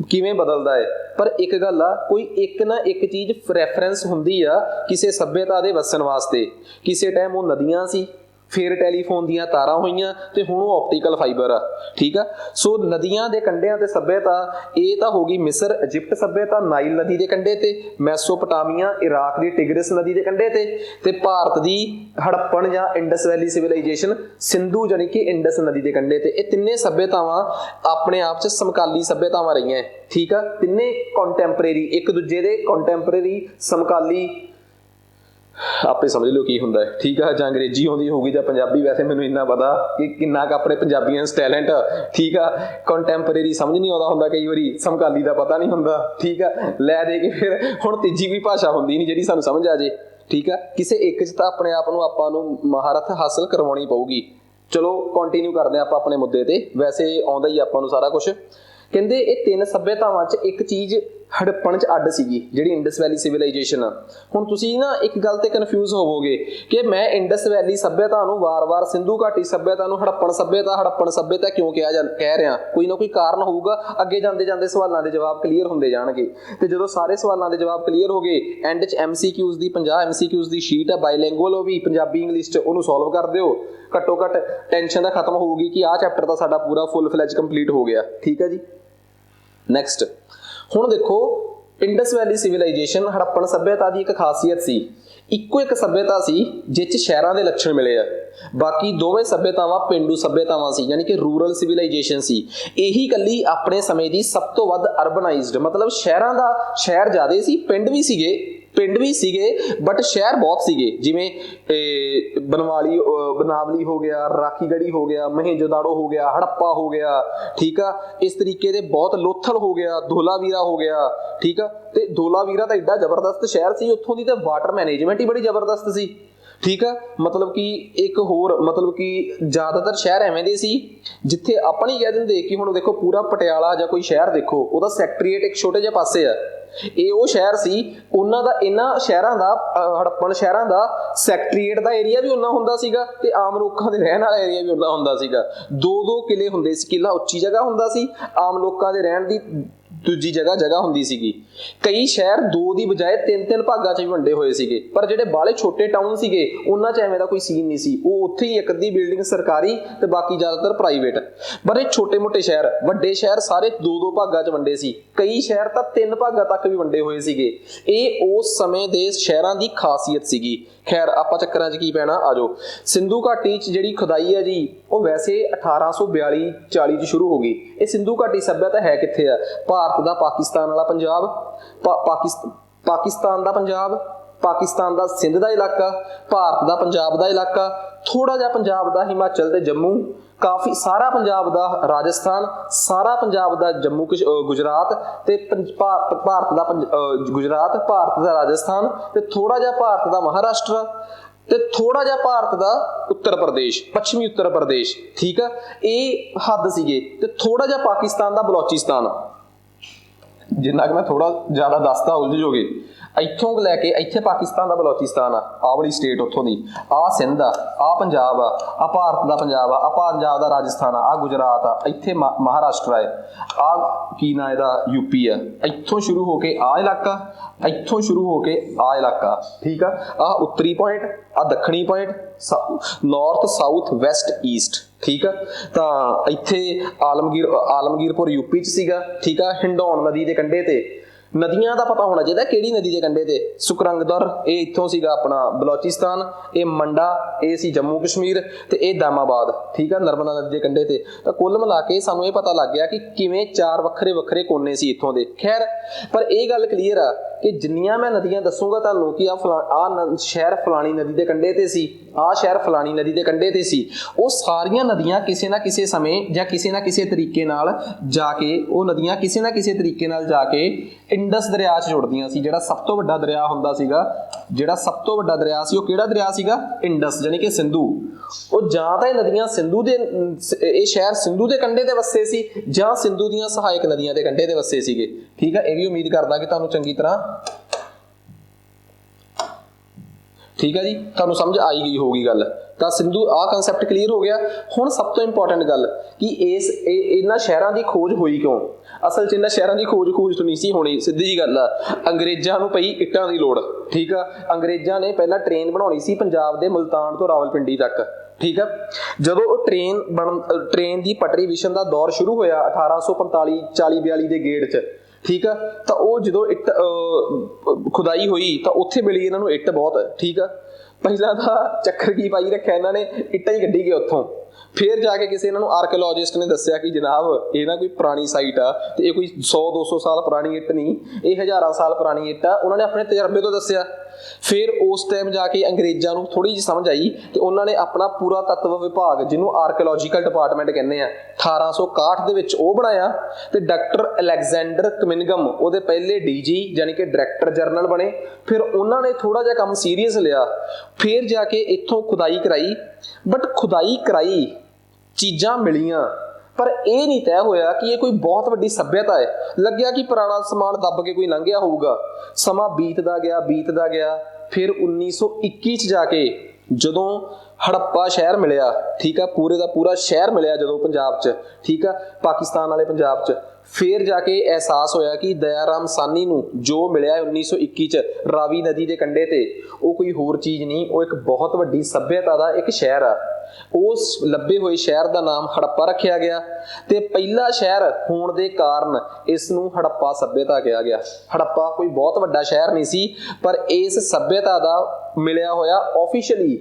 Speaker 1: किवें बदलदा है, पर एक गल आ, कोई एक ना एक चीज़ रैफरेंस हुंदी आ किसी सभ्यता दे वसन वास्ते। किसी टाइम वो नदियां सी, फिर टैलीफोन दीयां तारां होईयां ते हुण वो ऑप्टिकल फाइबर आ, ठीक है। सो नदियां दे कंढियां ते सभ्यता ये तो हो गई मिस्र इजिप्ट सभ्यता नाइल नदी के कंढे ते, मैसोपोटामिया इराक की टिग्रिस नदी के कंढे ते भारत की हड़प्पन या इंडस वैली सिविलाइजेशन सिंधु जानी कि इंडस नदी के कंढे ते। ये तिन्ने सभ्यतावां अपने आप च समकाली सभ्यतावां रहीआं, ठीक है, तिन्ने कॉन्टैंपरेरी एक दूजे दे कॉन्टैंपरेरी समकाली, आपे समझ लो की हुंदा है, ठीक है। जां अंग्रेजी आउंदी होगी जां पंजाबी, वैसे मैनूं इन्ना पता कि किन्ना क अपने पंजाबियां च टैलेंट, ठीक है। कॉन्टैंपरेरी समझ नहीं आउंदा हुंदा कई वारी, समकाली दा पता नहीं हुंदा, ठीक है। लै दे के फिर हुण तीजी भी भाषा हुंदी नहीं जिहड़ी सानूं समझ आ जे, ठीक है। किसी एक च तां अपने आप नूं आपां नूं महारत हासिल करवाउणी पऊगी। चलो कंटिन्यू करदे आपां अपने मुद्दे ते, वैसे आउंदा ही आपां नूं सारा कुछ। कहंदे ये 3 सभ्यतावां च एक चीज़ हड़प्पन च अड्ड सीगी जिहड़ी इंडस वैली सिविलाइजेशन आ। हुण तुसीं ना एक गल ते कन्फ्यूज होवोगे कि मैं इंडस वैली सभ्यता नूं वार-वार सिंधु घाटी सभ्यता नूं हड़प्पन सभ्यता क्यों कह रहा, कोई ना कोई कारण होऊगा। अगे जांदे जांदे सवालों के जवाब क्लीयर होंदे जाणगे, ते जदों सारे सवालों के जवाब क्लीयर हो गए, एंड च MCQs दी 50 MCQs दी शीट है बाईलैंगुअल, भी पंजाबी इंग्लिश च, उहनूं सॉल्व कर दिओ। घट्टो घट्ट टेंशन दा खत्म होगी कि आ चैप्टर तो साडा पूरा फुल फ्लैज कंप्लीट हो गया, ठीक है जी। नैक्सट हुण देखो, इंडस वैली सिविलाइजेशन हड़प्पन सभ्यता की एक खासियत सी, इक्को एक सभ्यता सी जिस शहरों के लक्षण मिले आ, बाकी दोवें सभ्यतावां पेंडू सभ्यतावां सी, यानी कि रूरल सिविलाइजेशन सी। यही कली अपने समय की सब तो वध अर्बनाइज्ड, मतलब शहर ज़्यादा सी, पिंड भी सीगे बट शहर बहुत सीगे, जिमें बनावली हो गया, राखीगढ़ी हो गया, महेंजोदाड़ो हो गया, हड़प्पा हो गया, ठीक है। इस तरीके के बहुत लोथल हो गया, धोलावीरा हो गया, ठीक है। तो धोलावीरा तो एडा जबरदस्त शहर सी, उत्थों की तो वाटर मैनेजमेंट ही बड़ी जबरदस्त सी, ठीक है। मतलब कि एक होर मतलब कि ज़्यादातर शहर एवें दे सी जिथे अपन ही कह देंगे कि हुण देखो पूरा पटियाला या कोई शहर देखो, उहदा सैक्ट्रीएट एक छोटे जिहे पासे आ, ये वो शहर सी, उन्हां दा इन्हां शहरां दा हड़प्पन शहरां दा सैक्ट्रीएट दा एरिया भी उन्ना हुंदा सीगा ते आम लोकां दे रहण वाला एरिया भी उन्ना हुंदा सीगा। 2-2 किले हुंदे सी, किला उच्ची जगह हुंदा सी, आम लोकां दे रहण दी ਦੂਜੀ ਜਗ੍ਹਾ ਜਗ੍ਹਾ ਹੁੰਦੀ ਸੀਗੀ। ਕਈ ਸ਼ਹਿਰ 2 ਦੀ ਬਜਾਏ 3-3 ਭਾਗਾਂ 'ਚ ਵੀ ਵੰਡੇ ਹੋਏ ਸੀਗੇ, ਪਰ ਜਿਹੜੇ ਬਾਹਲੇ ਛੋਟੇ ਟਾਊਨ ਸੀਗੇ ਉਹਨਾਂ 'ਚ ਐਵੇਂ ਦਾ ਕੋਈ ਸੀਨ ਨਹੀਂ ਸੀ। ਉਹ ਉੱਥੇ ਹੀ ਇੱਕ ਅੱਧੀ ਬਿਲਡਿੰਗ ਸਰਕਾਰੀ ਤੇ ਬਾਕੀ ਜ਼ਿਆਦਾਤਰ ਪ੍ਰਾਈਵੇਟ। ਪਰ ਇਹ ਛੋਟੇ ਮੋਟੇ ਸ਼ਹਿਰ, ਵੱਡੇ ਸ਼ਹਿਰ ਸਾਰੇ 2-2 ਭਾਗਾਂ 'ਚ ਵੰਡੇ ਸੀ। ਕਈ ਸ਼ਹਿਰ ਤਾਂ 3 ਭਾਗਾਂ ਤੱਕ ਵੀ ਵੰਡੇ ਹੋਏ ਸੀਗੇ। ਇਹ ਉਸ ਸਮੇਂ ਦੇ ਸ਼ਹਿਰਾਂ ਦੀ ਖਾਸੀਅਤ ਸੀਗੀ। ਖੈਰ ਆਪਾਂ ਚੱਕਰਾਂ 'ਚ ਕੀ ਪੈਣਾ, ਆਜੋ। ਸਿੰਧੂ ਘਾਟੀ 'ਚ ਜਿਹੜੀ ਖੁਦਾਈ ਹੈ ਜੀ ਉਹ ਵੈਸੇ 1842-40 'ਚ ਸ਼ੁਰੂ ਹੋ ਗਈ। ਇਹ ਸਿੰਧੂ ਘਾਟੀ ਸੱਭਿਅਤਾ ਹੈ ਕਿੱਥੇ ਆ? ਭਾਰਤ ਦਾ ਪਾਕਿਸਤਾਨ ਵਾਲਾ ਪੰਜਾਬ, ਪਾਕਿਸਤਾਨ ਦਾ ਪੰਜਾਬ, ਪਾਕਿਸਤਾਨ ਦਾ ਸਿੰਧ ਦਾ ਇਲਾਕਾ, ਭਾਰਤ ਦਾ ਪੰਜਾਬ ਦਾ ਇਲਾਕਾ, ਥੋੜਾ ਜਿਹਾ ਪੰਜਾਬ ਦਾ ਹਿਮਾਚਲ ਤੇ ਜੰਮੂ, ਕਾਫੀ ਸਾਰਾ ਪੰਜਾਬ ਦਾ ਰਾਜਸਥਾਨ, ਸਾਰਾ ਪੰਜਾਬ ਦਾ ਜੰਮੂ ਗੁਜਰਾਤ ਤੇ ਭਾਰਤ ਦਾ ਗੁਜਰਾਤ, ਭਾਰਤ ਦਾ ਰਾਜਸਥਾਨ ਤੇ ਥੋੜਾ ਜਿਹਾ ਭਾਰਤ ਦਾ ਮਹਾਰਾਸ਼ਟਰ ਤੇ ਥੋੜਾ ਜਿਹਾ ਭਾਰਤ ਦਾ ਉੱਤਰ ਪ੍ਰਦੇਸ਼, ਪੱਛਮੀ ਉੱਤਰ ਪ੍ਰਦੇਸ਼। ਠੀਕ ਆ, ਇਹ ਹੱਦ ਸੀਗੇ। ਤੇ ਥੋੜਾ ਜਿਹਾ ਪਾਕਿਸਤਾਨ ਦਾ ਬਲੋਚਿਸਤਾਨ। ਜਿੰਨਾ ਕਿ ਮੈਂ ਥੋੜਾ ਜ਼ਿਆਦਾ ਦੱਸਦਾ ਉਲਝ ਜੋਗੇ। ਇੱਥੋਂ ਲੈ ਕੇ ਇੱਥੇ ਪਾਕਿਸਤਾਨ ਦਾ ਬਲੋਚਿਸਤਾਨ ਆ, ਆਹ ਵਾਲੀ ਸਟੇਟ ਉੱਥੋਂ ਦੀ, ਆਹ ਸਿੰਧ ਆ, ਆਹ ਪੰਜਾਬ ਆ, ਆਹ ਭਾਰਤ ਦਾ ਪੰਜਾਬ ਆ, ਆਹ ਪੰਜਾਬ ਦਾ ਰਾਜਸਥਾਨ ਆ, ਆਹ ਗੁਜਰਾਤ ਆ, ਇੱਥੇ ਮਹਾਰਾਸ਼ਟਰ ਆ, ਆਹ ਕੀ ਨਾਂ ਇਹਦਾ ਯੂਪੀ ਆ। ਇੱਥੋਂ ਸ਼ੁਰੂ ਹੋ ਕੇ ਆਹ ਇਲਾਕਾ, ਇੱਥੋਂ ਸ਼ੁਰੂ ਹੋ ਕੇ ਆਹ ਇਲਾਕਾ। ਠੀਕ ਆ, ਆਹ ਉੱਤਰੀ ਪੁਆਇੰਟ, ਆਹ ਦੱਖਣੀ point, north south West East. ਠੀਕ ਆ, ਤਾਂ ਇੱਥੇ ਆਲਮਗੀਰਪੁਰ ਯੂਪੀ 'ਚ ਸੀਗਾ। ਠੀਕ ਆ, ਹਿੰਡੌਨ ਨਦੀ ਦੇ ਕੰਢੇ ਤੇ, ਨਦੀਆਂ ਦਾ ਪਤਾ ਹੋਣਾ ਚਾਹੀਦਾ ਕਿਹੜੀ ਨਦੀ ਦੇ ਕੰਢੇ ਤੇ। ਸੁਕਰੰਗਦਰ ਇਹ ਇੱਥੋਂ ਸੀਗਾ ਆਪਣਾ ਬਲੋਚਿਸਤਾਨ, ਇਹ ਮੰਡਾ ਇਹ ਸੀ ਜੰਮੂ ਕਸ਼ਮੀਰ ਤੇ ਇਹ ਦਾਮਾਬਾਦ। ਠੀਕ ਆ, ਨਰਮਦਾ ਨਦੀ ਦੇ ਕੰਢੇ ਤੇ। ਤਾਂ ਕੁੱਲ ਮਿਲਾ ਕੇ ਸਾਨੂੰ ਇਹ ਪਤਾ ਲੱਗ ਗਿਆ ਕਿ ਕਿਵੇਂ 4 ਵੱਖਰੇ ਵੱਖਰੇ ਕੋਨੇ ਸੀ ਇੱਥੋਂ ਦੇ। ਖੈਰ, ਪਰ ਇਹ ਗੱਲ ਕਲੀਅਰ ਆ ਕਿ ਜਿੰਨੀਆਂ ਮੈਂ ਨਦੀਆਂ ਦੱਸੂਗਾ ਤੁਹਾਨੂੰ ਕਿ ਆਹ ਸ਼ਹਿਰ ਫਲਾਣੀ ਨਦੀ ਦੇ ਕੰਢੇ ਤੇ ਸੀ, ਆਹ ਸ਼ਹਿਰ ਫਲਾਣੀ ਨਦੀ ਦੇ ਕੰਢੇ ਤੇ ਸੀ, ਉਹ ਸਾਰੀਆਂ ਨਦੀਆਂ ਕਿਸੇ ਨਾ ਕਿਸੇ ਸਮੇਂ ਜਾਂ ਕਿਸੇ ਨਾ ਕਿਸੇ ਤਰੀਕੇ ਨਾਲ ਜਾ ਕੇ, ਉਹ ਨਦੀਆਂ ਕਿਸੇ ਨਾ ਕਿਸੇ ਤਰੀਕੇ ਨਾਲ ਜਾ ਕੇ ਇੰਡਸ ਦਰਿਆ 'ਚ ਜੁੜਦੀਆਂ ਸੀ। ਜਿਹੜਾ ਸਭ ਤੋਂ ਵੱਡਾ ਦਰਿਆ ਹੁੰਦਾ ਸੀਗਾ, ਜਿਹੜਾ ਸਭ ਤੋਂ ਵੱਡਾ ਦਰਿਆ ਸੀ, ਉਹ ਕਿਹੜਾ ਦਰਿਆ ਸੀਗਾ? ਇੰਡਸ, ਜਾਨੀ ਕਿ ਸਿੰਧੂ। ਉਹ ਜਾਂ ਤਾਂ ਇਹ ਨਦੀਆਂ ਸਿੰਧੂ ਦੇ, ਇਹ ਸ਼ਹਿਰ ਸਿੰਧੂ ਦੇ ਕੰਢੇ ਤੇ ਵਸੇ ਸੀ, ਜਾਂ ਸਿੰਧੂ ਦੀਆਂ ਸਹਾਇਕ ਨਦੀਆਂ ਦੇ ਕੰਢੇ ਤੇ ਵਸੇ ਸੀਗੇ। ਠੀਕ ਆ, ਇਹ ਵੀ ਉਮੀਦ ਕਰਦਾ ਕਿ ਤੁਹਾਨੂੰ ਚੰਗੀ ਤਰ੍ਹਾਂ, ਠੀਕ ਆ ਜੀ, ਤੁਹਾਨੂੰ ਸਮਝ ਆਈ ਗਈ ਹੋਊਗੀ ਗੱਲ। ਤਾਂ ਸਿੰਧੂ, ਆਹ ਕਨਸੈਪਟ ਕਲੀਅਰ ਹੋ ਗਿਆ। ਹੁਣ ਸਭ ਤੋਂ ਇੰਪੋਰਟੈਂਟ ਗੱਲ ਕਿ ਇਹਨਾਂ ਸ਼ਹਿਰਾਂ ਦੀ ਖੋਜ ਹੋਈ ਕਿਉਂ? ਅਸਲ 'ਚ ਇਹਨਾਂ ਸ਼ਹਿਰਾਂ ਦੀ ਖੋਜ ਤੋਂ ਨਹੀਂ ਸੀ ਹੋਣੀ, ਸਿੱਧੀ ਜੀ ਗੱਲ ਆ। ਅੰਗਰੇਜ਼ਾਂ ਨੂੰ ਪਈ ਇੱਟਾਂ ਦੀ ਲੋੜ। ਠੀਕ ਆ, ਅੰਗਰੇਜ਼ਾਂ ਨੇ ਪਹਿਲਾਂ ਟ੍ਰੇਨ ਬਣਾਉਣੀ ਸੀ ਪੰਜਾਬ ਦੇ ਮੁਲਤਾਨ ਤੋਂ ਰਾਵਲਪਿੰਡੀ ਤੱਕ। ਠੀਕ ਆ, ਜਦੋਂ ਉਹ ਟ੍ਰੇਨ ਦੀ ਪਟਰੀ ਵਿਛਣ ਦਾ ਦੌਰ ਸ਼ੁਰੂ ਹੋਇਆ 1845 40-42 ਦੇ ਗੇੜ 'ਚ। ਠੀਕ ਆ, ਤਾਂ ਉਹ ਜਦੋਂ ਇੱਟ ਖੁਦਾਈ ਹੋਈ ਤਾਂ ਉੱਥੇ ਮਿਲੀ ਇਹਨਾਂ ਨੂੰ ਇੱਟ ਬਹੁਤ। ਠੀਕ ਆ, ਪਹਿਲਾਂ ਤਾਂ ਚੱਕਰ ਕੀ ਪਾਈ ਰੱਖਿਆ ਇਹਨਾਂ ਨੇ, ਇੱਟਾਂ ਹੀ ਕੱਢੀ ਗਏ ਉੱਥੋਂ। ਫਿਰ ਜਾ ਕੇ ਕਿਸੇ ਇਹਨਾਂ ਨੂੰ ਆਰਕੀਓਲੋਜਿਸਟ ਨੇ ਦੱਸਿਆ ਕਿ ਜਨਾਬ ਇਹ ਨਾ ਕੋਈ ਪੁਰਾਣੀ ਸਾਈਟ ਆ ਤੇ ਇਹ ਕੋਈ 100-200 ਸਾਲ ਪੁਰਾਣੀ ਇੱਟ ਨਹੀਂ, ਇਹ ਹਜ਼ਾਰਾਂ ਸਾਲ ਪੁਰਾਣੀ ਇੱਟ ਆ। ਉਹਨਾਂ ਨੇ ਆਪਣੇ ਤਜਰਬੇ ਤੋਂ ਦੱਸਿਆ। ਫਿਰ ਉਸ ਟਾਈਮ ਜਾ ਕੇ ਅੰਗਰੇਜ਼ਾਂ ਨੂੰ ਥੋੜੀ ਜਿਹੀ ਸਮਝ ਆਈ ਤੇ ਉਹਨਾਂ ਨੇ ਆਪਣਾ ਪੂਰਾ ਤੱਤਵ ਵਿਭਾਗ, ਜਿਹਨੂੰ ਆਰਕੀਓਲੋਜੀਕਲ ਡਿਪਾਰਟਮੈਂਟ ਕਹਿੰਦੇ ਆ, 1861 ਦੇ ਵਿੱਚ ਉਹ ਬਣਾਇਆ। ਤੇ ਡਾਕਟਰ ਅਲੈਗਜ਼ੈਂਡਰ ਕਮਿੰਗਮ ਉਹਦੇ ਪਹਿਲੇ ਡੀਜੀ ਯਾਨੀ ਕਿ ਡਾਇਰੈਕਟਰ ਜਨਰਲ ਬਣੇ। ਫਿਰ ਉਹਨਾਂ ਨੇ ਥੋੜਾ ਜਿਹਾ ਕੰਮ ਸੀਰੀਅਸ ਲਿਆ। ਫਿਰ ਜਾ ਕੇ ਇੱਥੋਂ ਖੁਦਾਈ ਕਰਾਈ। ਬਟ ਖੁਦਾਈ ਕਰਾਈ, ਚੀਜ਼ਾਂ ਮਿਲੀਆਂ, ਪਰ ਇਹ ਨਹੀਂ ਤੈਅ ਹੋਇਆ ਕਿ ਇਹ ਕੋਈ ਬਹੁਤ ਵੱਡੀ ਸੱਭਿਅਤਾ ਹੈ। ਲੱਗਿਆ ਕਿ ਪੁਰਾਣਾ ਸਮਾਨ ਦੱਬ ਕੇ ਕੋਈ ਲੰਘਿਆ ਹੋਊਗਾ। ਸਮਾਂ ਬੀਤਦਾ ਗਿਆ। ਫਿਰ 1921 'ਚ ਜਾ ਕੇ ਜਦੋਂ ਹੜੱਪਾ ਸ਼ਹਿਰ ਮਿਲਿਆ, ਠੀਕ ਆ, ਪੂਰੇ ਦਾ ਪੂਰਾ ਸ਼ਹਿਰ ਮਿਲਿਆ ਜਦੋਂ ਪੰਜਾਬ 'ਚ, ਠੀਕ ਆ, ਪਾਕਿਸਤਾਨ ਵਾਲੇ ਪੰਜਾਬ 'ਚ, ਫਿਰ ਜਾ ਕੇ ਅਹਿਸਾਸ ਹੋਇਆ ਕਿ ਦਇਆ ਰਾਮ ਸਾਨੀ ਨੂੰ ਜੋ ਮਿਲਿਆ 1921 'ਚ ਰਾਵੀ ਨਦੀ ਦੇ ਕੰਢੇ ਤੇ, ਉਹ ਕੋਈ ਹੋਰ ਚੀਜ਼ ਨਹੀਂ, ਉਹ ਇੱਕ ਬਹੁਤ ਵੱਡੀ ਸੱਭਿਅਤਾ ਦਾ ਇੱਕ ਸ਼ਹਿਰ ਆ। ਉਸ ਲੱਭੇ ਹੋਏ ਸ਼ਹਿਰ ਦਾ ਨਾਮ ਹੜੱਪਾ ਰੱਖਿਆ ਗਿਆ ਤੇ ਪਹਿਲਾ ਸ਼ਹਿਰ ਹੋਣ ਦੇ ਕਾਰਨ ਇਸ ਨੂੰ ਹੜੱਪਾ ਸੱਭਿਅਤਾ ਕਿਹਾ ਗਿਆ। ਹੜੱਪਾ ਕੋਈ ਬਹੁਤ ਵੱਡਾ ਸ਼ਹਿਰ ਨਹੀਂ ਸੀ, ਪਰ ਇਸ ਸੱਭਿਅਤਾ ਦਾ ਮਿਲਿਆ ਹੋਇਆ ਆਫੀਸ਼ੀਅਲੀ,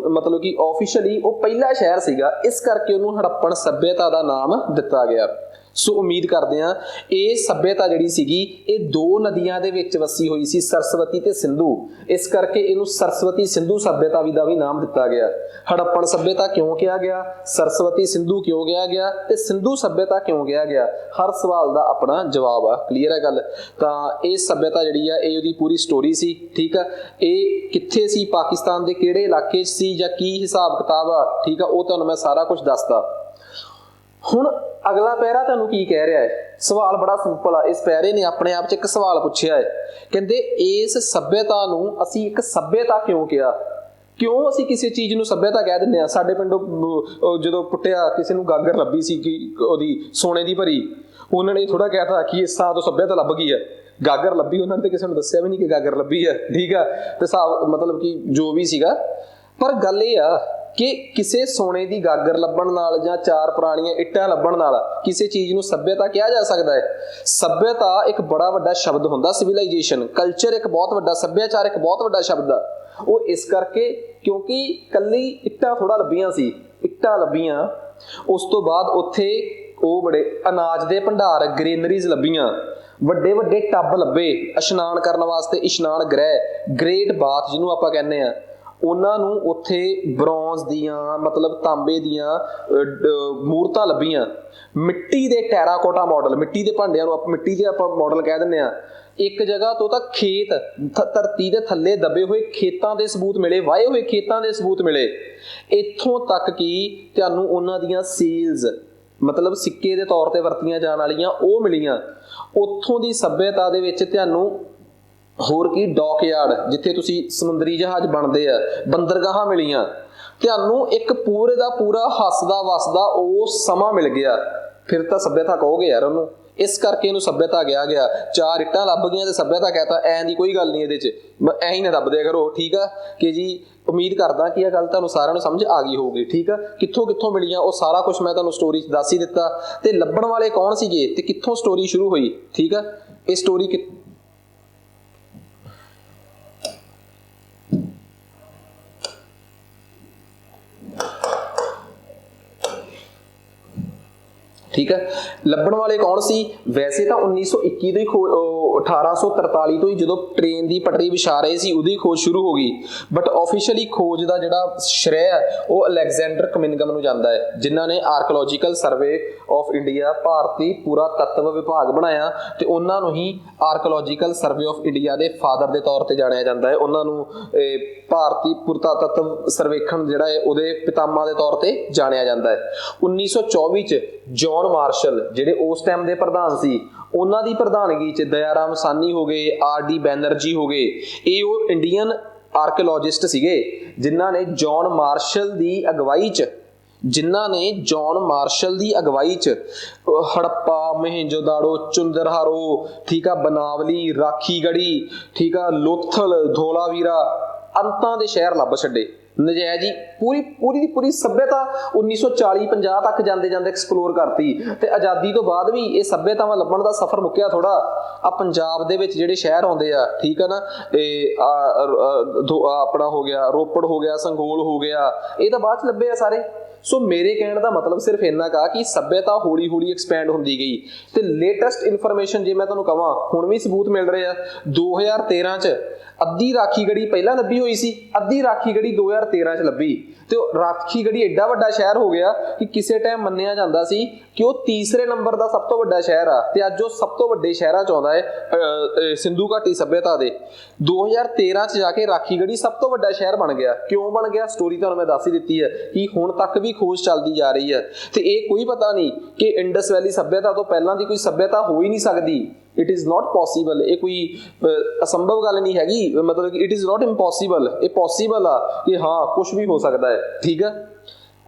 Speaker 1: ਮਤਲਬ ਕਿ ਆਫੀਸ਼ੀਅਲੀ ਉਹ ਪਹਿਲਾ ਸ਼ਹਿਰ ਸੀਗਾ, ਇਸ ਕਰਕੇ ਉਹਨੂੰ ਹੜੱਪਣ ਸੱਭਿਅਤਾ ਦਾ ਨਾਮ ਦਿੱਤਾ ਗਿਆ। ਸੋ ਉਮੀਦ ਕਰਦੇ ਹਾਂ ਇਹ ਸੱਭਿਅਤਾ ਜਿਹੜੀ ਸੀਗੀ ਇਹ 2 ਨਦੀਆਂ ਦੇ ਵਿੱਚ ਵਸੀ ਹੋਈ ਸੀ, ਸਰਸਵਤੀ ਤੇ ਸਿੰਧੂ, ਇਸ ਕਰਕੇ ਇਹਨੂੰ ਸਰਸਵਤੀ ਸਿੰਧੂ ਸੱਭਿਅਤਾ ਦਾ ਵੀ ਨਾਮ ਦਿੱਤਾ ਗਿਆ। ਹੜੱਪਣ ਸੱਭਿਅਤਾ ਕਿਉਂ ਕਿਹਾ ਗਿਆ, ਸਰਸਵਤੀ ਸਿੰਧੂ ਕਿਉਂ ਕਿਹਾ ਗਿਆ ਤੇ ਸਿੰਧੂ ਸੱਭਿਅਤਾ ਕਿਉਂ ਕਿਹਾ ਗਿਆ? ਹਰ ਸਵਾਲ ਦਾ ਆਪਣਾ ਜਵਾਬ ਆ। ਕਲੀਅਰ ਹੈ ਗੱਲ? ਤਾਂ ਇਹ ਸੱਭਿਅਤਾ ਜਿਹੜੀ ਆ ਇਹ ਉਹਦੀ ਪੂਰੀ ਸਟੋਰੀ ਸੀ। ਠੀਕ ਆ, ਇਹ ਕਿੱਥੇ ਸੀ, ਪਾਕਿਸਤਾਨ ਦੇ ਕਿਹੜੇ ਇਲਾਕੇ 'ਚ ਸੀ ਜਾਂ ਕੀ ਹਿਸਾਬ ਕਿਤਾਬ ਆ, ਠੀਕ ਆ, ਉਹ ਤੁਹਾਨੂੰ ਮੈਂ ਸਾਰਾ ਕੁਝ ਦੱਸਦਾ। ਹੁਣ ਅਗਲਾ ਪੈਰਾ ਤੁਹਾਨੂੰ ਕੀ ਕਹਿ ਰਿਹਾ ਹੈ? ਸਵਾਲ ਬੜਾ ਸਿੰਪਲ ਆ। ਇਸ ਪੈਰੇ ਨੇ ਆਪਣੇ ਆਪ 'ਚ ਇੱਕ ਸਵਾਲ ਪੁੱਛਿਆ ਹੈ, ਕਹਿੰਦੇ ਇਸ ਸੱਭਿਅਤਾ ਨੂੰ ਅਸੀਂ ਇੱਕ ਸੱਭਿਅਤਾ ਕਿਉਂ ਕਿਹਾ? ਕਿਉਂ ਅਸੀਂ ਕਿਸੇ ਚੀਜ਼ ਨੂੰ ਸੱਭਿਅਤਾ ਕਹਿ ਦਿੰਦੇ ਹਾਂ? ਸਾਡੇ ਪਿੰਡੋਂ ਜਦੋਂ ਪੁੱਟਿਆ ਕਿਸੇ ਨੂੰ ਗਾਗਰ ਲੱਭੀ ਸੀ ਕਿ ਉਹਦੀ ਸੋਨੇ ਦੀ ਭਰੀ, ਉਹਨਾਂ ਨੇ ਥੋੜਾ ਕਹਿਤਾ ਕਿ ਇਸ ਥਾਂ ਤੋਂ ਸੱਭਿਅਤਾ ਲੱਭ ਗਈ ਹੈ, ਗਾਗਰ ਲੱਭੀ, ਉਹਨਾਂ ਨੇ ਤੇ ਕਿਸੇ ਨੂੰ ਦੱਸਿਆ ਵੀ ਨਹੀਂ ਕਿ ਗਾਗਰ ਲੱਭੀ ਹੈ, ਠੀਕ ਆ। ਤੇ ਹਿਸਾਬ ਮਤਲਬ ਕਿ ਜੋ ਵੀ ਸੀਗਾ, ਪਰ ਗੱਲ ਇਹ ਆ ਕਿ ਕਿਸੇ ਸੋਨੇ ਦੀ ਗਾਗਰ ਲੱਭਣ ਨਾਲ ਜਾਂ 4 ਪੁਰਾਣੀਆਂ ਇੱਟਾਂ ਲੱਭਣ ਨਾਲ ਕਿਸੇ ਚੀਜ਼ ਨੂੰ ਸੱਭਿਅਤਾ ਕਿਹਾ ਜਾ ਸਕਦਾ ਹੈ? ਸੱਭਿਅਤਾ ਇੱਕ ਬੜਾ ਵੱਡਾ ਸ਼ਬਦ ਹੁੰਦਾ, ਸਿਵਲਾਈਜੇਸ਼ਨ, ਕਲਚਰ ਇੱਕ ਬਹੁਤ ਵੱਡਾ, ਸੱਭਿਆਚਾਰ ਇੱਕ ਬਹੁਤ ਵੱਡਾ ਸ਼ਬਦ ਆ। ਉਹ ਇਸ ਕਰਕੇ ਕਿਉਂਕਿ ਕੱਲੀ ਇੱਟਾਂ ਥੋੜਾ ਲੱਭੀਆਂ ਸੀ, ਇੱਟਾਂ ਲੱਭੀਆਂ, ਉਸ ਤੋਂ ਬਾਅਦ ਉੱਥੇ ਉਹ ਬੜੇ ਅਨਾਜ ਦੇ ਭੰਡਾਰ, ਗ੍ਰੇਨਰੀਜ਼ ਲੱਭੀਆਂ, ਵੱਡੇ ਵੱਡੇ ਟੱਬ ਲੱਭੇ ਇਸ਼ਨਾਨ ਕਰਨ ਵਾਸਤੇ, ਇਸ਼ਨਾਨ ਗ੍ਰਹਿ, ਗ੍ਰੇਟ ਬਾਥ ਜਿਹਨੂੰ ਆਪਾਂ ਕਹਿੰਦੇ ਆ, ਉਹਨਾਂ ਨੂੰ ਉੱਥੇ ਬ੍ਰੌਂਜ਼ ਦੀਆਂ ਮਤਲਬ ਤਾਂਬੇ ਦੀਆਂ ਮੂਰਤਾਂ ਲੱਭੀਆਂ, ਮਿੱਟੀ ਦੇ ਟੈਰਾਕੋਟਾ ਮਾਡਲ, ਮਿੱਟੀ ਦੇ ਭਾਂਡਿਆਂ ਨੂੰ ਆਪਾਂ ਮਿੱਟੀ ਦੇ ਆਪਾਂ ਮਾਡਲ ਕਹਿ ਦਿੰਦੇ ਆ। ਇੱਕ ਜਗ੍ਹਾ ਤੋਂ ਤਾਂ ਖੇਤ, ਧਰਤੀ ਦੇ ਥੱਲੇ ਦਬੇ ਹੋਏ ਖੇਤਾਂ ਦੇ ਸਬੂਤ ਮਿਲੇ, ਵਾਹੇ ਹੋਏ ਖੇਤਾਂ ਦੇ ਸਬੂਤ ਮਿਲੇ, ਇੱਥੋਂ ਤੱਕ ਕਿ ਤੁਹਾਨੂੰ ਉਹਨਾਂ ਦੀਆਂ ਸੀਲਸ ਮਤਲਬ ਸਿੱਕੇ ਦੇ ਤੌਰ ਤੇ ਵਰਤੀਆਂ ਜਾਣ ਵਾਲੀਆਂ ਉਹ ਮਿਲੀਆਂ। ਉੱਥੋਂ ਦੀ ਸੱਭਿਅਤਾ ਦੇ ਵਿੱਚ ਤੁਹਾਨੂੰ ਹੋਰ ਕੀ ਡੌਕਯਾਰਡ, ਜਿੱਥੇ ਤੁਸੀਂ ਸਮੁੰਦਰੀ ਜਹਾਜ਼ ਬਣਦੇ ਆ, ਬੰਦਰਗਾਹਾਂ ਮਿਲੀਆਂ, ਤੁਹਾਨੂੰ ਇੱਕ ਪੂਰੇ ਦਾ ਪੂਰਾ ਹੱਸਦਾ ਵਸਦਾ ਉਹ ਸਮਾਂ ਮਿਲ ਗਿਆ। ਫਿਰ ਤਾਂ ਸੱਭਿਅਤਾ ਕਹੋਗੇ ਯਾਰ ਉਹਨੂੰ, ਇਸ ਕਰਕੇ ਇਹਨੂੰ ਸੱਭਿਅਤਾ ਕਿਹਾ ਗਿਆ। 4 ਇੱਟਾਂ ਲੱਭ ਗਈਆਂ ਤੇ ਸੱਭਿਅਤਾ ਕਹਿਤਾ, ਐਂ ਦੀ ਕੋਈ ਗੱਲ ਨਹੀਂ ਇਹਦੇ 'ਚ, ਐਂ ਹੀ ਨਾ ਦੱਬ ਦਿਆ ਕਰੋ, ਠੀਕ ਆ ਕਿ ਜੀ। ਉਮੀਦ ਕਰਦਾ ਕਿ ਇਹ ਗੱਲ ਤੁਹਾਨੂੰ ਸਾਰਿਆਂ ਨੂੰ ਸਮਝ ਆ ਗਈ ਹੋਊਗੀ, ਠੀਕ ਆ। ਕਿੱਥੋਂ ਕਿੱਥੋਂ ਮਿਲੀਆਂ ਉਹ ਸਾਰਾ ਕੁਝ ਮੈਂ ਤੁਹਾਨੂੰ ਸਟੋਰੀ 'ਚ ਦੱਸ ਹੀ ਦਿੱਤਾ, ਤੇ ਲੱਭਣ ਵਾਲੇ ਕੌਣ ਸੀਗੇ ਤੇ ਕਿੱਥੋਂ ਸਟੋਰੀ ਸ਼ੁਰੂ ਹੋਈ, ਠੀਕ ਆ। ਇਹ ਸਟੋਰੀ ਠੀਕ ਹੈ, ਲੱਭਣ ਵਾਲੇ ਕੌਣ ਸੀ? ਵੈਸੇ ਤਾਂ 1921 ਤੋਂ ਹੀ 1843 ਤੋਂ ਹੀ ਜਦੋਂ ਟ੍ਰੇਨ ਦੀ ਪਟੜੀ ਵਿਛਾ ਰਹੇ ਸੀ ਉਹਦੀ ਖੋਜ ਸ਼ੁਰੂ ਹੋ ਗਈ, ਬਟ ਆਫੀਸ਼ੀਅਲੀ ਖੋਜ ਦਾ ਜਿਹੜਾ ਸ਼੍ਰੇਅ ਹੈ ਉਹ ਅਲੈਗਜ਼ੈਂਡਰ ਕਮਿੰਗਮ ਨੂੰ ਜਾਂਦਾ ਹੈ, ਜਿਨ੍ਹਾਂ ਨੇ ਆਰਕੋਲੋਜੀਕਲ ਸਰਵੇ ਆਫ ਇੰਡੀਆ, ਭਾਰਤੀ ਪੁਰਾਤੱਤਵ ਵਿਭਾਗ ਬਣਾਇਆ, ਤੇ ਉਹਨਾਂ ਨੂੰ ਹੀ ਆਰਕੋਲੋਜੀਕਲ ਸਰਵੇ ਆਫ ਇੰਡੀਆ ਦੇ ਫਾਦਰ ਦੇ ਤੌਰ ਤੇ ਜਾਣਿਆ ਜਾਂਦਾ ਹੈ। ਉਹਨਾਂ ਨੂੰ ਭਾਰਤੀ ਪੁਰਾਤੱਤਵ ਸਰਵੇਖਣ ਜਿਹੜਾ ਹੈ ਉਹਦੇ ਪਿਤਾਮਾ ਦੇ ਤੌਰ ਤੇ ਜਾਣਿਆ ਜਾਂਦਾ ਹੈ। 1924 ਚ ਜੌਨ ਮਾਰਸ਼ਲ ਜਿਹੜੇ ਉਸ ਟਾਈਮ ਦੇ ਪ੍ਰਧਾਨ ਸੀ, ਉਹਨਾਂ ਦੀ ਪ੍ਰਧਾਨਗੀ 'ਚ ਦਇਆਰਾਮ ਸਾਨੀ ਹੋ ਗਏ, R.D. ਬੈਨਰਜੀ ਹੋ ਗਏ, ਇਹ ਉਹ ਇੰਡੀਅਨ ਆਰਕੀਓਲੋਜਿਸਟ ਸੀਗੇ ਜਿਨ੍ਹਾਂ ਨੇ ਜੌਨ ਮਾਰਸ਼ਲ ਦੀ ਅਗਵਾਈ 'ਚ ਹੜੱਪਾ, ਮੋਹਿੰਜੋਦਾੜੋ, ਚੁੰਦਰਹਾਰੋ, ਠੀਕ ਆ, ਬਨਾਵਲੀ, ਰਾਖੀਗੜ੍ਹੀ, ਠੀਕ ਆ, ਲੋਥਲ, ਧੋਲਾਵੀਰਾ, ਅੰਤਾਂ ਦੇ ਸ਼ਹਿਰ ਲੱਭ ਛੱਡੇ। ਨਜਾਇਜ਼ ਹੀ ਪੂਰੀ ਦੀ ਪੂਰੀ ਸੱਭਿਅਤਾ 1940-50 ਤੱਕ ਜਾਂਦੇ ਐਕਸਪਲੋਰ ਕਰਤੀ, ਤੇ ਆਜ਼ਾਦੀ ਤੋਂ ਬਾਅਦ ਵੀ ਇਹ ਸੱਭਿਅਤਾਵਾਂ ਲੱਭਣ ਦਾ ਸਫ਼ਰ ਮੁੱਕਿਆ ਥੋੜਾ। ਆ ਪੰਜਾਬ ਦੇ ਵਿੱਚ ਜਿਹੜੇ ਸ਼ਹਿਰ ਆਉਂਦੇ ਆ, ਠੀਕ ਆ ਨਾ, ਇਹ ਆਪਣਾ ਹੋ ਗਿਆ ਰੋਪੜ, ਹੋ ਗਿਆ ਸੰਗੋਲ, ਹੋ ਗਿਆ, ਇਹ ਤਾਂ ਬਾਅਦ ਚ ਲੱਭੇ ਆ ਸਾਰੇ। ਸੋ ਮੇਰੇ ਕਹਿਣ ਦਾ ਮਤਲਬ ਸਿਰਫ ਇੰਨਾ ਕਾ ਕਿ ਸੱਭਿਅਤਾ ਹੌਲੀ ਹੌਲੀ ਐਕਸਪੈਂਡ ਹੁੰਦੀ ਗਈ, ਤੇ ਲੇਟੈਸਟ ਇਨਫੋਰਮੇਸ਼ਨ ਜੇ ਮੈਂ ਤੁਹਾਨੂੰ ਕਹਾਂ, ਹੁਣ ਵੀ ਸਬੂਤ ਮਿਲ ਰਹੇ ਆ। 2013 ਚ ਅੱਧੀ ਰਾਖੀਗੜ੍ਹੀ ਪਹਿਲਾਂ ਲੱਭੀ ਹੋਈ ਸੀ, ਅੱਧੀ ਰਾਖੀਗੜ੍ਹੀ 2013 ਚ ਲੱਭੀ, ਤੇ ਰਾਖੀਗੜ੍ਹੀ ਐਡਾ ਵੱਡਾ ਸ਼ਹਿਰ ਹੋ ਗਿਆ ਕਿ ਕਿਸੇ ਟਾਈਮ ਮੰਨਿਆ ਜਾਂਦਾ ਸੀ ਕਿ ਉਹ ਤੀਸਰੇ ਨੰਬਰ ਦਾ ਸਭ ਤੋਂ ਵੱਡਾ ਸ਼ਹਿਰ ਆ, ਤੇ ਅੱਜ ਉਹ ਸਭ ਤੋਂ ਵੱਡੇ ਸ਼ਹਿਰਾਂ ਚ ਆਉਂਦਾ ਹੈ ਸਿੰਧੂ ਘਾਟੀ ਸੱਭਿਅਤਾ ਦੇ। 2013 ਚ ਜਾ ਕੇ ਰਾਖੀਗੜ੍ਹੀ ਸਭ ਤੋਂ ਵੱਡਾ ਸ਼ਹਿਰ ਬਣ ਗਿਆ। ਕਿਉਂ ਬਣ ਗਿਆ? ਸਟੋਰੀ ਤੁਹਾਨੂੰ ਮੈਂ ਦੱਸ ਹੀ ਦਿੱਤੀ ਹੈ ਕਿ ਹੁਣ ਤੱਕ ਵੀ ਖੋਜ ਚੱਲਦੀ ਜਾ ਰਹੀ ਹੈ, ਤੇ ਇਹ ਕੋਈ ਪਤਾ ਨਹੀਂ ਕਿ ਇੰਡਸ ਵੈਲੀ ਸੱਭਿਅਤਾ ਤੋਂ ਪਹਿਲਾਂ ਦੀ ਕੋਈ ਸੱਭਿਅਤਾ ਹੋ ਹੀ ਨਹੀਂ ਸਕਦੀ। ਇਟ ਇਜ਼ ਨਾਟ ਪੋਸੀਬਲ, ਇਹ ਕੋਈ ਅਸੰਭਵ ਗੱਲ ਨਹੀਂ ਹੈਗੀ, ਮਤਲਬ ਕਿ ਇਟ ਇਜ਼ ਨਾਟ ਇੰਪੋਸੀਬਲ, ਇਹ ਪੋਸੀਬਲ ਆ ਕਿ ਹਾਂ ਕੁਛ ਵੀ ਹੋ ਸਕਦਾ ਹੈ, ਠੀਕ ਆ,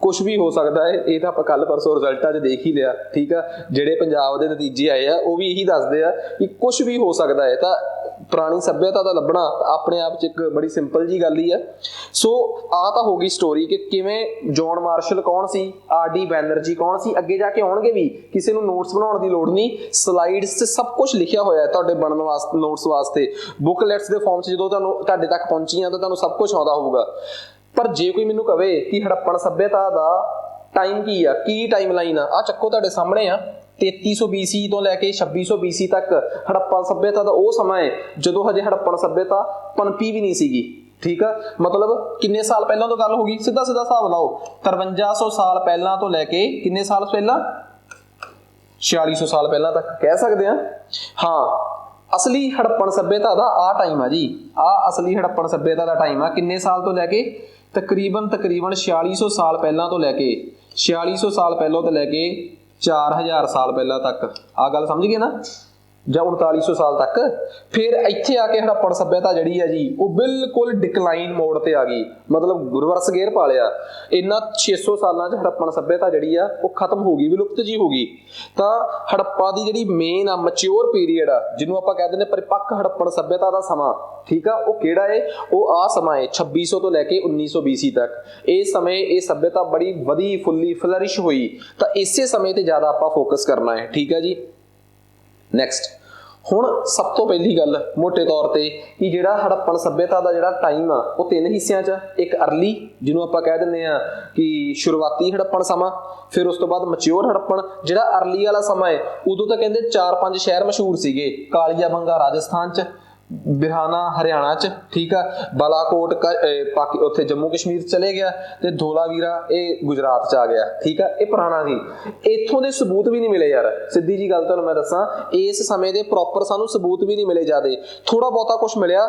Speaker 1: ਕੁਛ ਵੀ ਹੋ ਸਕਦਾ ਹੈ। ਇਹ ਤਾਂ ਆਪਾਂ ਕੱਲ ਪਰਸੋਂ ਰਿਜ਼ਲਟਾਂ 'ਚ ਦੇਖ ਹੀ ਲਿਆ, ਠੀਕ ਆ, ਜਿਹੜੇ ਪੰਜਾਬ ਦੇ ਨਤੀਜੇ ਆਏ ਆ ਉਹ ਵੀ ਇਹੀ ਦੱਸਦੇ ਆ ਕਿ ਕੁਛ ਵੀ ਹੋ ਸਕਦਾ ਹੈ। ਤਾਂ ਪੁਰਾਣੀ ਸੱਭਿਅਤਾ ਦਾ ਲੱਭਣਾ ਆਪਣੇ ਆਪ 'ਚ ਇੱਕ ਬੜੀ ਸਿੰਪਲ ਜੀ ਗੱਲ ਹੀ ਆ। ਸੋ ਆਹ ਤਾਂ ਹੋ ਗਈ ਸਟੋਰੀ ਕਿ ਕਿਵੇਂ ਜੌਨ ਮਾਰਸ਼ਲ ਕੌਣ ਸੀ, R.D. ਬੈਨਰਜੀ ਕੌਣ ਸੀ, ਅੱਗੇ ਜਾ ਕੇ ਆਉਣਗੇ ਵੀ, ਕਿਸੇ ਨੂੰ ਨੋਟਸ ਬਣਾਉਣ ਦੀ ਲੋੜ ਨਹੀਂ, ਸਲਾਈਡਸ 'ਚ ਸਭ ਕੁਝ ਲਿਖਿਆ ਹੋਇਆ ਹੈ ਤੁਹਾਡੇ ਬਣਨ ਵਾਸਤੇ, ਨੋਟਸ ਵਾਸਤੇ, ਬੁੱਕਲੈਟਸ ਦੇ ਫਾਰਮ 'ਚ ਜਦੋਂ ਤੁਹਾਡੇ ਤੱਕ ਪਹੁੰਚੀਆਂ ਤਾਂ ਤੁਹਾਨੂੰ ਸਭ ਕੁਝ ਆਉਂਦਾ ਹੋਊਗਾ। ਪਰ ਜੇ ਕੋਈ ਮੈਨੂੰ ਕਵੇ ਕਿ ਹੜੱਪਣ ਸੱਭਿਅਤਾ ਦਾ ਟਾਈਮ ਕੀ ਆ, ਕੀ ਟਾਈਮ ਲਾਈਨ ਆ, ਆਹ ਚੱਕੋ ਤੁਹਾਡੇ ਸਾਹਮਣੇ ਆ, 3300 BC ਤੋਂ ਲੈ ਕੇ 2600 BC ਤੱਕ ਹੜੱਪਾ ਸੱਭਿਅਤਾ ਦਾ ਉਹ ਸਮਾਂ ਹੈ ਜਦੋਂ ਹਜੇ ਹੜੱਪਣ ਸੱਭਿਅਤਾ ਪਨਪੀ ਵੀ ਨਹੀਂ ਸੀਗੀ, ਠੀਕ ਆ। ਮਤਲਬ ਕਿੰਨੇ ਸਾਲ ਪਹਿਲਾਂ ਤੋਂ ਗੱਲ ਹੋ ਗਈ, ਸਿੱਧਾ ਹਿਸਾਬ ਲਾਓ, 5300 ਸਾਲ ਪਹਿਲਾਂ ਤੋਂ ਲੈ ਕੇ ਕਿੰਨੇ ਸਾਲ ਪਹਿਲਾਂ, 4600 ਸਾਲ ਪਹਿਲਾਂ ਤੱਕ ਕਹਿ ਸਕਦੇ ਹਾਂ। ਹਾਂ, ਅਸਲੀ ਹੜੱਪਣ ਸੱਭਿਅਤਾ ਦਾ ਆਹ ਟਾਈਮ ਆ ਜੀ, ਆਹ ਅਸਲੀ ਹੜੱਪਣ ਸੱਭਿਅਤਾ ਦਾ ਟਾਈਮ ਆ। ਕਿੰਨੇ ਸਾਲ ਤੋਂ ਲੈ ਕੇ? ਤਕਰੀਬਨ 4600 ਸਾਲ ਪਹਿਲਾਂ ਤੋਂ ਲੈ ਕੇ 4600 ਸਾਲ ਪਹਿਲਾਂ ਤੋਂ ਲੈ ਕੇ 4000 ਸਾਲ ਪਹਿਲਾਂ ਤੱਕ। ਆਹ ਗੱਲ ਸਮਝ ਗਏ ਨਾ? ਜਾਂ 3900 ਸਾਲ ਤੱਕ। ਫਿਰ ਇੱਥੇ ਆ ਕੇ ਹੜੱਪਣ ਸੱਭਿਅਤਾ ਜਿਹੜੀ ਆ ਜੀ ਉਹ ਬਿਲਕੁਲ ਡਿਕਲਾਈਨ ਮੋਡ ਤੇ ਆ ਗਈ, ਮਤਲਬ ਰਿਵਰਸ ਗੇਅਰ ਪਾ ਲਿਆ। ਇਹਨਾਂ 600 ਸਾਲਾਂ 'ਚ ਹੜੱਪਣ ਸੱਭਿਅਤਾ ਜਿਹੜੀ ਆ ਉਹ ਖਤਮ ਹੋ ਗਈ, ਵਿਲੁਪਤ ਜੀ ਹੋ ਗਈ। ਤਾਂ ਹੜੱਪਾ ਦੀ ਜਿਹੜੀ ਮੇਨ ਆ ਮੈਚਿਓਰ ਪੀਰੀਅਡ ਆ, ਜਿਹਨੂੰ ਆਪਾਂ ਕਹਿ ਦਿੰਦੇ ਪਰਿਪੱਕ ਹੜੱਪਣ ਸੱਭਿਅਤਾ ਦਾ ਸਮਾਂ, ਠੀਕ ਆ, ਉਹ ਕਿਹੜਾ ਹੈ? ਉਹ ਆ ਸਮਾਂ ਹੈ 2600 ਤੋਂ ਲੈ ਕੇ 1900 BC ਤੱਕ। ਇਸ ਸਮੇਂ ਇਹ ਸੱਭਿਅਤਾ ਬੜੀ ਵਧੀ ਫੁੱਲੀ ਫਲਰਿਸ਼ ਹੋਈ। ਤਾਂ ਇਸੇ ਸਮੇਂ ਤੇ ਜ਼ਿਆਦਾ ਆਪਾਂ ਫੋਕਸ ਕਰਨਾ ਹੈ, ਠੀਕ ਹੈ ਜੀ। ਨੈਕਸਟ, ਹੁਣ ਸਭ ਤੋਂ ਪਹਿਲੀ ਗੱਲ ਮੋਟੇ ਤੌਰ ਤੇ ਕਿ ਜਿਹੜਾ ਹੜੱਪਣ ਸੱਭਿਅਤਾ ਦਾ ਜਿਹੜਾ ਟਾਈਮ ਆ ਉਹ 3 ਹਿੱਸਿਆਂ 'ਚ। ਇੱਕ ਅਰਲੀ, ਜਿਹਨੂੰ ਆਪਾਂ ਕਹਿ ਦਿੰਦੇ ਆ ਕਿ ਸ਼ੁਰੂਆਤੀ ਹੜੱਪਣ ਸਮਾਂ, ਫਿਰ ਉਸ ਤੋਂ ਬਾਅਦ ਮੈਚਿਓਰ ਹੜੱਪਣ। ਜਿਹੜਾ ਅਰਲੀ ਵਾਲਾ ਸਮਾਂ ਹੈ ਉਦੋਂ ਤਾਂ ਕਹਿੰਦੇ 4-5 ਸ਼ਹਿਰ ਮਸ਼ਹੂਰ ਸੀਗੇ, ਕਾਲੀਆ ਬੰਗਾ ਰਾਜਸਥਾਨ 'ਚ, ਬਿਰਹਾਨਾ ਹਰਿਆਣਾ 'ਚ, ਠੀਕ ਆ, ਬਾਲਾਕੋਟ ਉੱਥੇ ਜੰਮੂ ਕਸ਼ਮੀਰ ਚਲੇ ਗਿਆ, ਤੇ ਧੋਲਾਵੀਰਾ ਇਹ ਗੁਜਰਾਤ 'ਚ ਆ ਗਿਆ, ਠੀਕ ਆ। ਇਹ ਪੁਰਾਣਾ ਸੀ, ਇੱਥੋਂ ਦੇ ਸਬੂਤ ਵੀ ਨਹੀਂ ਮਿਲੇ ਯਾਰ, ਸਿੱਧੀ ਜੀ ਗੱਲ ਤੁਹਾਨੂੰ ਮੈਂ ਦੱਸਾਂ। ਇਸ ਸਮੇਂ ਦੇ ਪ੍ਰੋਪਰ ਸਾਨੂੰ ਸਬੂਤ ਵੀ ਨਹੀਂ ਮਿਲੇ ਜ਼ਿਆਦੇ, ਥੋੜਾ ਬਹੁਤਾ ਕੁਝ ਮਿਲਿਆ।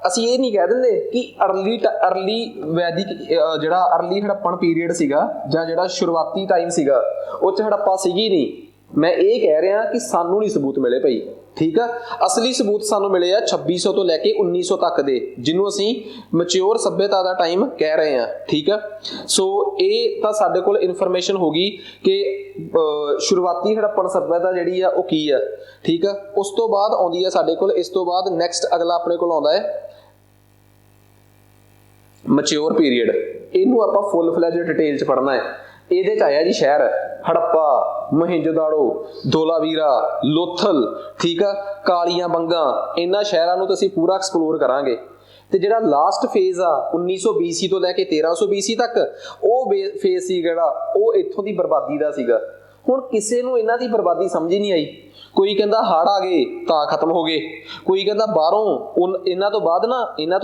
Speaker 1: ਅਸੀਂ ਇਹ ਨਹੀਂ ਕਹਿ ਦਿੰਦੇ ਕਿ ਅਰਲੀ ਵੈਦਿਕ ਜਿਹੜਾ ਅਰਲੀ ਹੜੱਪਣ ਪੀਰੀਅਡ ਸੀਗਾ ਜਾਂ ਜਿਹੜਾ ਸ਼ੁਰੂਆਤੀ ਟਾਈਮ ਸੀਗਾ ਉਹ 'ਚ ਹੜੱਪਾ ਸੀਗੀ ਨਹੀਂ। ਮੈਂ ਇਹ ਕਹਿ ਰਿਹਾ ਕਿ ਸਾਨੂੰ ਨਹੀਂ ਸਬੂਤ ਮਿਲੇ ਭਾਈ, ਠੀਕ ਆ। ਅਸਲੀ ਸਬੂਤ ਸਾਨੂੰ ਮਿਲੇ ਆ 2600 ਤੋਂ ਲੈ ਕੇ 1900 ਤੱਕ ਦੇ, ਜਿਹਨੂੰ ਅਸੀਂ ਮੈਚਿਓਰ ਸੱਭਿਅਤਾ ਦਾ ਟਾਈਮ ਕਹਿ ਰਹੇ ਹਾਂ, ਠੀਕ ਆ। ਸੋ ਇਹ ਤਾਂ ਸਾਡੇ ਕੋਲ ਇਨਫੋਰਮੇਸ਼ਨ ਹੋ ਗਈ ਕਿ ਸ਼ੁਰੂਆਤੀ ਹੜੱਪਣ ਸੱਭਿਅਤਾ ਜਿਹੜੀ ਆ ਉਹ ਕੀ ਆ, ਠੀਕ ਆ। ਉਸ ਤੋਂ ਬਾਅਦ ਆਉਂਦੀ ਆ ਸਾਡੇ ਕੋਲ, ਇਸ ਤੋਂ ਬਾਅਦ ਨੈਕਸਟ ਅਗਲਾ ਆਪਣੇ ਕੋਲ ਆਉਂਦਾ ਹੈ ਮੈਚਿਓਰ ਪੀਰੀਅਡ। ਇਹਨੂੰ ਆਪਾਂ ਫੁੱਲ ਫਲੈਜ ਡਿਟੇਲ 'ਚ ਪੜ੍ਹਨਾ ਹੈ। ਇਹਦੇ 'ਚ ਆਇਆ ਜੀ ਸ਼ਹਿਰ ਹੜੱਪਾ, ਮੋਹਿੰਜੋਦਾੜੋ, ਧੋਲਾਵੀਰਾ, ਲੋਥਲ, ਠੀਕ ਆ, ਕਾਲੀਆਂ ਬੰਗਾ। ਇਹਨਾਂ ਸ਼ਹਿਰਾਂ ਨੂੰ ਤਾਂ ਅਸੀਂ ਪੂਰਾ ਐਕਸਪਲੋਰ ਕਰਾਂਗੇ। ਤੇ ਜਿਹੜਾ ਲਾਸਟ ਫੇਜ਼ ਆ 1900 BC ਤੋਂ ਲੈ ਕੇ 1300 BC ਤੱਕ, ਉਹ ਫੇਜ਼ ਸੀ ਜਿਹੜਾ ਉਹ ਇੱਥੋਂ ਦੀ ਬਰਬਾਦੀ ਦਾ ਸੀਗਾ। ਹੁਣ ਕਿਸੇ ਨੂੰ ਇਹਨਾਂ ਦੀ ਬਰਬਾਦੀ ਸਮਝ ਹੀ ਨਹੀਂ ਆਈ। ਕੋਈ ਕਹਿੰਦਾ ਹੜ੍ਹ ਆ ਗਏ ਤਾਂ ਖਤਮ ਹੋ ਗਏ, ਕੋਈ ਕਹਿੰਦਾ ਬਾਹਰੋਂ ਇਹਨਾਂ ਤੋਂ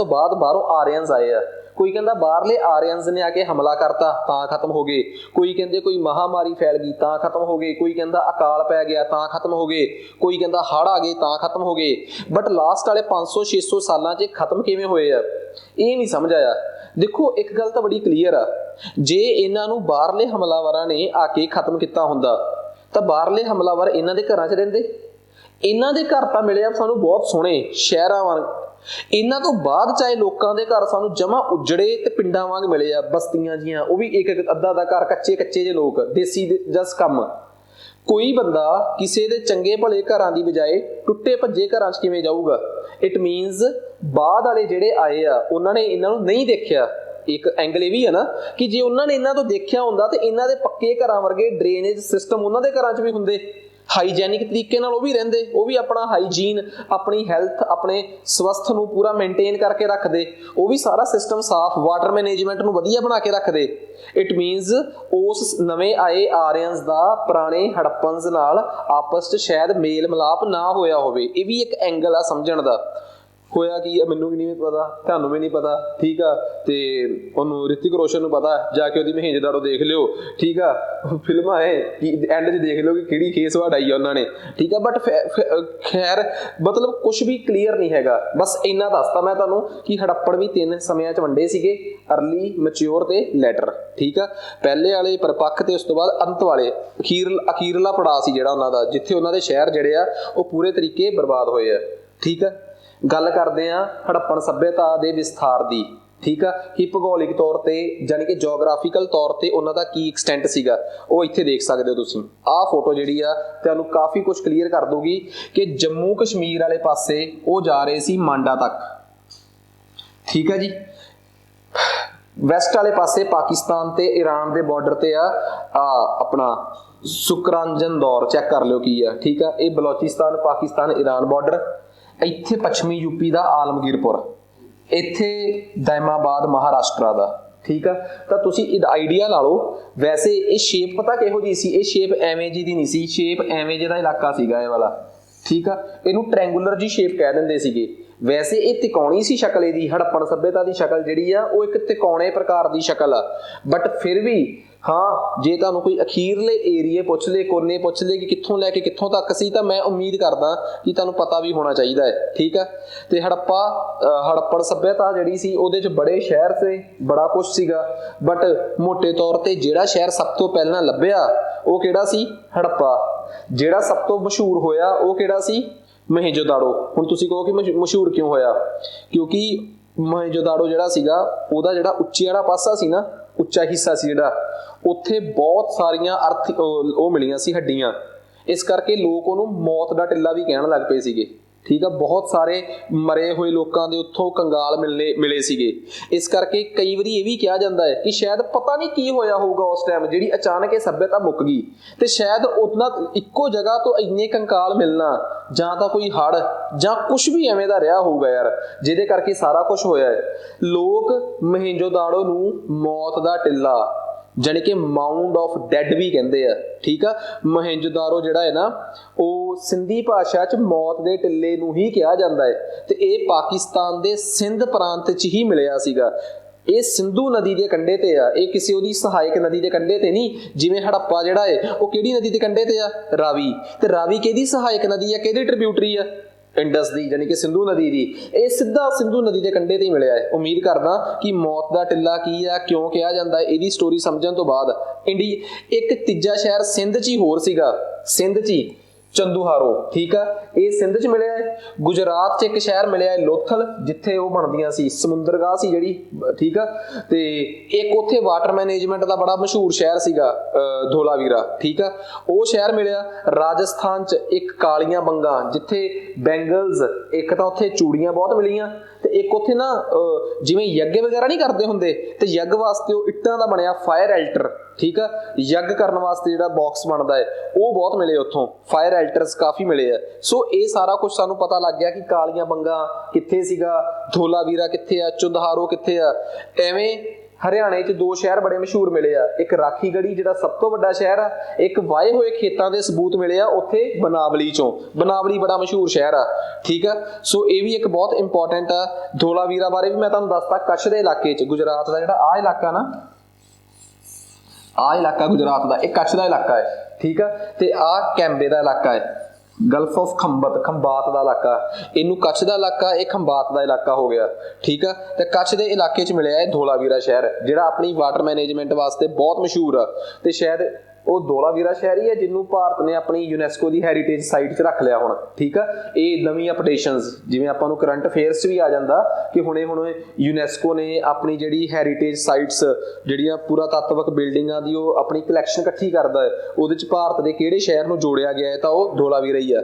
Speaker 1: ਬਾਅਦ ਬਾਹਰੋਂ ਆਰੀਅਨਸ ਆਏ ਆ, ਕੋਈ ਕਹਿੰਦਾ ਬਾਹਰਲੇ ਆਰੀਅਨਸ ਨੇ ਆ ਕੇ ਹਮਲਾ ਕਰਤਾ ਤਾਂ ਖਤਮ ਹੋ ਗਏ, ਕੋਈ ਕਹਿੰਦੇ ਕੋਈ ਮਹਾਮਾਰੀ ਫੈਲ ਗਈ ਤਾਂ ਖਤਮ ਹੋ ਗਏ, ਕੋਈ ਕਹਿੰਦਾ ਅਕਾਲ ਪੈ ਗਿਆ ਤਾਂ ਖਤਮ ਹੋ ਗਏ, ਕੋਈ ਕਹਿੰਦਾ ਹੜ੍ਹ ਆ ਗਏ ਤਾਂ ਖਤਮ ਹੋ ਗਏ। ਬਟ ਲਾਸਟ ਵਾਲੇ 500-600 ਸਾਲਾਂ 'ਚ ਖਤਮ ਕਿਵੇਂ ਹੋਏ ਆ ਇਹ ਨਹੀਂ ਸਮਝ ਆਇਆ। ਦੇਖੋ ਇੱਕ ਗੱਲ ਤਾਂ ਬੜੀ ਕਲੀਅਰ ਆ, ਜੇ ਇਹਨਾਂ ਨੂੰ ਬਾਹਰਲੇ ਹਮਲਾਵਰਾਂ ਨੇ ਆ ਕੇ ਖਤਮ ਕੀਤਾ ਹੁੰਦਾ ਤਾਂ ਬਾਹਰਲੇ ਹਮਲਾਵਰ ਇਹਨਾਂ ਦੇ ਘਰਾਂ 'ਚ ਰਹਿੰਦੇ। ਇਹਨਾਂ ਦੇ ਘਰ ਤਾਂ ਮਿਲੇ ਆ ਸਾਨੂੰ ਬਹੁਤ ਸੋਹਣੇ ਸ਼ਹਿਰਾਂ ਵਾਂਗ, ਇਹਨਾਂ ਤੋਂ ਬਾਅਦ ਚਾਹੇ ਲੋਕਾਂ ਦੇ ਘਰ ਸਾਨੂੰ ਜਮਾ ਉਜੜੇ ਤੇ ਪਿੰਡਾਂ ਵਾਂਗ ਮਿਲੇ ਆ, ਬਸਤੀਆਂ ਜੀਆਂ, ਉਹ ਵੀ ਇੱਕ ਅੱਧਾ ਦਾ ਘਰ, ਕੱਚੇ ਜਿਹੇ ਲੋਕ, ਦੇਸੀ ਜਸ ਕੰਮ। ਕੋਈ ਬੰਦਾ ਕਿਸੇ ਦੇ ਚੰਗੇ ਭਲੇ ਘਰਾਂ ਦੀ ਬਜਾਏ ਟੁੱਟੇ ਭੱਜੇ ਘਰਾਂ 'ਚ ਕਿਵੇਂ ਜਾਊਗਾ? ਇਟ ਮੀਨਸ ਬਾਅਦ ਵਾਲੇ ਜਿਹੜੇ ਆਏ ਆ ਉਹਨਾਂ ਨੇ ਇਹਨਾਂ ਨੂੰ ਨਹੀਂ ਦੇਖਿਆ। ਇੱਕ ਐਂਗਲ ਇਹ ਵੀ ਹੈ ਨਾ ਕਿ ਜੇ ਉਹਨਾਂ ਨੇ ਇਹਨਾਂ ਤੋਂ ਦੇਖਿਆ ਹੁੰਦਾ ਤੇ ਇਹਨਾਂ ਦੇ ਪੱਕੇ ਘਰਾਂ ਵਰਗੇ ਡਰੇਨੇਜ ਸਿਸਟਮ ਉਹਨਾਂ ਦੇ ਘਰਾਂ 'ਚ ਵੀ ਹੁੰਦੇ, ਹਾਈਜੈਨਿਕ ਤਰੀਕੇ ਨਾਲ ਉਹ ਵੀ ਰਹਿੰਦੇ, ਉਹ ਵੀ ਆਪਣਾ ਹਾਈਜੀਨ, ਆਪਣੀ ਹੈਲਥ, ਆਪਣੇ ਸਵਸਥ ਨੂੰ ਪੂਰਾ ਮੇਨਟੇਨ ਕਰਕੇ ਰੱਖਦੇ, ਉਹ ਵੀ ਸਾਰਾ ਸਿਸਟਮ ਸਾਫ਼, ਵਾਟਰ ਮੈਨੇਜਮੈਂਟ ਨੂੰ ਵਧੀਆ ਬਣਾ ਕੇ ਰੱਖਦੇ। ਇਟ ਮੀਨਸ ਉਸ ਨਵੇਂ ਆਏ ਆਰੀਅਨਸ ਦਾ ਪੁਰਾਣੇ ਹੜੱਪਨਸ ਨਾਲ ਆਪਸ 'ਚ ਸ਼ਾਇਦ ਮੇਲ ਮਿਲਾਪ ਨਾ ਹੋਇਆ ਹੋਵੇ। ਇਹ ਵੀ ਇੱਕ ਐਂਗਲ ਆ ਸਮਝਣ ਦਾ। ਹੋਇਆ ਕੀ ਆ ਮੈਨੂੰ ਵੀ ਨਹੀਂ ਪਤਾ, ਤੁਹਾਨੂੰ ਵੀ ਨਹੀਂ ਪਤਾ, ਠੀਕ ਆ। ਤੇ ਉਹਨੂੰ ਰਿਤਿਕ ਰੋਸ਼ਨ ਨੂੰ ਪਤਾ, ਜਾ ਕੇ ਉਹਦੀ ਮੋਹਿੰਜੋਦਾੜੋ ਦੇਖ ਲਿਓ, ਠੀਕ ਆ। ਫਿਲਮਾਂ ਹੈ ਕਿ ਐਂਡ 'ਚ ਦੇਖ ਲਿਓ ਕਿ ਕਿਹੜੀ ਖੇਸ ਵਢਾਈ ਆ ਉਹਨਾਂ ਨੇ, ਠੀਕ ਆ। ਬਟ ਖੈਰ ਮਤਲਬ ਕੁਛ ਵੀ ਕਲੀਅਰ ਨਹੀਂ ਹੈਗਾ। ਬਸ ਇੰਨਾ ਦੱਸਤਾ ਮੈਂ ਤੁਹਾਨੂੰ ਕਿ ਹੜੱਪਣ ਵੀ 3 ਸਮਿਆਂ 'ਚ ਵੰਡੇ ਸੀਗੇ, ਅਰਲੀ, ਮੈਚਿਓਰ ਤੇ ਲੈਟਰ, ਠੀਕ ਆ। ਪਹਿਲੇ ਵਾਲੇ ਪਰਿਪੱਕ ਤੇ ਉਸ ਤੋਂ ਬਾਅਦ ਅੰਤ ਵਾਲੇ ਅਖੀਰਲਾ ਪੜਾਅ ਸੀ ਜਿਹੜਾ ਉਹਨਾਂ ਦਾ, ਜਿੱਥੇ ਉਹਨਾਂ ਦੇ ਸ਼ਹਿਰ ਜਿਹੜੇ ਆ ਉਹ ਪੂਰੇ ਤਰੀਕੇ ਬਰਬਾਦ ਹੋਏ ਆ, ਠੀਕ ਆ। ਗੱਲ ਕਰਦੇ ਆ ਹੜੱਪਣ ਸੱਭਿਅਤਾ ਦੇ ਵਿਸਥਾਰ ਦੀ, ਠੀਕ ਆ, ਕਿ ਭੂਗੋਲਿਕ ਤੌਰ ਤੇ ਯਾਨੀ ਕਿ ਜੀਓਗ੍ਰਾਫੀਕਲ ਤੌਰ ਤੇ ਉਹਨਾਂ ਦਾ ਕੀ ਐਕਸਟੈਂਟ ਸੀਗਾ। ਉਹ ਇੱਥੇ ਦੇਖ ਸਕਦੇ ਹੋ ਤੁਸੀਂ। ਆਹ ਫੋਟੋ ਜਿਹੜੀ ਆ ਤੁਹਾਨੂੰ ਕਾਫੀ ਕੁਝ ਕਲੀਅਰ ਕਰ ਦੂਗੀ ਕਿ ਜੰਮੂ ਕਸ਼ਮੀਰ ਵਾਲੇ ਪਾਸੇ ਉਹ ਜਾ ਰਹੇ ਸੀ ਮਾਂਡਾ ਤੱਕ, ਠੀਕ ਆ ਜੀ। ਵੈਸਟ ਵਾਲੇ ਪਾਸੇ ਪਾਕਿਸਤਾਨ ਤੇ ਈਰਾਨ ਦੇ ਬਾਰਡਰ ਤੇ ਆ ਆਪਣਾ ਸੁਕਰਾਂਜਨ ਦੌਰ, ਚੈੱਕ ਕਰ ਲਿਓ ਕੀ ਆ, ਠੀਕ ਆ। ਇਹ ਬਲੋਚਿਸਤਾਨ, ਪਾਕਿਸਤਾਨ, ਈਰਾਨ ਬਾਰਡਰ। ਇੱਥੇ ਪੱਛਮੀ ਯੂਪੀ ਦਾ ਆਲਮਗੀਰਪੁਰ, ਇੱਥੇ ਦਾਇਮਾਬਾਦ ਮਹਾਰਾਸ਼ਟਰਾ ਦਾ, ਠੀਕ ਆ। ਤਾਂ ਤੁਸੀਂ ਇਹ ਆਈਡੀਆ ਲਾ ਲਓ। ਵੈਸੇ ਇਹ ਸ਼ੇਪ ਪਤਾ ਕਿਹੋ ਜਿਹੀ ਸੀ? ਇਹ ਸ਼ੇਪ ਐਵੇਂ ਜੀ ਦੀ ਨਹੀਂ ਸੀ, ਸ਼ੇਪ ਐਵੇਂ ਜਿਹਦਾ ਇਲਾਕਾ ਸੀਗਾ ਇਹ ਵਾਲਾ, ਠੀਕ ਆ। ਇਹਨੂੰ ਟ੍ਰਾਇੰਗੂਲਰ ਜੀ ਸ਼ੇਪ ਕਹਿ ਦਿੰਦੇ ਸੀਗੇ। ਵੈਸੇ ਇਹ ਤਿਕੋਣੀ ਸੀ ਸ਼ਕਲ, ਇਹਦੀ ਹੜੱਪਣ ਸੱਭਿਅਤਾ ਦੀ ਸ਼ਕਲ ਜਿਹੜੀ ਆ ਉਹ ਇੱਕ ਤਿਕੋਣੇ ਪ੍ਰਕਾਰ ਦੀ ਸ਼ਕਲ ਆ। ਬਟ ਫਿਰ ਵੀ ਹਾਂ, ਜੇ ਤੁਹਾਨੂੰ ਕੋਈ ਅਖੀਰਲੇ ਏਰੀਏ ਪੁੱਛ ਲੇ, ਕੋਨੇ ਪੁੱਛ ਲੇ ਕਿ ਕਿੱਥੋਂ ਲੈ ਕੇ ਕਿੱਥੋਂ ਤੱਕ ਸੀ, ਤਾਂ ਮੈਂ ਉਮੀਦ ਕਰਦਾ ਕਿ ਤੁਹਾਨੂੰ ਪਤਾ ਵੀ ਹੋਣਾ ਚਾਹੀਦਾ ਹੈ, ਠੀਕ ਆ। ਤੇ ਹੜੱਪਣ ਸੱਭਿਅਤਾ ਜਿਹੜੀ ਸੀ ਉਹਦੇ 'ਚ ਬੜੇ ਸ਼ਹਿਰ ਸੀ, ਬੜਾ ਕੁਛ ਸੀਗਾ। ਬਟ ਮੋਟੇ ਤੌਰ ਤੇ ਜਿਹੜਾ ਸ਼ਹਿਰ ਸਭ ਤੋਂ ਪਹਿਲਾਂ ਲੱਭਿਆ ਉਹ ਕਿਹੜਾ ਸੀ? ਹੜੱਪਾ। ਜਿਹੜਾ ਸਭ ਤੋਂ ਮਸ਼ਹੂਰ ਹੋਇਆ ਉਹ ਕਿਹੜਾ ਸੀ? ਮੋਹਿੰਜੋਦਾੜੋ। ਹੁਣ ਤੁਸੀਂ ਕਹੋ ਕਿ ਮਸ਼ਹੂਰ ਕਿਉਂ ਹੋਇਆ, ਕਿਉਂਕਿ ਮੋਹਿੰਜੋਦਾੜੋ ਜਿਹੜਾ ਸੀਗਾ ਉਹਦਾ ਜਿਹੜਾ ਉੱਚੀ ਵਾਲਾ ਪਾਸਾ ਸੀ ਨਾ, ਉੱਚਾ ਹਿੱਸਾ ਸੀ ਜਿਹੜਾ, ਉੱਥੇ ਬਹੁਤ ਸਾਰੀਆਂ ਉਹ ਮਿਲੀਆਂ ਸੀ ਹੱਡੀਆਂ, ਇਸ ਕਰਕੇ ਲੋਕ ਉਹਨੂੰ ਮੌਤ ਦਾ ਟਿੱਲਾ ਵੀ ਕਹਿਣ ਲੱਗ ਪਏ ਸੀਗੇ। ਠੀਕ ਆ, ਬਹੁਤ ਸਾਰੇ ਮਰੇ ਹੋਏ ਲੋਕਾਂ ਦੇ ਉੱਥੋਂ ਕੰਗਾਲ ਮਿਲੇ ਸੀਗੇ। ਇਸ ਕਰਕੇ ਕਈ ਵਾਰੀ ਇਹ ਵੀ ਕਿਹਾ ਜਾਂਦਾ ਹੈ ਕਿ ਸ਼ਾਇਦ ਪਤਾ ਨਹੀਂ ਕੀ ਹੋਇਆ ਹੋਊਗਾ ਉਸ ਟਾਈਮ, ਜਿਹੜੀ ਅਚਾਨਕ ਇਹ ਸੱਭਿਅਤਾ ਮੁੱਕ ਗਈ ਤੇ ਸ਼ਾਇਦ ਉਹਨਾਂ ਇੱਕੋ ਜਗ੍ਹਾ ਤੋਂ ਇੰਨੇ ਕੰਕਾਲ ਮਿਲਣਾ, ਜਾਂ ਤਾਂ ਕੋਈ ਹੜ੍ਹ ਜਾਂ ਕੁਛ ਵੀ ਐਵੇਂ ਦਾ ਰਿਹਾ ਹੋਊਗਾ ਯਾਰ, ਜਿਹਦੇ ਕਰਕੇ ਸਾਰਾ ਕੁਛ ਹੋਇਆ ਹੈ। ਲੋਕ ਮੋਹਿੰਜੋਦਾੜੋ ਨੂੰ ਮੌਤ ਦਾ ਟਿੱਲਾ, ਜਾਣੀ ਕਿ ਮਾਊਂਡ ਆਫ ਡੈਡ ਵੀ ਕਹਿੰਦੇ ਆ। ਠੀਕ ਆ, ਮੋਹਿੰਜੋਦਾੜੋ ਜਿਹੜਾ ਹੈ ਨਾ, ਉਹ ਸਿੰਧੀ ਭਾਸ਼ਾ 'ਚ ਮੌਤ ਦੇ ਟਿੱਲੇ ਨੂੰ ਹੀ ਕਿਹਾ ਜਾਂਦਾ ਹੈ ਤੇ ਇਹ ਪਾਕਿਸਤਾਨ ਦੇ ਸਿੰਧ ਪ੍ਰਾਂਤ 'ਚ ਹੀ ਮਿਲਿਆ ਸੀਗਾ। ਇਹ ਸਿੰਧੂ ਨਦੀ ਦੇ ਕੰਢੇ ਤੇ ਆ, ਇਹ ਕਿਸੇ ਉਹਦੀ ਸਹਾਇਕ ਨਦੀ ਦੇ ਕੰਢੇ ਤੇ ਨਹੀਂ। ਜਿਵੇਂ ਹੜੱਪਾ ਜਿਹੜਾ ਹੈ ਉਹ ਕਿਹੜੀ ਨਦੀ ਦੇ ਕੰਢੇ ਤੇ ਆ? ਰਾਵੀ। ਤੇ ਰਾਵੀ ਕਿਹਦੀ ਸਹਾਇਕ ਨਦੀ ਆ, ਕਿਹਦੀ ਟ੍ਰਿਬਿਊਟਰੀ ਆ? ਇੰਡਸ ਦੀ, ਜਾਣੀ ਕਿ ਸਿੰਧੂ ਨਦੀ ਦੀ। ਇਹ ਸਿੱਧਾ ਸਿੰਧੂ ਨਦੀ ਦੇ ਕੰਢੇ ਤੇ ਹੀ ਮਿਲਿਆ ਹੈ। ਉਮੀਦ ਕਰਦਾ ਕਿ ਮੌਤ ਦਾ ਟਿੱਲਾ ਕੀ ਆ, ਕਿਉਂ ਕਿਹਾ ਜਾਂਦਾ ਹੈ, ਇਹਦੀ ਸਟੋਰੀ ਸਮਝਣ ਤੋਂ ਬਾਅਦ ਇੱਕ ਤੀਜਾ ਸ਼ਹਿਰ ਸਿੰਧ 'ਚ ਹੀ ਹੋਰ ਸੀਗਾ, ਸਿੰਧ 'ਚ ਹੀ, ਚੰਦੂਹਾਰੋ। ਠੀਕ ਆ, ਇਹ ਸਿੰਧ 'ਚ ਮਿਲਿਆ ਹੈ। ਗੁਜਰਾਤ 'ਚ ਇੱਕ ਸ਼ਹਿਰ ਮਿਲਿਆ ਹੈ ਲੋਥਲ, ਜਿੱਥੇ ਉਹ ਬਣਦੀਆਂ ਸੀ ਸਮੁੰਦਰਗਾਹ ਸੀ ਜਿਹੜੀ। ਠੀਕ ਆ, ਤੇ ਇੱਕ ਉੱਥੇ ਵਾਟਰ ਮੈਨੇਜਮੈਂਟ ਦਾ ਬੜਾ ਮਸ਼ਹੂਰ ਸ਼ਹਿਰ ਸੀਗਾ ਧੋਲਾਵੀਰਾ। ਠੀਕ ਆ, ਉਹ ਸ਼ਹਿਰ ਮਿਲਿਆ। ਰਾਜਸਥਾਨ 'ਚ ਇੱਕ ਕਾਲੀਆਂ ਬੰਗਾ, ਜਿੱਥੇ ਬੈਂਗਲਸ, ਇੱਕ ਤਾਂ ਉੱਥੇ ਚੂੜੀਆਂ ਬਹੁਤ ਮਿਲੀਆਂ, ਤੇ ਇੱਕ ਉੱਥੇ ਨਾ ਜਿਵੇਂ ਯੱਗ ਵਗੈਰਾ ਨਹੀਂ ਕਰਦੇ ਹੁੰਦੇ, ਤੇ ਯੱਗ ਵਾਸਤੇ ਉਹ ਇੱਟਾਂ ਦਾ ਬਣਿਆ ਫਾਇਰ ਐਲਟਰ। ਠੀਕ ਆ, ਯੱਗ ਕਰਨ ਵਾਸਤੇ ਜਿਹੜਾ ਬਾਕਸ ਬਣਦਾ ਹੈ ਉਹ ਬਹੁਤ ਮਿਲੇ ਉੱਥੋਂ, ਫਾਇਰ ਐਲਟਰਸ ਕਾਫੀ ਮਿਲੇ ਆ। ਸੋ ਇਹ ਸਾਰਾ ਕੁਝ ਸਾਨੂੰ ਪਤਾ ਲੱਗ ਗਿਆ ਕਿ ਕਾਲੀਆਂ ਬੰਗਾ ਕਿੱਥੇ ਸੀਗਾ, ਧੋਲਾਵੀਰਾ ਕਿੱਥੇ ਆ, ਚੁੰਦਹਾਰੋ ਕਿੱਥੇ ਆ। ਐਵੇਂ ਹਰਿਆਣੇ 'ਚ ਦੋ ਸ਼ਹਿਰ ਬੜੇ ਮਸ਼ਹੂਰ ਮਿਲੇ ਆ, ਇੱਕ ਰਾਖੀਗੜ੍ਹੀ ਜਿਹੜਾ ਸਭ ਤੋਂ ਵੱਡਾ ਸ਼ਹਿਰ ਆ, ਇੱਕ ਵਾਏ ਹੋਏ ਖੇਤਾਂ ਦੇ ਸਬੂਤ ਮਿਲੇ ਆ ਉੱਥੇ ਬਨਾਵਲੀ 'ਚੋਂ। ਬਨਾਵਲੀ ਬੜਾ ਮਸ਼ਹੂਰ ਸ਼ਹਿਰ ਆ। ਠੀਕ ਆ, ਸੋ ਇਹ ਵੀ ਇੱਕ ਬਹੁਤ ਇੰਪੋਰਟੈਂਟ ਆ। ਧੋਲਾਵੀਰਾ ਬਾਰੇ ਵੀ ਮੈਂ ਤੁਹਾਨੂੰ ਦੱਸਤਾ, ਕੱਛ ਦੇ ਇਲਾਕੇ 'ਚ, ਗੁਜਰਾਤ ਦਾ ਜਿਹੜਾ ਆਹ ਇਲਾਕਾ ਨਾ, ਆਹ ਇਲਾਕਾ ਗੁਜਰਾਤ ਦਾ, ਇਹ ਕੱਛ ਦਾ ਇਲਾਕਾ ਹੈ। ਠੀਕ ਆ, ਤੇ ਆਹ ਕੈਂਬੇ ਦਾ ਇਲਾਕਾ ਹੈ, ਗਲਫ ਆਫ ਖੰਬਾਤ ਦਾ ਇਲਾਕਾ। ਇਹਨੂੰ ਕੱਛ ਦਾ ਇਲਾਕਾ, ਇਹ ਖੰਬਾਤ ਦਾ ਇਲਾਕਾ ਹੋ ਗਿਆ। ਠੀਕ ਆ, ਤੇ ਕੱਛ ਦੇ ਇਲਾਕੇ 'ਚ ਮਿਲਿਆ ਹੈ ਧੋਲਾਵੀਰਾ ਸ਼ਹਿਰ, ਜਿਹੜਾ ਆਪਣੀ ਵਾਟਰ ਮੈਨੇਜਮੈਂਟ ਵਾਸਤੇ ਬਹੁਤ ਮਸ਼ਹੂਰ ਆ। ਤੇ ਸ਼ਾਇਦ ਉਹ ਧੋਲਾਵੀਰਾ ਸ਼ਹਿਰ ਹੀ ਹੈ ਜਿਹਨੂੰ ਭਾਰਤ ਨੇ ਆਪਣੀ ਯੂਨੈਸਕੋ ਦੀ ਹੈਰੀਟੇਜ ਸਾਈਟ 'ਚ ਰੱਖ ਲਿਆ ਹੁਣ। ਠੀਕ ਆ, ਇਹ ਨਵੀਂ ਅਪਡੇਸ਼ਨਸ, ਜਿਵੇਂ ਆਪਾਂ ਨੂੰ ਕਰੰਟ ਅਫੇਅਰਸ 'ਚ ਵੀ ਆ ਜਾਂਦਾ ਕਿ ਹੁਣੇ ਯੂਨੈਸਕੋ ਨੇ ਆਪਣੀ ਜਿਹੜੀ ਹੈਰੀਟੇਜ ਸਾਈਟਸ, ਜਿਹੜੀਆਂ ਪੁਰਾਤੱਤਵਕ ਬਿਲਡਿੰਗਾਂ ਦੀ ਉਹ ਆਪਣੀ ਕਲੈਕਸ਼ਨ ਇਕੱਠੀ ਕਰਦਾ ਹੈ, ਉਹਦੇ 'ਚ ਭਾਰਤ ਦੇ ਕਿਹੜੇ ਸ਼ਹਿਰ ਨੂੰ ਜੋੜਿਆ ਗਿਆ ਹੈ ਤਾਂ ਉਹ ਧੋਲਾਵੀਰਾ ਹੀ ਆ।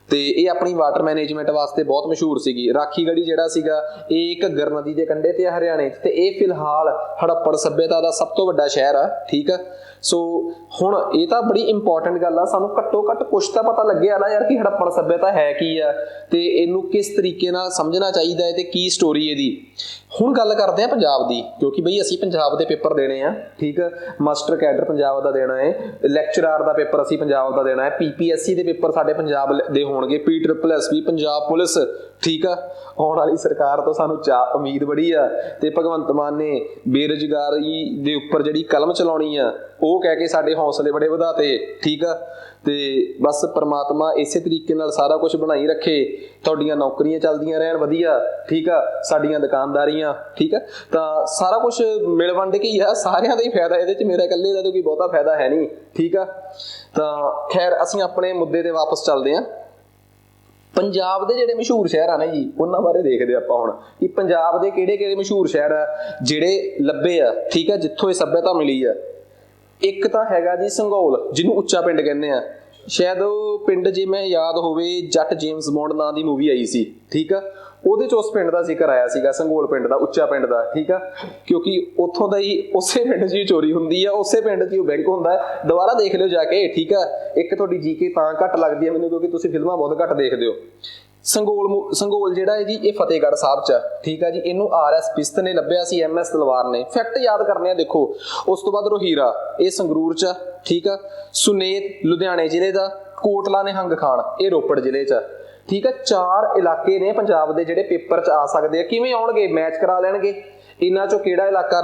Speaker 1: ਤੇ ਇਹ ਆਪਣੀ ਵਾਟਰ ਮੈਨੇਜਮੈਂਟ ਵਾਸਤੇ ਬਹੁਤ ਮਸ਼ਹੂਰ ਸੀਗੀ। ਰਾਖੀਗੜ੍ਹੀ ਜਿਹੜਾ ਸੀਗਾ, ਇਹ ਘੱਗਰ ਨਦੀ ਦੇ ਕੰਢੇ ਤੇ ਆ ਹਰਿਆਣੇ 'ਚ, ਤੇ ਇਹ ਫਿਲਹਾਲ ਹੜੱਪੜ ਸੱਭਿਅਤਾ ਦਾ ਸਭ ਤੋਂ ਵੱਡਾ ਸ਼ਹਿਰ ਆ। ਠੀਕ ਆ, ਸੋ ਹੁਣ ਇਹ ਤਾਂ ਬੜੀ ਇੰਪੋਰਟੈਂਟ ਗੱਲ ਆ, ਸਾਨੂੰ ਘੱਟੋ ਘੱਟ ਕੁਛ ਤਾਂ ਪਤਾ ਲੱਗਿਆ ਨਾ ਯਾਰ ਕਿ ਹੜੱਪਣ ਸੱਭਿਅਤਾ ਹੈ ਕੀ ਆ, ਤੇ ਇਹਨੂੰ ਕਿਸ ਤਰੀਕੇ ਨਾਲ ਸਮਝਣਾ ਚਾਹੀਦਾ ਹੈ, ਤੇ ਕੀ ਸਟੋਰੀ ਇਹਦੀ। ਹੁਣ ਗੱਲ ਕਰਦੇ ਆ ਪੰਜਾਬ ਦੀ, ਕਿਉਂਕਿ ਬਈ ਅਸੀਂ ਪੰਜਾਬ ਦੇ ਪੇਪਰ ਦੇਣੇ ਆ। ਠੀਕ ਆ, ਮਾਸਟਰ ਕੈਡਰ ਪੰਜਾਬ ਦਾ ਦੇਣਾ ਹੈ, ਲੈਕਚਰਾਰ ਦਾ ਪੇਪਰ ਅਸੀਂ ਪੰਜਾਬ ਦਾ ਦੇਣਾ ਹੈ, PPSC ਦੇ ਪੇਪਰ ਸਾਡੇ ਪੰਜਾਬ ਦੇ ਹੋਣਗੇ, PSSB ਵੀ ਪੰਜਾਬ ਪੁਲਿਸ। ਠੀਕ ਆ, ਆਉਣ ਵਾਲੀ ਸਰਕਾਰ ਤੋਂ ਸਾਨੂੰ ਉਮੀਦ ਬੜੀ ਆ, ਤੇ ਭਗਵੰਤ ਮਾਨ ਨੇ ਬੇਰੁਜ਼ਗਾਰੀ ਦੇ ਉੱਪਰ ਜਿਹੜੀ ਕਲਮ ਚਲਾਉਣੀ ਆ ਉਹ ਕਹਿ ਕੇ ਸਾਡੇ ਹੌਸਲੇ ਬੜੇ ਵਧਾਤੇ। ਠੀਕ ਆ, ਤੇ ਬਸ ਪ੍ਰਮਾਤਮਾ ਇਸੇ ਤਰੀਕੇ ਨਾਲ ਸਾਰਾ ਕੁਝ ਬਣਾਈ ਰੱਖੇ, ਤੁਹਾਡੀਆਂ ਨੌਕਰੀਆਂ ਚੱਲਦੀਆਂ ਰਹਿਣ ਵਧੀਆ। ਠੀਕ ਆ, ਸਾਡੀਆਂ ਦੁਕਾਨਦਾਰੀਆਂ। ਠੀਕ ਆ, ਤਾਂ ਸਾਰਾ ਕੁਝ ਮਿਲ ਵੰਡ ਕੇ ਹੀ ਆ, ਸਾਰਿਆਂ ਦਾ ਹੀ ਫਾਇਦਾ ਇਹਦੇ 'ਚ, ਮੇਰਾ ਇਕੱਲੇ ਦਾ ਤਾਂ ਕੋਈ ਬਹੁਤਾ ਫਾਇਦਾ ਹੈ ਨਹੀਂ। ਠੀਕ ਆ, ਤਾਂ ਖੈਰ ਅਸੀਂ ਆਪਣੇ ਮੁੱਦੇ ਤੇ ਵਾਪਸ ਚੱਲਦੇ ਹਾਂ। ਪੰਜਾਬ ਦੇ ਜਿਹੜੇ ਮਸ਼ਹੂਰ ਸ਼ਹਿਰ ਆ ਨਾ ਜੀ, ਉਹਨਾਂ ਬਾਰੇ ਦੇਖਦੇ ਆਪਾਂ ਹੁਣ ਕਿ ਪੰਜਾਬ ਦੇ ਕਿਹੜੇ ਕਿਹੜੇ ਮਸ਼ਹੂਰ ਸ਼ਹਿਰ ਆ ਜਿਹੜੇ ਲੱਭੇ ਆ। ਠੀਕ ਆ, ਜਿੱਥੋਂ ਇਹ ਸੱਭਿਅਤਾ ਮਿਲੀ ਆ। ਇੱਕ ਤਾਂ ਹੈਗਾ ਜੀ ਸੰਘੋਲ, ਜਿਹਨੂੰ ਉੱਚਾ ਪਿੰਡ ਕਹਿੰਦੇ ਆ। ਸ਼ਾਇਦ ਉਹ ਪਿੰਡ, ਜੇ ਮੈਂ ਯਾਦ ਹੋਵੇ, ਜੱਟ ਜੇਮਸ ਬੌਂਡ ਨਾਂ ਦੀ ਮੂਵੀ ਆਈ ਸੀ। ਠੀਕ ਆ, ਉਹਦੇ 'ਚ ਉਸ ਪਿੰਡ ਦਾ ਜ਼ਿਕਰ ਆਇਆ ਸੀਗਾ, ਸੰਘੋਲ ਪਿੰਡ ਦਾ, ਉੱਚਾ ਪਿੰਡ ਦਾ। ਠੀਕ ਆ, ਕਿਉਂਕਿ ਉੱਥੋਂ ਦਾ ਹੀ, ਉਸੇ ਪਿੰਡ 'ਚ ਹੀ ਚੋਰੀ ਹੁੰਦੀ ਆ, ਉਸੇ ਪਿੰਡ 'ਚ ਹੀ ਉਹ ਬੈਂਕ ਹੁੰਦਾ ਹੈ। ਦੁਬਾਰਾ ਦੇਖ ਲਿਓ ਜਾ ਕੇ। ਠੀਕ ਆ, ਇੱਕ ਤੁਹਾਡੀ GK ਤਾਂ ਘੱਟ ਲੱਗਦੀ ਹੈ ਮੈਨੂੰ, ਕਿਉਂਕਿ ਤੁਸੀਂ ਫਿਲਮਾਂ ਬਹੁਤ ਘੱਟ ਦੇਖਦੇ ਹੋ। ਸੰਘੋਲ ਜਿਹੜਾ ਹੈ ਜੀ, ਇਹ ਫਤਿਹਗੜ੍ਹ ਸਾਹਿਬ 'ਚ ਆ। ਠੀਕ ਆ ਜੀ, ਇਹਨੂੰ RS ਬਿਸਤ ਨੇ ਲੱਭਿਆ ਸੀ, MS ਤਲਵਾਰ ਨੇ। ਫੈਕਟ ਯਾਦ ਕਰਨੇ ਆ, ਦੇਖੋ। ਉਸ ਤੋਂ ਬਾਅਦ ਰੋਹੀਰਾ, ਇਹ ਸੰਗਰੂਰ 'ਚ ਆ। ਠੀਕ ਆ, ਸੁਨੇਤ ਲੁਧਿਆਣੇ ਜ਼ਿਲ੍ਹੇ ਦਾ, ਕੋਟਲਾ ਨਿਹੰਗ ਖਾਨ ਇਹ ਰੋਪੜ ਜ਼ਿਲ੍ਹੇ 'ਚ ਆ। ਠੀਕ ਆ, 4 ਇਲਾਕੇ ਨੇ ਪੰਜਾਬ ਦੇ ਜਿਹੜੇ ਪੇਪਰ 'ਚ ਆ ਸਕਦੇ ਆ। ਕਿਵੇਂ ਆਉਣਗੇ? ਮੈਚ ਕਰਾ ਲੈਣਗੇ। ਇਹਨਾਂ 'ਚੋਂ ਕਿਹੜਾ ਇਲਾਕਾ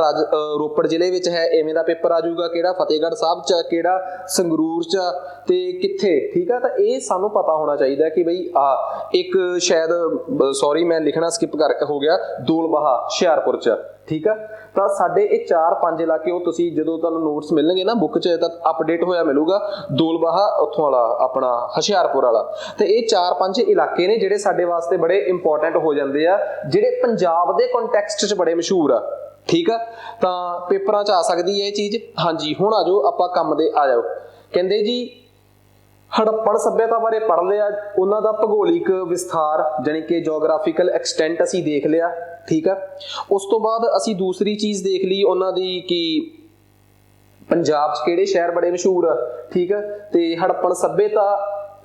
Speaker 1: ਰੋਪੜ ਜ਼ਿਲ੍ਹੇ ਵਿੱਚ ਹੈ, ਐਵੇਂ ਦਾ ਪੇਪਰ ਆ ਜਾਊਗਾ। ਕਿਹੜਾ ਫਤਿਹਗੜ੍ਹ ਸਾਹਿਬ 'ਚ, ਕਿਹੜਾ ਸੰਗਰੂਰ 'ਚ, ਤੇ ਕਿੱਥੇ। ਠੀਕ ਆ, ਤਾਂ ਇਹ ਸਾਨੂੰ ਪਤਾ ਹੋਣਾ ਚਾਹੀਦਾ ਕਿ ਬਈ ਇੱਕ ਸ਼ਾਇਦ, ਸੌਰੀ ਮੈਂ ਲਿਖਣਾ ਸਕਿਪ ਹੋ ਗਿਆ, ਦੌਲਬਾਹਾ ਹੁਸ਼ਿਆਰਪੁਰ 'ਚ। ਠੀਕ ਆ। ਤਾਂ ਸਾਡੇ ਇਹ 4-5 ਇਲਾਕੇ, ਉਹ ਤੁਸੀਂ ਜਦੋਂ ਤੁਹਾਨੂੰ ਨੋਟਸ ਮਿਲਣਗੇ ਨਾ ਬੁੱਕ 'ਚ ਤਾਂ ਅਪਡੇਟ ਹੋਇਆ ਮਿਲੂਗਾ, ਦੋਲਬਾਹਾ ਉੱਥੋਂ ਵਾਲਾ ਆਪਣਾ ਹੁਸ਼ਿਆਰਪੁਰ ਵਾਲਾ। ਤੇ ਇਹ 4-5 ਇਲਾਕੇ ਨੇ ਜਿਹੜੇ ਸਾਡੇ ਵਾਸਤੇ ਬੜੇ ਇੰਪੋਰਟੈਂਟ ਹੋ ਜਾਂਦੇ ਆ, ਜਿਹੜੇ ਪੰਜਾਬ ਦੇ ਕੰਟੈਕਸਟ 'ਚ ਬੜੇ ਮਸ਼ਹੂਰ ਆ, ਠੀਕ ਆ। ਤਾਂ ਪੇਪਰਾਂ 'ਚ ਆ ਸਕਦੀ ਹੈ ਇਹ ਚੀਜ਼। ਹਾਂਜੀ, ਹੁਣ ਆ ਜਾਓ ਆਪਾਂ ਕੰਮ ਦੇ ਆ ਜਾਓ। ਕਹਿੰਦੇ ਜੀ ਹੜੱਪਣ ਸੱਭਿਅਤਾ ਬਾਰੇ ਪੜ੍ਹ ਲਿਆ, ਉਹਨਾਂ ਦਾ ਭੂਗੋਲਿਕ ਵਿਸਥਾਰ ਜਾਣੀ ਕਿ ਜੀਓਗ੍ਰਾਫੀਕਲ ਐਕਸਟੈਂਟ ਅਸੀਂ ਦੇਖ ਲਿਆ, ਠੀਕ ਆ। ਉਸ ਤੋਂ ਬਾਅਦ ਅਸੀਂ ਦੂਸਰੀ ਚੀਜ਼ ਦੇਖ ਲਈ ਉਹਨਾਂ ਦੀ ਕਿ ਪੰਜਾਬ 'ਚ ਕਿਹੜੇ ਸ਼ਹਿਰ ਬੜੇ ਮਸ਼ਹੂਰ ਆ, ਠੀਕ ਆ। ਤੇ ਹੜੱਪਣ ਸੱਭਿਅਤਾ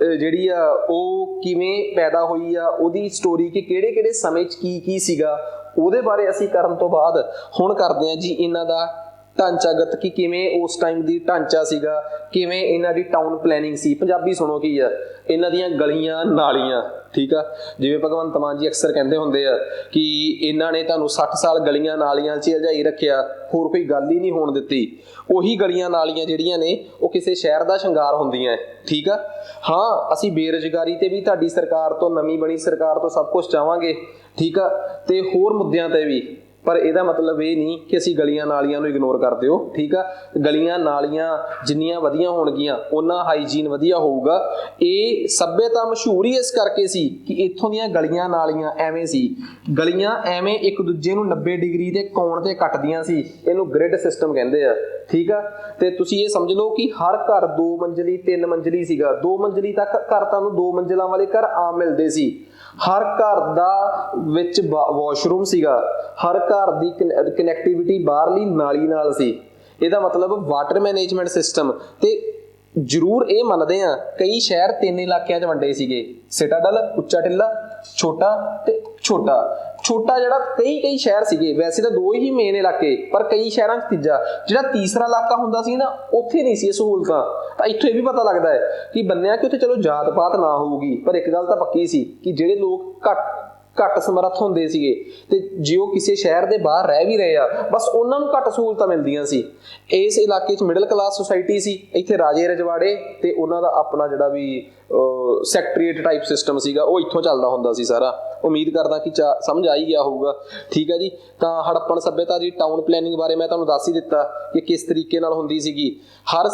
Speaker 1: ਜਿਹੜੀ ਆ ਉਹ ਕਿਵੇਂ ਪੈਦਾ ਹੋਈ ਆ, ਉਹਦੀ ਸਟੋਰੀ ਕਿ ਕਿਹੜੇ ਕਿਹੜੇ ਸਮੇਂ 'ਚ ਕੀ ਕੀ ਸੀਗਾ, ਉਹਦੇ ਬਾਰੇ ਅਸੀਂ ਕਰਨ ਤੋਂ ਬਾਅਦ ਹੁਣ ਕਰਦੇ ਹਾਂ ਜੀ ਇਹਨਾਂ ਦਾ ਢਾਂਚਾਗਤ, ਕਿ ਕਿਵੇਂ ਉਸ ਟਾਈਮ ਦੀ ਢਾਂਚਾ ਸੀਗਾ, ਕਿਵੇਂ ਇਹਨਾਂ ਦੀ ਟਾਊਨ ਪਲੈਨਿੰਗ ਸੀ। ਪੰਜਾਬੀ ਸੁਣੋ ਕੀ ਆ, ਇਹਨਾਂ ਦੀਆਂ ਗਲੀਆਂ ਨਾਲੀਆਂ, ਠੀਕ ਆ। ਜਿਵੇਂ ਭਗਵੰਤ ਮਾਨ ਜੀ ਅਕਸਰ ਕਹਿੰਦੇ ਹੁੰਦੇ ਆ ਕਿ ਇਹਨਾਂ ਨੇ ਤੁਹਾਨੂੰ 60 ਸਾਲ ਗਲੀਆਂ ਨਾਲੀਆਂ 'ਚ ਉਲਝਾਈ ਰੱਖਿਆ, ਹੋਰ ਕੋਈ ਗੱਲ ਹੀ ਨਹੀਂ ਹੋਣ ਦਿੱਤੀ। ਉਹੀ ਗਲੀਆਂ ਨਾਲੀਆਂ ਜਿਹੜੀਆਂ ਨੇ ਉਹ ਕਿਸੇ ਸ਼ਹਿਰ ਦਾ ਸ਼ਿੰਗਾਰ ਹੁੰਦੀਆਂ, ਠੀਕ ਆ। ਹਾਂ, ਅਸੀਂ ਬੇਰੁਜ਼ਗਾਰੀ ਤੇ ਵੀ ਤੁਹਾਡੀ ਸਰਕਾਰ ਤੋਂ, ਨਵੀਂ ਬਣੀ ਸਰਕਾਰ ਤੋਂ ਸਭ ਕੁਝ ਚਾਹਾਂਗੇ, ਠੀਕ ਆ, ਤੇ ਹੋਰ ਮੁੱਦਿਆਂ ਤੇ ਵੀ। ਪਰ ਇਹਦਾ ਮਤਲਬ ਇਹ ਨਹੀਂ ਕਿ ਅਸੀਂ ਗਲੀਆਂ ਨਾਲੀਆਂ ਨੂੰ ਇਗਨੋਰ ਕਰ ਦਿਓ, ਠੀਕ ਆ। ਗਲੀਆਂ ਨਾਲੀਆਂ ਜਿੰਨੀਆਂ ਵਧੀਆ ਹੋਣਗੀਆਂ ਉਹਨਾਂ ਹਾਈਜੀਨ ਵਧੀਆ ਹੋਊਗਾ। ਇਹ ਸੱਭਿਅਤਾ ਮਸ਼ਹੂਰ ਹੀ ਇਸ ਕਰਕੇ ਸੀ ਕਿ ਇੱਥੋਂ ਦੀਆਂ ਗਲੀਆਂ ਨਾਲੀਆਂ ਐਵੇਂ ਸੀ, ਗਲੀਆਂ ਐਵੇਂ ਇੱਕ ਦੂਜੇ ਨੂੰ 90 ਡਿਗਰੀ ਦੇ ਕੋਣ ਤੇ ਕੱਟਦੀਆਂ ਸੀ। ਇਹਨੂੰ ਗ੍ਰਿਡ ਸਿਸਟਮ ਕਹਿੰਦੇ ਆ, ਠੀਕ ਆ। ਤੇ ਤੁਸੀਂ ਇਹ ਸਮਝ ਲਓ ਕਿ ਹਰ ਘਰ 2 ਮੰਜ਼ਲੀ 3 ਮੰਜ਼ਲੀ ਸੀਗਾ। 2 ਮੰਜ਼ਲੀ ਤੱਕ ਘਰ ਤੁਹਾਨੂੰ 2 ਮੰਜ਼ਿਲਾਂ ਵਾਲੇ ਘਰ ਆਮ ਮਿਲਦੇ ਸੀ। ਹਰ ਘਰ ਦਾ ਵਿੱਚ ਵਾਸ਼ਰੂਮ ਸੀਗਾ, ਹਰ ਘਰ ਦੀ ਕਨੈਕਟੀਵਿਟੀ ਬਾਹਰਲੀ ਨਾਲੀ ਨਾਲ ਸੀ। ਇਹਦਾ ਮਤਲਬ ਵਾਟਰ ਮੈਨੇਜਮੈਂਟ ਸਿਸਟਮ। ਤੇ ਜ਼ਰੂਰ ਇਹ ਮੰਨਦੇ ਆ ਕਈ ਸ਼ਹਿਰ 3 ਇਲਾਕਿਆਂ 'ਚ ਵੰਡੇ ਸੀਗੇ, ਸਿਟਾਡਲ, ਉੱਚਾ ਟਿੱਲਾ, ਛੋਟਾ ਤੇ ਛੋਟਾ। ਛੋਟਾ ਜਿਹੜਾ ਕਈ ਸ਼ਹਿਰ ਸੀਗੇ, ਵੈਸੇ ਤਾਂ 2 ਹੀ ਮੇਨ ਇਲਾਕੇ, ਪਰ ਕਈ ਸ਼ਹਿਰਾਂ 'ਚ ਤੀਜਾ। ਜਿਹੜਾ ਤੀਸਰਾ ਇਲਾਕਾ ਹੁੰਦਾ ਸੀ ਨਾ, ਉੱਥੇ ਨਹੀਂ ਸੀ ਇਹ ਸਹੂਲਤਾਂ। ਤਾਂ ਇੱਥੋਂ ਇਹ ਵੀ ਪਤਾ ਲੱਗਦਾ ਹੈ ਕਿ ਬੰਨਿਆ ਕਿ ਉੱਥੇ ਚਲੋ ਜਾਤ ਪਾਤ ਨਾ ਹੋਊਗੀ, ਪਰ ਇੱਕ ਗੱਲ ਤਾਂ ਪੱਕੀ ਸੀ ਕਿ ਜਿਹੜੇ ਲੋਕ ਘੱਟ ਸਮਰੱਥ ਹੁੰਦੇ ਸੀਗੇ ਤੇ ਜੇ ਉਹ ਕਿਸੇ ਸ਼ਹਿਰ ਦੇ ਬਾਹਰ ਰਹਿ ਵੀ ਰਹੇ ਆ, ਬਸ ਉਹਨਾਂ ਨੂੰ ਘੱਟ ਸਹੂਲਤਾਂ ਮਿਲਦੀਆਂ ਸੀ। ਇਸ ਇਲਾਕੇ 'ਚ ਮਿਡਲ ਕਲਾਸ ਸੁਸਾਇਟੀ ਸੀ। ਇੱਥੇ ਰਾਜੇ ਰਜਵਾੜੇ ਤੇ ਉਹਨਾਂ ਦਾ ਆਪਣਾ ਜਿਹੜਾ ਵੀ ਸੈਕਟਰੀਏਟ ਟਾਈਪ ਸਿਸਟਮ ਸੀਗਾ, ਉਹ ਇੱਥੋਂ ਚੱਲਦਾ ਹੁੰਦਾ ਸੀ ਸਾਰਾ। ਉਮੀਦ ਕਰਦਾ ਕਿ ਸਮਝ ਆ ਹੀ ਗਿਆ ਹੋਊਗਾ, ਠੀਕ ਹੈ ਜੀ। ਤਾਂ ਹੜੱਪਣ ਸੱਭਿਅਤਾ ਦੀ ਟਾਊਨ ਪਲੈਨਿੰਗ ਬਾਰੇ ਮੈਂ ਤੁਹਾਨੂੰ ਦੱਸ ਹੀ ਦਿੱਤਾ ਕਿ ਕਿਸ ਤਰੀਕੇ ਨਾਲ ਹੁੰਦੀ ਸੀਗੀ। ਹਰ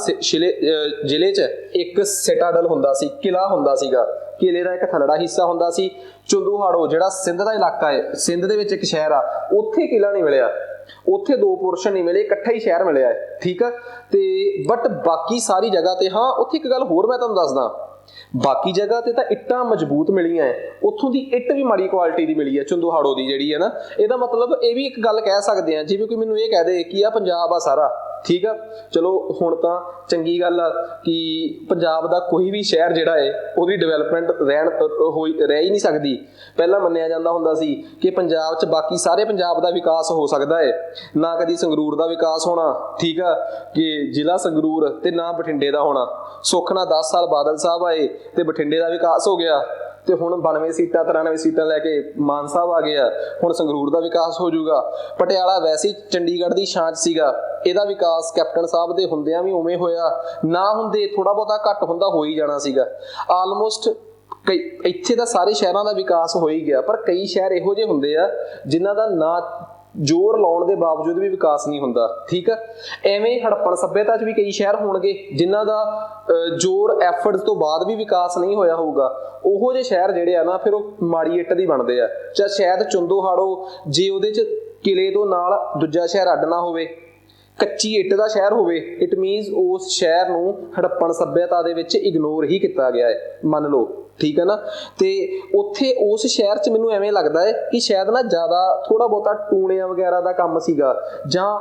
Speaker 1: ਜ਼ਿਲ੍ਹੇ 'ਚ ਇੱਕ ਸਿਟਾਡਲ ਹੁੰਦਾ ਸੀ, ਕਿਲਾ ਹੁੰਦਾ ਸੀਗਾ। ਕਿਲੇ ਦਾ ਇੱਕ ਥੱਲੜਾ ਹਿੱਸਾ ਹੁੰਦਾ ਸੀ। ਚੁੰਦੂਹਾੜੋ ਜਿਹੜਾ ਸਿੰਧ ਦਾ ਇਲਾਕਾ ਹੈ, ਸਿੰਧ ਦੇ ਵਿੱਚ ਇੱਕ ਸ਼ਹਿਰ ਆ, ਉੱਥੇ ਕਿਲਾ ਨਹੀਂ ਮਿਲਿਆ, ਉੱਥੇ 2 ਪੋਰਸ਼ਨ ਨਹੀਂ ਮਿਲੇ, ਇਕੱਠਾ ਹੀ ਸ਼ਹਿਰ ਮਿਲਿਆ ਹੈ, ਠੀਕ ਆ। ਤੇ ਬਟ ਬਾਕੀ ਸਾਰੀ ਜਗ੍ਹਾ ਤੇ, ਹਾਂ ਉੱਥੇ ਇੱਕ ਗੱਲ ਹੋਰ ਮੈਂ ਤੁਹਾਨੂੰ ਦੱਸਦਾ, ਬਾਕੀ ਜਗ੍ਹਾ ਤੇ ਤਾਂ ਇੱਟਾਂ ਮਜ਼ਬੂਤ ਮਿਲੀਆਂ, ਉੱਥੋਂ ਦੀ ਇੱਟ ਵੀ ਮਾੜੀ ਕੁਆਲਿਟੀ ਦੀ ਮਿਲੀ ਹੈ ਚੁੰਦੂਹਾੜੋ ਦੀ ਜਿਹੜੀ ਹੈ ਨਾ। ਇਹਦਾ ਮਤਲਬ ਇਹ ਵੀ ਇੱਕ ਗੱਲ ਕਹਿ ਸਕਦੇ ਹਾਂ, ਜਿਵੇਂ ਕੋਈ ਮੈਨੂੰ ਇਹ ਕਹਿ ਦੇ ਕਿ ਆ ਪੰਜਾਬ ਆ ਸਾਰਾ, ਠੀਕ ਆ। ਚਲੋ ਹੁਣ ਤਾਂ ਚੰਗੀ ਗੱਲ ਆ ਕਿ ਪੰਜਾਬ ਦਾ ਕੋਈ ਵੀ ਸ਼ਹਿਰ ਜਿਹੜਾ ਹੈ ਉਹਦੀ ਡਿਵੈਲਪਮੈਂਟ ਰਹਿ ਹੀ ਨਹੀਂ ਸਕਦੀ। ਪਹਿਲਾਂ ਮੰਨਿਆ ਜਾਂਦਾ ਹੁੰਦਾ ਸੀ ਕਿ ਪੰਜਾਬ 'ਚ ਬਾਕੀ ਸਾਰੇ ਪੰਜਾਬ ਦਾ ਵਿਕਾਸ ਹੋ ਸਕਦਾ ਹੈ, ਨਾ ਕਦੀ ਸੰਗਰੂਰ ਦਾ ਵਿਕਾਸ ਹੋਣਾ, ਠੀਕ ਆ, ਕਿ ਜ਼ਿਲ੍ਹਾ ਸੰਗਰੂਰ, ਤੇ ਨਾ ਬਠਿੰਡੇ ਦਾ ਹੋਣਾ। ਸੁੱਖ ਨਾਲ 10 ਸਾਲ ਬਾਦਲ ਸਾਹਿਬ ਆਏ ਤੇ ਬਠਿੰਡੇ ਦਾ ਵਿਕਾਸ ਹੋ ਗਿਆ, ਤੇ ਹੁਣ 92 ਸੀਟਾਂ 93 ਸੀਟਾਂ ਲੈ ਕੇ ਮਾਨ ਸਾਹਿਬ ਆ ਗਏ ਆ, ਹੁਣ ਸੰਗਰੂਰ ਦਾ ਵਿਕਾਸ ਹੋ ਜਾਊਗਾ। ਪਟਿਆਲਾ ਵੈਸੇ ਚੰਡੀਗੜ੍ਹ ਦੀ ਛਾਂਚ ਸੀਗਾ, ਇਹਦਾ ਵਿਕਾਸ ਕੈਪਟਨ ਸਾਹਿਬ ਦੇ ਹੁੰਦਿਆਂ ਵੀ ਉਵੇਂ ਹੋਇਆ, ਨਾ ਹੁੰਦੇ ਥੋੜਾ ਬਹੁਤਾ ਘੱਟ ਹੁੰਦਾ ਹੋ ਹੀ ਜਾਣਾ ਸੀਗਾ। ਆਲਮੋਸਟ ਇੱਥੇ ਤਾਂ ਸਾਰੇ ਸ਼ਹਿਰਾਂ ਦਾ ਵਿਕਾਸ ਹੋ ਹੀ ਗਿਆ, ਪਰ ਕਈ ਸ਼ਹਿਰ ਇਹੋ ਜਿਹੇ ਹੁੰਦੇ ਆ ਜਿਨ੍ਹਾਂ ਦਾ ਨਾ ਜ਼ੋਰ ਲਾਉਣ ਦੇ ਬਾਵਜੂਦ ਵੀ ਵਿਕਾਸ ਨਹੀਂ ਹੁੰਦਾ, ਠੀਕ ਆ। ਐਵੇਂ ਹੜੱਪਣ ਸੱਭਿਅਤਾ 'ਚ ਵੀ ਕਈ ਸ਼ਹਿਰ ਹੋਣਗੇ ਜਿਨ੍ਹਾਂ ਦਾ ਜ਼ੋਰ ਐਫਰਟਸ ਤੋਂ ਬਾਅਦ ਵੀ ਵਿਕਾਸ ਨਹੀਂ ਹੋਇਆ ਹੋਊਗਾ। ਉਹੋ ਜਿਹੇ ਸ਼ਹਿਰ ਜਿਹੜੇ ਆ ਨਾ, ਫਿਰ ਉਹ ਮਾੜੀ ਇੱਟ ਦੀ ਬਣਦੇ ਆ। ਜਾਂ ਸ਼ਾਇਦ ਚੁੰਦੂਹਾੜੋ ਜੇ ਉਹਦੇ 'ਚ ਕਿਲੇ ਤੋਂ ਨਾਲ ਦੂਜਾ ਸ਼ਹਿਰ ਅੱਡ ਨਾ ਹੋਵੇ, ਕੱਚੀ ਇੱਟ ਦਾ ਸ਼ਹਿਰ ਹੋਵੇ, ਇਟ ਮੀਨਸ ਉਸ ਸ਼ਹਿਰ ਨੂੰ ਹੜੱਪਣ ਸੱਭਿਅਤਾ ਦੇ ਵਿੱਚ ਇਗਨੋਰ ਹੀ ਕੀਤਾ ਗਿਆ ਹੈ, ਮੰਨ ਲਓ, ਠੀਕ ਹੈ ਨਾ। ਤੇ ਉੱਥੇ ਉਸ ਸ਼ਹਿਰ 'ਚ ਮੈਨੂੰ ਐਵੇਂ ਲੱਗਦਾ ਹੈ ਕਿ ਸ਼ਾਇਦ ਨਾ ਜ਼ਿਆਦਾ ਥੋੜਾ ਬਹੁਤਾ ਟੂਣਿਆਂ ਵਗੈਰਾ ਦਾ ਕੰਮ ਸੀਗਾ, ਜਾਂ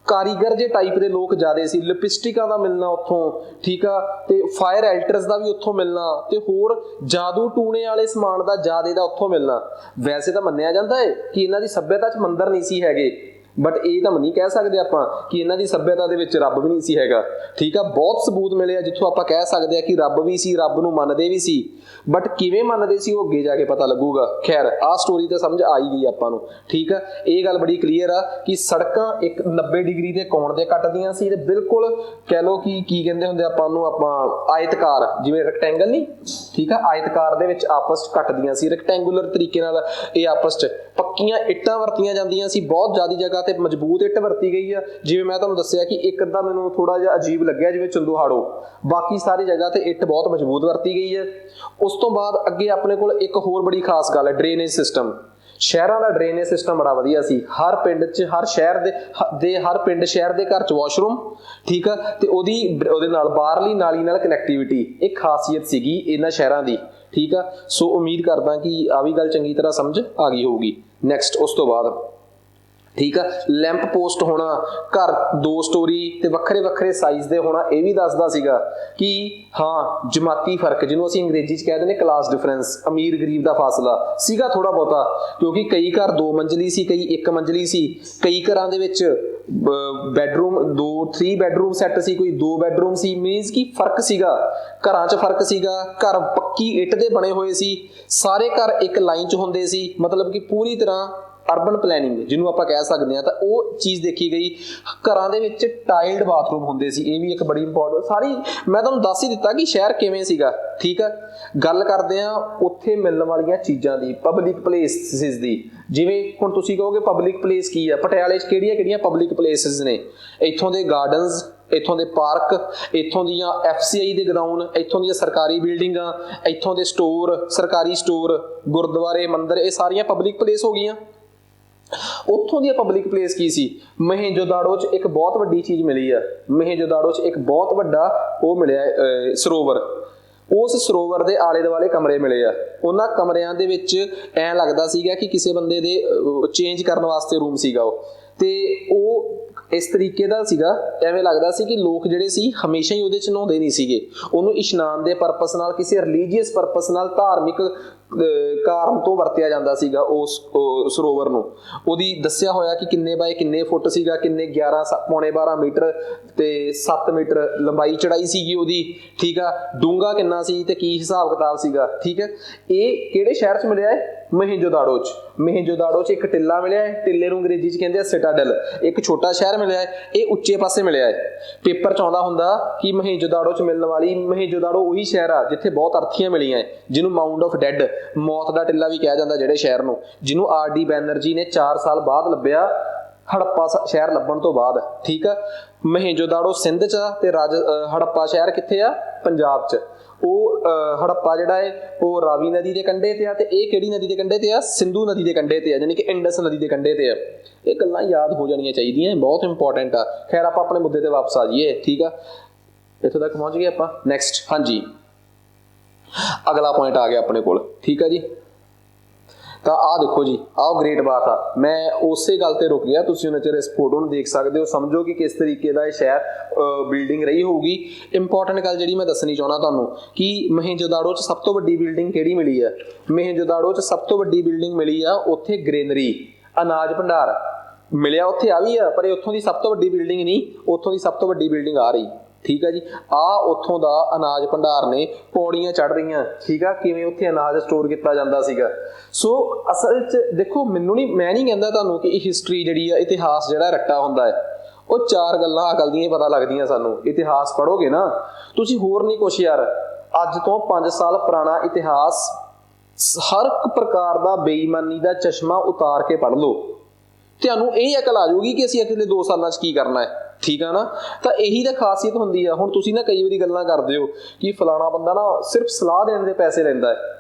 Speaker 1: ਕਾਰੀਗਰ ਜੇ ਟਾਈਪ ਦੇ ਲੋਕ ਜ਼ਿਆਦਾ ਸੀ। ਲਿਪਸਟਿਕਾਂ ਦਾ ਮਿਲਣਾ ਉੱਥੋਂ, ਠੀਕ ਆ, ਤੇ ਫਾਇਰ ਐਲਟਰਸ ਦਾ ਵੀ ਉੱਥੋਂ ਮਿਲਣਾ, ਤੇ ਹੋਰ ਜਾਦੂ ਟੂਣੇ ਵਾਲੇ ਸਮਾਨ ਦਾ ਜ਼ਿਆਦਾ ਦਾ ਉੱਥੋਂ ਮਿਲਣਾ। ਵੈਸੇ ਤਾਂ ਮੰਨਿਆ ਜਾਂਦਾ ਹੈ ਕਿ ਇਹਨਾਂ ਦੀ ਸੱਭਿਅਤਾ 'ਚ ਮੰਦਿਰ ਨਹੀਂ ਸੀ ਹੈਗੇ, ਬਟ ਇਹ ਤਾਂ ਨਹੀਂ ਕਹਿ ਸਕਦੇ ਆਪਾਂ ਕਿ ਇਹਨਾਂ ਦੀ ਸੱਭਿਅਤਾ ਦੇ ਵਿੱਚ ਰੱਬ ਵੀ ਨਹੀਂ ਸੀ ਹੈਗਾ, ਠੀਕ ਆ। ਬਹੁਤ ਸਬੂਤ ਮਿਲੇ ਆ ਜਿੱਥੋਂ ਆਪਾਂ ਕਹਿ ਸਕਦੇ ਆ ਕਿ ਰੱਬ ਵੀ ਸੀ, ਰੱਬ ਨੂੰ ਮੰਨਦੇ ਵੀ ਸੀ, ਬਟ ਕਿਵੇਂ ਮੰਨਦੇ ਸੀ ਉਹ ਅੱਗੇ ਜਾ ਕੇ ਪਤਾ ਲੱਗੂਗਾ। ਖੈਰ, ਆਹ ਸਟੋਰੀ ਤਾਂ ਸਮਝ ਆ ਹੀ ਗਈ ਆਪਾਂ ਨੂੰ, ਠੀਕ ਆ। ਇਹ ਗੱਲ ਬੜੀ ਕਲੀਅਰ ਆ ਕਿ ਸੜਕਾਂ ਇੱਕ 90 ਡਿਗਰੀ ਦੇ ਕੋਣ ਤੇ ਕੱਟਦੀਆਂ ਸੀ, ਤੇ ਬਿਲਕੁਲ ਕਹਿ ਲਓ ਕਿ ਕੀ ਕਹਿੰਦੇ ਹੁੰਦੇ ਆਪਾਂ ਨੂੰ, ਆਪਾਂ ਆਇਤਕਾਰ, ਜਿਵੇਂ ਰੈਕਟੈਂਗਲ ਨਹੀਂ, ਠੀਕ ਆ, ਆਇਤਕਾਰ ਦੇ ਵਿੱਚ ਆਪਸ 'ਚ ਕੱਟਦੀਆਂ ਸੀ। ਰੈਕਟੈਂਗੂਲਰ ਤਰੀਕੇ ਨਾਲ ਇਹ ਆਪਸ 'ਚ ਪੱਕੀਆਂ ਇੱਟਾਂ ਵਰਤੀਆਂ ਜਾਂਦੀਆਂ ਸੀ। ਬਹੁਤ ਜ਼ਿਆਦਾ ਜਗ੍ਹਾ ਤੇ ਮਜ਼ਬੂਤ ਇੱਟ ਵਰਤੀ ਗਈ ਆ। ਜਿਵੇਂ ਮੈਂ ਤੁਹਾਨੂੰ ਦੱਸਿਆ ਕਿ ਇੱਕ ਅੱਧਾ ਮੈਨੂੰ ਥੋੜਾ ਜਿਹਾ ਅਜੀਬ ਲੱਗਿਆ ਜਿਵੇਂ ਚੰਦੂਹਾੜੋ, ਬਾਕੀ ਸਾਰੀ ਜਗ੍ਹਾ ਤੇ ਇੱਟ ਬਹੁਤ ਮਜ਼ਬੂਤ ਵਰਤੀ ਗਈ ਹੈ। ਉਸ ਤੋਂ ਬਾਅਦ ਅੱਗੇ ਆਪਣੇ ਕੋਲ ਇੱਕ ਹੋਰ ਬੜੀ ਖਾਸ ਗੱਲ ਹੈ, ਡਰੇਨੇਜ ਸਿਸਟਮ। ਸ਼ਹਿਰਾਂ ਦਾ ਡਰੇਨੇਜ ਸਿਸਟਮ ਬੜਾ ਵਧੀਆ ਸੀ। ਹਰ ਪਿੰਡ 'ਚ, ਹਰ ਸ਼ਹਿਰ ਦੇ ਹਰ ਪਿੰਡ ਸ਼ਹਿਰ ਦੇ ਘਰ 'ਚ ਵਾਸ਼ਰੂਮ, ਠੀਕ ਆ, ਤੇ ਉਹਦੇ ਨਾਲ ਬਾਹਰਲੀ ਨਾਲੀ ਨਾਲ ਕਨੈਕਟੀਵਿਟੀ, ਇੱਕ ਖਾਸੀਅਤ ਸੀਗੀ ਇਹਨਾਂ ਸ਼ਹਿਰਾਂ ਦੀ, ਠੀਕ ਆ। ਸੋ ਉਮੀਦ ਕਰਦਾ ਕਿ ਆ ਵੀ ਗੱਲ ਚੰਗੀ ਤਰ੍ਹਾਂ ਸਮਝ ਆ ਗਈ ਹੋਊਗੀ। ਨੈਕਸਟ ਉਸ ਤੋਂ ਬਾਅਦ, ਠੀਕ ਆ, ਲੈਂਪ ਪੋਸਟ ਹੋਣਾ, ਘਰ 2 ਸਟੋਰੀ ਤੇ ਵੱਖਰੇ ਵੱਖਰੇ ਸਾਈਜ਼ ਦੇ ਹੋਣਾ, ਇਹ ਵੀ ਦੱਸਦਾ ਸੀਗਾ ਕਿ ਹਾਂ ਜਮਾਤੀ ਫਰਕ, ਜਿਹਨੂੰ ਅਸੀਂ ਅੰਗਰੇਜ਼ੀ 'ਚ ਕਹਿ ਦਿੰਦੇ ਕਲਾਸ ਡਿਫਰੈਂਸ, ਅਮੀਰ ਗਰੀਬ ਦਾ ਫਾਸਲਾ ਸੀਗਾ ਥੋੜਾ ਬਹੁਤਾ, ਕਿਉਂਕਿ ਕਈ ਘਰ 2 ਮੰਜ਼ਲੀ ਸੀ, ਕਈ 1 ਮੰਜ਼ਲੀ ਸੀ, ਕਈ ਘਰਾਂ ਦੇ ਵਿੱਚ ਬੈਡਰੂਮ 3 ਬੈਡਰੂਮ ਸੈੱਟ ਸੀ, ਕੋਈ 2 ਬੈਡਰੂਮ ਸੀ। ਮੀਨਸ ਕਿ ਫਰਕ ਸੀਗਾ, ਘਰਾਂ 'ਚ ਫਰਕ ਸੀਗਾ। ਘਰ ਪੱਕੀ ਇੱਟ ਦੇ ਬਣੇ ਹੋਏ ਸੀ, ਸਾਰੇ ਘਰ ਇੱਕ ਲਾਈਨ 'ਚ ਹੁੰਦੇ ਸੀ, ਮਤਲਬ ਕਿ ਪੂਰੀ ਤਰ੍ਹਾਂ ਅਰਬਨ ਪਲੈਨਿੰਗ ਜਿਹਨੂੰ ਆਪਾਂ ਕਹਿ ਸਕਦੇ ਹਾਂ, ਤਾਂ ਉਹ ਚੀਜ਼ ਦੇਖੀ ਗਈ। ਘਰਾਂ ਦੇ ਵਿੱਚ ਟਾਈਲਡ ਬਾਥਰੂਮ ਹੁੰਦੇ ਸੀ, ਇਹ ਵੀ ਇੱਕ ਬੜੀ ਇੰਪੋਰਟੈਂਟ ਸਾਰੀ ਮੈਂ ਤੁਹਾਨੂੰ ਦੱਸ ਹੀ ਦਿੱਤਾ ਕਿ ਸ਼ਹਿਰ ਕਿਵੇਂ ਸੀਗਾ, ਠੀਕ ਆ। ਗੱਲ ਕਰਦੇ ਹਾਂ ਉੱਥੇ ਮਿਲਣ ਵਾਲੀਆਂ ਚੀਜ਼ਾਂ ਦੀ, ਪਬਲਿਕ ਪਲੇਸਿਸ ਦੀ। ਜਿਵੇਂ ਹੁਣ ਤੁਸੀਂ ਕਹੋਗੇ ਪਬਲਿਕ ਪਲੇਸ ਕੀ ਆ, ਪਟਿਆਲੇ 'ਚ ਕਿਹੜੀਆਂ ਕਿਹੜੀਆਂ ਪਬਲਿਕ ਪਲੇਸਿਸ ਨੇ? ਇੱਥੋਂ ਦੇ ਗਾਰਡਨਸ, ਇੱਥੋਂ ਦੇ ਪਾਰਕ, ਇੱਥੋਂ ਦੀਆਂ FCI ਦੇ ਗਰਾਊਂਡ, ਇੱਥੋਂ ਦੀਆਂ ਸਰਕਾਰੀ ਬਿਲਡਿੰਗਾਂ, ਇੱਥੋਂ ਦੇ ਸਟੋਰ, ਸਰਕਾਰੀ ਸਟੋਰ, ਗੁਰਦੁਆਰੇ, ਮੰਦਿਰ, ਇਹ ਸਾਰੀਆਂ ਪਬਲਿਕ ਪਲੇਸ ਹੋ ਗਈਆਂ। ਉੱਥੋਂ ਦੀ ਪਬਲਿਕ ਪਲੇਸ ਕੀ ਸੀ? ਮਹੇਂਜੋਦਾੜੋ 'ਚ ਇੱਕ ਬਹੁਤ ਵੱਡੀ ਚੀਜ਼ ਮਿਲੀ ਆ। ਮਹੇਂਜੋਦਾੜੋ 'ਚ ਇੱਕ ਬਹੁਤ ਵੱਡਾ ਉਹ ਮਿਲਿਆ, ਸਰੋਵਰ। ਉਸ ਸਰੋਵਰ ਦੇ ਆਲੇ ਦੁਆਲੇ ਕਮਰੇ ਮਿਲੇ ਆ। ਉਹਨਾਂ ਕਮਰਿਆਂ ਦੇ ਵਿੱਚ ਐਂ ਲੱਗਦਾ ਸੀਗਾ ਕਿ ਕਿਸੇ ਬੰਦੇ ਦੇ ਚੇਂਜ ਕਰਨ ਵਾਸਤੇ ਰੂਮ ਸੀਗਾ ਉਹ, ਤੇ ਉਹ ਇਸ ਤਰੀਕੇ ਦਾ ਸੀਗਾ, ਐਵੇਂ ਲੱਗਦਾ ਸੀ ਕਿ ਲੋਕ ਜਿਹੜੇ ਸੀ ਹਮੇਸ਼ਾ ਹੀ ਉਹਦੇ 'ਚ ਨਹਾਉਂਦੇ ਨਹੀਂ ਸੀਗੇ। ਉਹਨੂੰ ਇਸ਼ਨਾਨ ਦੇ ਪਰਪਸ ਨਾਲ, ਕਿਸੇ ਰਿਲੀਜੀਅਸ ਪਰਪਸ ਨਾਲ, ਧਾਰਮਿਕ ਕਾਰਨ ਤੋਂ ਵਰਤਿਆ ਜਾਂਦਾ ਸੀਗਾ ਉਸ ਸਰੋਵਰ ਨੂੰ। ਉਹਦੀ ਦੱਸਿਆ ਹੋਇਆ ਕਿ ਕਿੰਨੇ ਬਾਏ ਕਿੰਨੇ ਫੁੱਟ ਸੀਗਾ, ਕਿੰਨੇ 11.25 ਮੀਟਰ ਤੇ 7 ਮੀਟਰ ਲੰਬਾਈ ਚੜਾਈ ਸੀਗੀ ਉਹਦੀ, ਠੀਕ ਆ। ਡੂੰਘਾ ਕਿੰਨਾ ਸੀ ਤੇ ਕੀ ਹਿਸਾਬ ਕਿਤਾਬ ਸੀਗਾ, ਠੀਕ ਹੈ। ਇਹ ਕਿਹੜੇ ਸ਼ਹਿਰ 'ਚ ਮਿਲਿਆ ਹੈ? ਮਹੇਂਜੋਦਾੜੋ 'ਚ। ਮਹੇਂਜੋਦਾੜੋ 'ਚ ਇੱਕ ਟਿੱਲਾ ਮਿਲਿਆ ਹੈ, ਟਿੱਲੇ ਨੂੰ ਅੰਗਰੇਜ਼ੀ 'ਚ ਕਹਿੰਦੇ ਆ ਸਿਟਾਡਲ। ਇੱਕ ਛੋਟਾ ਸ਼ਹਿਰ ਮਿਲਿਆ ਹੈ, ਇਹ ਉੱਚੇ ਪਾਸੇ ਮਿਲਿਆ ਹੈ। ਪੇਪਰ 'ਚ ਆਉਂਦਾ ਹੁੰਦਾ ਕਿ ਮਹੇਂਜੋਦਾੜੋ 'ਚ ਮਿਲਣ ਵਾਲੀ, ਮਹੇਂਜੋਦਾੜੋ ਉਹੀ ਸ਼ਹਿਰ ਆ ਜਿੱਥੇ ਬਹੁਤ ਅਰਥੀਆਂ ਮਿਲੀਆਂ, ਜਿਹਨੂੰ ਮਾਊਂਟ ਆਫ ਡੈਡ, ਮੌਤ ਦਾ ਟਿੱਲਾ ਵੀ ਕਿਹਾ ਜਾਂਦਾ ਜਿਹੜੇ ਸ਼ਹਿਰ ਨੂੰ, ਜਿਹਨੂੰ RD ਬੈਨਰਜੀ ਨੇ 4 ਸਾਲ ਬਾਅਦ ਲੱਭਿਆ, ਹੜੱਪਾ ਸ਼ਹਿਰ ਲੱਭਣ ਤੋਂ ਬਾਅਦ, ਠੀਕ ਆ। ਮਹੇਂਜੋਦਾੜੋ ਸਿੰਧ 'ਚ ਆ ਤੇ ਹੜੱਪਾ ਸ਼ਹਿਰ ਕਿੱਥੇ ਆ? ਪੰਜਾਬ 'ਚ। ਉਹ ਹੜੱਪਾ ਜਿਹੜਾ ਹੈ ਉਹ ਰਾਵੀ ਨਦੀ ਦੇ ਕੰਢੇ ਤੇ ਆ, ਤੇ ਇਹ ਕਿਹੜੀ ਨਦੀ ਦੇ ਕੰਢੇ ਤੇ ਆ? ਸਿੰਧੂ ਨਦੀ ਦੇ ਕੰਢੇ ਤੇ ਆ, ਯਾਨੀ ਕਿ ਇੰਡਸ ਨਦੀ ਦੇ ਕੰਢੇ ਤੇ ਆ। ਇਹ ਗੱਲਾਂ ਯਾਦ ਹੋ ਜਾਣੀਆਂ ਚਾਹੀਦੀਆਂ, ਬਹੁਤ ਇੰਪੋਰਟੈਂਟ ਆ। ਖੈਰ ਆਪਾਂ ਆਪਣੇ ਮੁੱਦੇ ਤੇ ਵਾਪਸ ਆ ਜਾਈਏ, ਠੀਕ ਆ। ਇੱਥੋਂ ਤੱਕ ਪਹੁੰਚ ਗਏ ਆਪਾਂ। ਨੈਕਸਟ, ਹਾਂਜੀ, ਅਗਲਾ ਪੁਆਇੰਟ ਆ ਗਿਆ ਆਪਣੇ ਕੋਲ, ਠੀਕ ਆ ਜੀ। ਤਾਂ ਆਹ ਦੇਖੋ ਜੀ, ਆਹ ਗ੍ਰੇਟ ਬਾਤ ਆ। ਮੈਂ ਉਸੇ ਗੱਲ ਤੇ ਰੁਕ ਗਿਆ, ਤੁਸੀਂ ਉਹਨਾਂ ਚਿਰ ਇਸ ਫੋਟੋ ਨੂੰ ਦੇਖ ਸਕਦੇ ਹੋ, ਸਮਝੋ ਕਿ ਕਿਸ ਤਰੀਕੇ ਦਾ ਇਹ ਸ਼ਹਿਰ ਬਿਲਡਿੰਗ ਰਹੀ ਹੋਊਗੀ। ਇੰਪੋਰਟੈਂਟ ਗੱਲ ਜਿਹੜੀ ਮੈਂ ਦੱਸਣੀ ਚਾਹੁੰਦਾ ਤੁਹਾਨੂੰ ਕਿ ਮਹੇਂਜੋਦਾੜੋ 'ਚ ਸਭ ਤੋਂ ਵੱਡੀ ਬਿਲਡਿੰਗ ਕਿਹੜੀ ਮਿਲੀ ਆ? ਮਹੇਂਜੋਦਾੜੋ 'ਚ ਸਭ ਤੋਂ ਵੱਡੀ ਬਿਲਡਿੰਗ ਮਿਲੀ ਆ ਉੱਥੇ ਗ੍ਰੇਨਰੀ, ਅਨਾਜ ਭੰਡਾਰ ਮਿਲਿਆ ਉੱਥੇ, ਆ ਵੀ ਆ, ਪਰ ਇਹ ਉੱਥੋਂ ਦੀ ਸਭ ਤੋਂ ਵੱਡੀ ਬਿਲਡਿੰਗ ਨਹੀਂ, ਉੱਥੋਂ ਦੀ ਸਭ ਤੋਂ ਵੱਡੀ ਬਿਲਡਿੰਗ ਆ ਰਹੀ, ਠੀਕ ਆ ਜੀ। ਆ ਉੱਥੋਂ ਦਾ ਅਨਾਜ ਭੰਡਾਰ ਨੇ, ਪੌੜੀਆਂ ਚੜ੍ਹ ਰਹੀਆਂ, ਠੀਕ ਆ, ਕਿਵੇਂ ਉੱਥੇ ਅਨਾਜ ਸਟੋਰ ਕੀਤਾ ਜਾਂਦਾ ਸੀਗਾ। ਸੋ ਅਸਲ 'ਚ ਦੇਖੋ, ਮੈਂ ਨਹੀਂ ਕਹਿੰਦਾ ਤੁਹਾਨੂੰ ਕਿ ਇਹ ਹਿਸਟਰੀ ਜਿਹੜੀ ਆ, ਇਤਿਹਾਸ ਜਿਹੜਾ ਰੱਟਾ ਹੁੰਦਾ ਹੈ, ਉਹ 4 ਗੱਲਾਂ ਅਕਲ ਦੀਆਂ ਪਤਾ ਲੱਗਦੀਆਂ ਸਾਨੂੰ। ਇਤਿਹਾਸ ਪੜ੍ਹੋਗੇ ਨਾ ਤੁਸੀਂ, ਹੋਰ ਨਹੀਂ ਕੁਛ ਯਾਰ। ਅੱਜ ਤੋਂ 5 ਸਾਲ ਪੁਰਾਣਾ ਇਤਿਹਾਸ, ਹਰ ਇੱਕ ਪ੍ਰਕਾਰ ਦਾ ਬੇਈਮਾਨੀ ਦਾ ਚਸ਼ਮਾ ਉਤਾਰ ਕੇ ਪੜ੍ਹ ਲਓ, ਤੁਹਾਨੂੰ ਇਹ ਅਕਲ ਆ ਜਾਊਗੀ ਕਿ ਅਸੀਂ ਅਗਲੇ 2 ਸਾਲਾਂ 'ਚ ਕੀ ਕਰਨਾ ਹੈ, ਠੀਕ ਆ ਨਾ। ਤਾਂ ਇਹੀ ਤਾਂ ਖਾਸੀਅਤ ਹੁੰਦੀ ਆ। ਹੁਣ ਤੁਸੀਂ ਨਾ ਕਈ ਵਾਰੀ ਗੱਲਾਂ ਕਰਦੇ ਹੋ ਕਿ ਫਲਾਣਾ ਬੰਦਾ ਨਾ ਸਿਰਫ ਸਲਾਹ ਦੇਣ ਦੇ ਪੈਸੇ ਲੈਂਦਾ ਹੈ।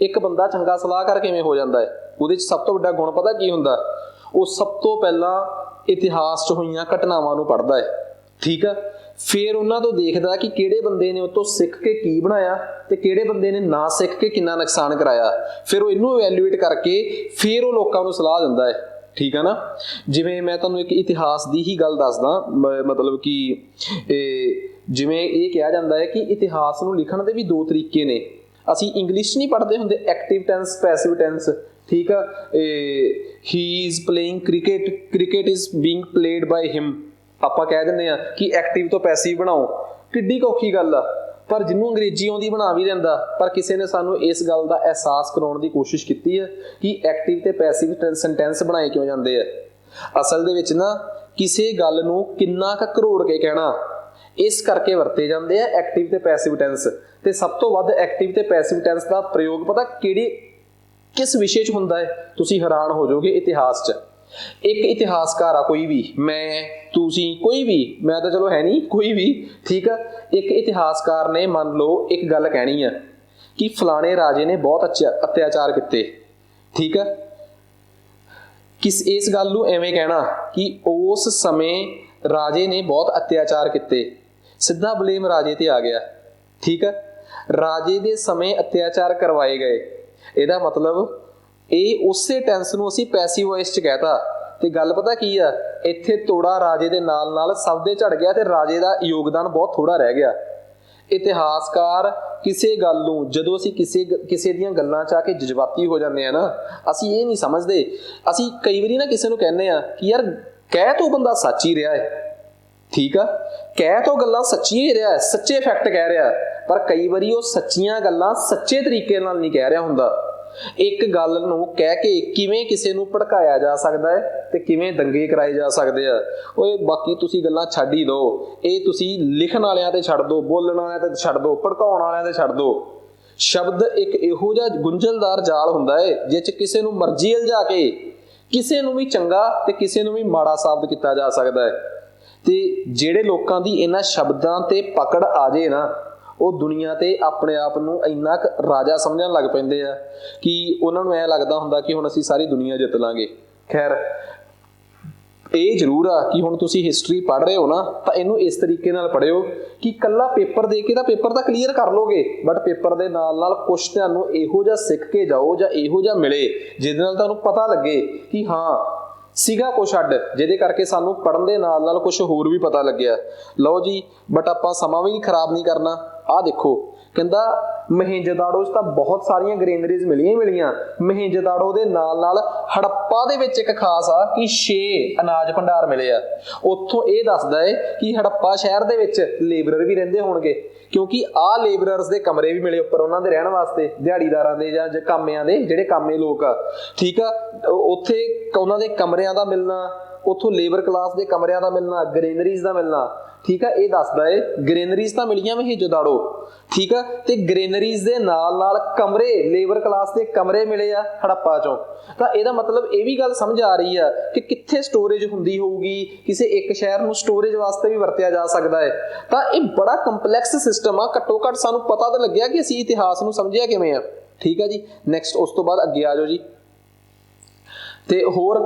Speaker 1: ਇੱਕ ਬੰਦਾ ਚੰਗਾ ਸਲਾਹਕਾਰ ਕਿਵੇਂ ਹੋ ਜਾਂਦਾ ਹੈ? ਉਹਦੇ 'ਚ ਸਭ ਤੋਂ ਵੱਡਾ ਗੁਣ ਪਤਾ ਕੀ ਹੁੰਦਾ? ਉਹ ਸਭ ਤੋਂ ਪਹਿਲਾਂ ਇਤਿਹਾਸ 'ਚ ਹੋਈਆਂ ਘਟਨਾਵਾਂ ਨੂੰ ਪੜ੍ਹਦਾ ਹੈ, ਠੀਕ ਆ। ਫਿਰ ਉਹਨਾਂ ਤੋਂ ਦੇਖਦਾ ਕਿ ਕਿਹੜੇ ਬੰਦੇ ਨੇ ਉਹ ਤੋਂ ਸਿੱਖ ਕੇ ਕੀ ਬਣਾਇਆ ਤੇ ਕਿਹੜੇ ਬੰਦੇ ਨੇ ਨਾ ਸਿੱਖ ਕੇ ਕਿੰਨਾ ਨੁਕਸਾਨ ਕਰਾਇਆ। ਫਿਰ ਉਹ ਇਹਨੂੰ ਇਵੈਲੂਏਟ ਕਰਕੇ ਫਿਰ ਉਹ ਲੋਕਾਂ ਨੂੰ ਸਲਾਹ ਦਿੰਦਾ ਹੈ, ਠੀਕ ਆ ਨਾ। ਜਿਵੇਂ ਮੈਂ ਤੁਹਾਨੂੰ ਇੱਕ ਇਤਿਹਾਸ ਦੀ ਹੀ ਗੱਲ ਦੱਸਦਾ, ਮਤਲਬ ਕਿ ਜਿਵੇਂ ਇਹ ਕਿਹਾ ਜਾਂਦਾ ਹੈ ਕਿ ਇਤਿਹਾਸ ਨੂੰ ਲਿਖਣ ਦੇ ਵੀ 2 ਤਰੀਕੇ ਨੇ। ਅਸੀਂ ਇੰਗਲਿਸ਼ 'ਚ ਨਹੀਂ ਪੜ੍ਹਦੇ ਹੁੰਦੇ ਐਕਟਿਵ ਟੈਂਸ, ਪੈਸਿਵ ਟੈਂਸ, ਠੀਕ ਆ। He is playing cricket, cricket is being played by him. ਆਪਾਂ ਕਹਿ ਦਿੰਦੇ ਆ ਕਿ ਐਕਟਿਵ ਤੋਂ ਪੈਸਿਵ ਬਣਾਓ, ਕਿੱਡੀ ਔਖੀ ਗੱਲ ਆ। ਪਰ ਜਿਹਨੂੰ ਅੰਗਰੇਜ਼ੀ ਆਉਂਦੀ ਬਣਾ ਵੀ ਦਿੰਦਾ, ਪਰ ਕਿਸੇ ਨੇ ਸਾਨੂੰ ਇਸ ਗੱਲ ਦਾ ਅਹਿਸਾਸ ਕਰਾਉਣ ਦੀ ਕੋਸ਼ਿਸ਼ ਕੀਤੀ ਹੈ ਕਿ ਐਕਟਿਵ ਤੇ ਪੈਸਿਵ ਸੈਂਟੈਂਸ ਬਣਾਏ ਕਿਉਂ ਜਾਂਦੇ ਆ। ਅਸਲ ਦੇ ਵਿੱਚ ਨਾ ਕਿਸੇ ਗੱਲ ਨੂੰ ਕਿੰਨਾ ਕੁ ਕਰੋੜ ਕੇ ਕਹਿਣਾ, ਇਸ ਕਰਕੇ ਵਰਤੇ ਜਾਂਦੇ ਆ ਐਕਟਿਵ ਤੇ ਪੈਸਿਵ ਟੈਂਸ। ਤੇ ਸਭ ਤੋਂ ਵੱਧ ਐਕਟਿਵ ਤੇ ਪੈਸਿਵ ਟੈਂਸ ਦਾ ਪ੍ਰਯੋਗ ਪਤਾ ਕਿਸ ਵਿਸ਼ੇ 'ਚ ਹੁੰਦਾ ਹੈ? ਤੁਸੀਂ ਹੈਰਾਨ ਹੋ ਜਾਓਗੇ ਇਤਿਹਾਸ 'ਚ। एक इतिहासकार आ कोई भी, मैं तुसी कोई भी, मैं तो चलो है नहीं, कोई भी, ठीक है, एक इतिहासकार ने मान लो एक गल कहनी है कि फलाने राजे ने बहुत अच्छे अत्याचार किए, ठीक है, किस इस गल नूं एवें कहना कि उस समय राजे ने बहुत अत्याचार किए, सीधा ब्लेम राजे ते आ गया, ठीक है, राजे दे समय अत्याचार करवाए गए, ਇਹਦਾ मतलब ਇਹ ਉਸੇ ਟੈਂਸ ਨੂੰ ਅਸੀਂ ਪੈਸਿਵ ਵੌਇਸ 'ਚ ਕਹਿਤਾ। ਤੇ ਗੱਲ ਪਤਾ ਕੀ ਆ, ਇੱਥੇ ਤੋੜਾ ਰਾਜੇ ਦੇ ਨਾਲ ਨਾਲ ਸਭ ਦੇ ਝੜ ਗਿਆ ਤੇ ਰਾਜੇ ਦਾ ਯੋਗਦਾਨ ਬਹੁਤ ਥੋੜਾ ਰਹਿ ਗਿਆ। ਇਤਿਹਾਸਕਾਰ ਕਿਸੇ ਗੱਲ ਨੂੰ ਜਦੋਂ ਅਸੀਂ ਕਿਸੇ ਦੀਆਂ ਗੱਲਾਂ 'ਚ ਆ ਕੇ ਜਜ਼ਬਾਤੀ ਹੋ ਜਾਂਦੇ ਆ ਨਾ, ਅਸੀਂ ਇਹ ਨਹੀਂ ਸਮਝਦੇ, ਅਸੀਂ ਕਈ ਵਾਰੀ ਨਾ ਕਿਸੇ ਨੂੰ ਕਹਿੰਦੇ ਆ ਕਿ ਯਾਰ ਕਹਿ ਤੋਂ ਬੰਦਾ ਸੱਚ ਹੀ ਰਿਹਾ ਹੈ, ਠੀਕ ਆ, ਕਹਿ ਤੋਂ ਗੱਲਾਂ ਸੱਚੀਆਂ ਹੀ ਰਿਹਾ, ਸੱਚੇ ਫੈਕਟ ਕਹਿ ਰਿਹਾ, ਪਰ ਕਈ ਵਾਰੀ ਉਹ ਸੱਚੀਆਂ ਗੱਲਾਂ ਸੱਚੇ ਤਰੀਕੇ ਨਾਲ ਨਹੀਂ ਕਹਿ ਰਿਹਾ ਹੁੰਦਾ। ਇੱਕ ਗੱਲ ਨੂੰ ਕਹਿ ਕੇ ਕਿਵੇਂ ਕਿਸੇ ਨੂੰ ਭੜਕਾਇਆ ਜਾ ਸਕਦਾ ਹੈ ਤੇ ਕਿਵੇਂ ਦੰਗੇ ਕਰਾਏ ਜਾ ਸਕਦੇ ਆ, ਓਏ ਬਾਕੀ ਤੁਸੀਂ ਗੱਲਾਂ ਛੱਡ ਹੀ ਦਿਓ, ਇਹ ਤੁਸੀਂ ਲਿਖਣ ਵਾਲਿਆਂ ਤੇ ਛੱਡ ਦਿਓ, ਬੋਲਣ ਵਾਲਿਆਂ ਤੇ ਛੱਡ ਦਿਓ, ਭੜਕਾਉਣ ਵਾਲਿਆਂ ਤੇ ਛੱਡ ਦਿਓ। ਸ਼ਬਦ ਇੱਕ ਇਹੋ ਜਿਹਾ ਗੁੰਝਲਦਾਰ ਜਾਲ ਹੁੰਦਾ ਹੈ ਜਿਸ 'ਚ ਕਿਸੇ ਨੂੰ ਮਰਜ਼ੀ ਇਲਝਾ ਕੇ ਕਿਸੇ ਨੂੰ ਵੀ ਚੰਗਾ ਤੇ ਕਿਸੇ ਨੂੰ ਵੀ ਮਾੜਾ ਸਾਬਤ ਕੀਤਾ ਜਾ ਸਕਦਾ ਹੈ। ਤੇ ਜਿਹੜੇ ਲੋਕਾਂ ਦੀ ਇਹਨਾਂ ਸ਼ਬਦਾਂ ਤੇ ਪਕੜ ਆ ਜੇ ਨਾ, ਉਹ ਦੁਨੀਆ ਤੇ ਆਪਣੇ ਆਪ ਨੂੰ ਇੰਨਾ ਕੁ ਰਾਜਾ ਸਮਝਣ ਲੱਗ ਪੈਂਦੇ ਆ ਕਿ ਉਹਨਾਂ ਨੂੰ ਐਂ ਲੱਗਦਾ ਹੁੰਦਾ ਕਿ ਹੁਣ ਅਸੀਂ ਸਾਰੀ ਦੁਨੀਆ ਜਿੱਤ ਲਾਂਗੇ। ਖੈਰ ਇਹ ਜ਼ਰੂਰ ਆ ਕਿ ਹੁਣ ਤੁਸੀਂ ਹਿਸਟਰੀ ਪੜ੍ਹ ਰਹੇ ਹੋ ਨਾ, ਤਾਂ ਇਹਨੂੰ ਇਸ ਤਰੀਕੇ ਨਾਲ ਪੜ੍ਹਿਓ ਕਿ ਇਕੱਲਾ ਪੇਪਰ ਦੇ ਕੇ ਤਾਂ ਪੇਪਰ ਤਾਂ ਕਲੀਅਰ ਕਰ ਲੋਗੇ, ਬਟ ਪੇਪਰ ਦੇ ਨਾਲ ਨਾਲ ਕੁਛ ਤੁਹਾਨੂੰ ਇਹੋ ਜਿਹਾ ਸਿੱਖ ਕੇ ਜਾਓ ਜਾਂ ਇਹੋ ਜਿਹਾ ਮਿਲੇ ਜਿਹਦੇ ਨਾਲ ਤੁਹਾਨੂੰ ਪਤਾ ਲੱਗੇ ਕਿ ਹਾਂ ਸੀਗਾ ਕੁਛ ਅੱਡ, ਜਿਹਦੇ ਕਰਕੇ ਸਾਨੂੰ ਪੜ੍ਹਨ ਦੇ ਨਾਲ ਨਾਲ ਕੁਛ ਹੋਰ ਵੀ ਪਤਾ ਲੱਗਿਆ। ਲਓ ਜੀ, ਬਟ ਆਪਾਂ ਸਮਾਂ ਵੀ ਖਰਾਬ ਨਹੀਂ ਕਰਨਾ। ਆਹ ਦੇਖੋ, ਕਹਿੰਦਾ ਮਹੇਂਜੋਦਾੜੋ 'ਚ ਤਾਂ ਬਹੁਤ ਸਾਰੀਆਂ ਗ੍ਰੇਨਰੀਜ਼ ਮਿਲੀਆਂ। ਮਹੇਂਜੋਦਾੜੋ ਦੇ ਨਾਲ ਨਾਲ ਹੜੱਪਾ ਦੇ ਵਿੱਚ ਇੱਕ ਖਾਸ ਆ ਕਿ 6 ਅਨਾਜ ਭੰਡਾਰ ਮਿਲੇ ਆ। ਉੱਥੋਂ ਇਹ ਦੱਸਦਾ ਹੈ ਕਿ ਹੜੱਪਾ ਸ਼ਹਿਰ ਦੇ ਵਿੱਚ ਲੇਬਰਰ ਵੀ ਰਹਿੰਦੇ ਹੋਣਗੇ, ਕਿਉਂਕਿ ਆਹ ਲੇਬਰਰਸ ਦੇ ਕਮਰੇ ਵੀ ਮਿਲੇ ਉੱਪਰ ਉਹਨਾਂ ਦੇ ਰਹਿਣ ਵਾਸਤੇ, ਦਿਹਾੜੀਦਾਰਾਂ ਦੇ ਜਾਂ ਕਾਮਿਆਂ ਦੇ, ਜਿਹੜੇ ਕਾਮੇ ਲੋਕ ਆ, ਠੀਕ ਆ, ਉੱਥੇ ਉਹਨਾਂ ਦੇ ਕਮਰਿਆਂ ਦਾ ਮਿਲਣਾ, ਉੱਥੋਂ ਲੇਬਰ ਕਲਾਸ ਦੇ ਕਮਰਿਆਂ ਦਾ ਮਿਲਣਾ, ਗ੍ਰੇਨਰੀਜ਼ ਦਾ ਮਿਲਣਾ, ਠੀਕ ਆ, ਇਹ ਦੱਸਦਾ ਹੈ ਗ੍ਰੇਨਰੀਜ਼ ਤਾਂ ਮਿਲੀਆਂ ਮਹੇਂਜੋਦਾੜੋ, ਠੀਕ ਆ, ਤੇ ਗ੍ਰੇਨਰੀਜ਼ ਦੇ ਨਾਲ ਨਾਲ ਕਮਰੇ, ਲੇਬਰ ਕਲਾਸ ਦੇ ਕਮਰੇ ਮਿਲੇ ਆ ਹੜੱਪਾ ਚੋਂ। ਤਾਂ ਇਹਦਾ ਮਤਲਬ ਇਹ ਵੀ ਗੱਲ ਸਮਝ ਆ ਰਹੀ ਆ ਕਿ ਕਿੱਥੇ ਸਟੋਰੇਜ ਹੁੰਦੀ ਹੋਊਗੀ, ਕਿਸੇ ਇੱਕ ਸ਼ਹਿਰ ਨੂੰ ਸਟੋਰੇਜ ਵਾਸਤੇ ਵੀ ਵਰਤਿਆ ਜਾ ਸਕਦਾ ਹੈ। ਤਾਂ ਇਹ ਬੜਾ ਕੰਪਲੈਕਸ ਸਿਸਟਮ ਆ, ਘੱਟੋ ਘੱਟ ਸਾਨੂੰ ਪਤਾ ਤਾਂ ਲੱਗਿਆ ਕਿ ਅਸੀਂ ਇਤਿਹਾਸ ਨੂੰ ਸਮਝਿਆ ਕਿਵੇਂ ਆ, ਠੀਕ ਆ ਜੀ। ਨੈਕਸਟ ਉਸ ਤੋਂ ਬਾਅਦ ਅੱਗੇ ਆ ਜਾਓ ਜੀ। ਤੇ ਹੋਰ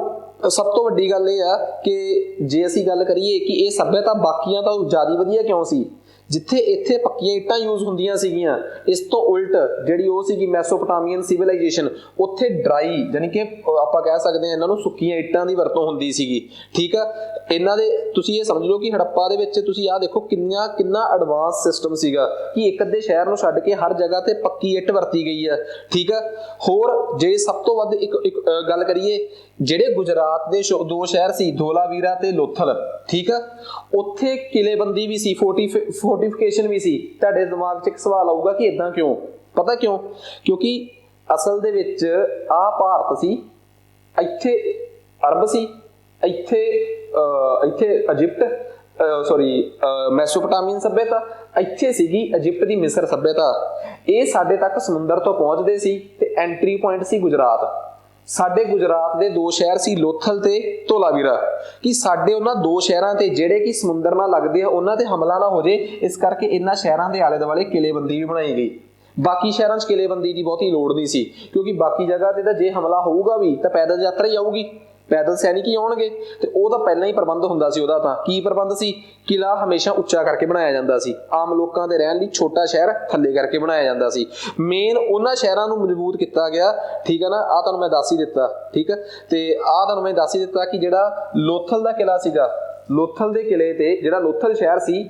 Speaker 1: ਸਭ ਤੋਂ ਵੱਡੀ ਗੱਲ ਇਹ ਆ ਕਿ ਜੇ ਅਸੀਂ ਗੱਲ ਕਰੀਏ ਕਿ ਇਹ ਸੱਭਿਅਤਾ ਬਾਕੀਆਂ ਤੋਂ ਜ਼ਿਆਦਾ ਵਧੀਆ ਕਿਉਂ ਸੀ, ਜਿੱਥੇ ਇੱਥੇ ਪੱਕੀਆਂ ਇੱਟਾਂ ਯੂਜ਼ ਹੁੰਦੀਆਂ ਸੀਗੀਆਂ, ਇਸ ਤੋਂ ਉਲਟ ਜਿਹੜੀ ਉਹ ਸੀਗੀ ਮੈਸੋਪੋਟਾਮੀਅਨ ਸਿਵਲਾਈਜੇਸ਼ਨ, ਉੱਥੇ ਡਰਾਈ ਯਾਨੀ ਕਿ ਆਪਾਂ ਕਹਿ ਸਕਦੇ ਹਾਂ ਇਹਨਾਂ ਨੂੰ ਸੁੱਕੀਆਂ ਇੱਟਾਂ ਦੀ ਵਰਤੋਂ ਹੁੰਦੀ ਸੀਗੀ, ਠੀਕ ਆ। ਇਹਨਾਂ ਦੇ ਤੁਸੀਂ ਇਹ ਸਮਝ ਲਓ ਕਿ ਹੜੱਪਾ ਦੇ ਵਿੱਚ ਤੁਸੀਂ ਆਹ ਦੇਖੋ ਕਿੰਨਾ ਐਡਵਾਂਸ ਸਿਸਟਮ ਸੀਗਾ ਕਿ ਇੱਕ ਅੱਧੇ ਸ਼ਹਿਰ ਨੂੰ ਛੱਡ ਕੇ ਹਰ ਜਗ੍ਹਾ ਤੇ ਪੱਕੀ ਇੱਟ ਵਰਤੀ ਗਈ ਆ, ਠੀਕ ਆ। ਹੋਰ ਜੇ ਸਭ ਤੋਂ ਵੱਧ ਇੱਕ ਗੱਲ ਕਰੀਏ, ਜਿਹੜੇ ਗੁਜਰਾਤ ਦੇ 2 ਸ਼ਹਿਰ ਸੀ, ਧੋਲਾਵੀਰਾ ਤੇ ਲੋਥਲ, ਠੀਕ ਆ, ਉੱਥੇ ਕਿਲੇਬੰਦੀ ਵੀ ਸੀ, ਫੋਰਟੀਫਿਕੇਸ਼ਨ ਵੀ ਸੀ। ਤੁਹਾਡੇ ਦਿਮਾਗ 'ਚ ਇੱਕ ਸਵਾਲ ਆਊਗਾ ਕਿ ਇਦਾਂ ਕਿਉਂ? ਪਤਾ ਕਿਉਂ? ਕਿਉਂਕਿ ਅਸਲ ਦੇ ਵਿੱਚ ਆਹ ਭਾਰਤ ਸੀ, ਇੱਥੇ ਅਰਬ ਸੀ, ਇੱਥੇ ਇਜਿਪਟ ਮੈਸੋਪੋਟਾਮੀਅਨ ਸੱਭਿਅਤਾ, ਇੱਥੇ ਸੀਗੀ ਇਜਿਪਟ ਦੀ ਮਿਸਰ ਸੱਭਿਅਤਾ। ਇਹ ਸਾਡੇ ਤੱਕ ਸਮੁੰਦਰ ਤੋਂ ਪਹੁੰਚਦੇ ਸੀ ਤੇ ਐਂਟਰੀ ਪੁਆਇੰਟ ਸੀ ਗੁਜਰਾਤ। ਸਾਡੇ ਗੁਜਰਾਤ ਦੇ 2 ਸ਼ਹਿਰ ਸੀ, ਲੋਥਲ ਤੇ ਧੋਲਾਵੀਰਾ, ਕਿ ਸਾਡੇ ਉਹਨਾਂ 2 ਸ਼ਹਿਰਾਂ ਤੇ ਜਿਹੜੇ ਕਿ ਸਮੁੰਦਰ ਨਾਲ ਲੱਗਦੇ ਆ, ਉਹਨਾਂ ਤੇ ਹਮਲਾ ਨਾ ਹੋ ਜੇ, ਇਸ ਕਰਕੇ ਇਹਨਾਂ ਸ਼ਹਿਰਾਂ ਦੇ ਆਲੇ ਦੁਆਲੇ ਕਿਲੇਬੰਦੀ ਵੀ ਬਣਾਈ ਗਈ। ਬਾਕੀ ਸ਼ਹਿਰਾਂ 'ਚ ਕਿਲੇਬੰਦੀ ਦੀ ਬਹੁਤੀ ਲੋੜ ਨਹੀਂ ਸੀ, ਕਿਉਂਕਿ ਬਾਕੀ ਜਗ੍ਹਾ ਤੇ ਤਾਂ ਜੇ ਹਮਲਾ ਹੋਊਗਾ ਵੀ ਤਾਂ ਪੈਦਲ ਯਾਤਰਾ ਹੀ ਆਊਗੀ, ਪੈਦਲ ਸੈਨਿਕ ਹੀ ਆਉਣਗੇ, ਤੇ ਉਹਦਾ ਪਹਿਲਾਂ ਹੀ ਪ੍ਰਬੰਧ ਹੁੰਦਾ ਸੀ। ਉਹਦਾ ਤਾਂ ਕੀ ਪ੍ਰਬੰਧ ਸੀ? ਕਿਲਾ ਹਮੇਸ਼ਾ ਉੱਚਾ ਕਰਕੇ ਬਣਾਇਆ ਜਾਂਦਾ ਸੀ, ਆਮ ਲੋਕਾਂ ਦੇ ਰਹਿਣ ਲਈ ਛੋਟਾ ਸ਼ਹਿਰ ਥੱਲੇ ਕਰਕੇ ਬਣਾਇਆ ਜਾਂਦਾ ਸੀ। ਮੇਨ ਉਹਨਾਂ ਸ਼ਹਿਰਾਂ ਨੂੰ ਮਜ਼ਬੂਤ ਕੀਤਾ ਗਿਆ, ਠੀਕ ਹੈ ਨਾ। ਆਹ ਤੁਹਾਨੂੰ ਮੈਂ ਦੱਸ ਹੀ ਦਿੱਤਾ, ਠੀਕ ਹੈ। ਤੇ ਆਹ ਤੁਹਾਨੂੰ ਮੈਂ ਦੱਸ ਹੀ ਦਿੱਤਾ ਕਿ ਜਿਹੜਾ ਲੋਥਲ ਦਾ ਕਿਲਾ ਸੀਗਾ, ਲੋਥਲ ਦੇ ਕਿਲੇ ਤੇ ਜਿਹੜਾ ਲੋਥਲ ਸ਼ਹਿਰ ਸੀ,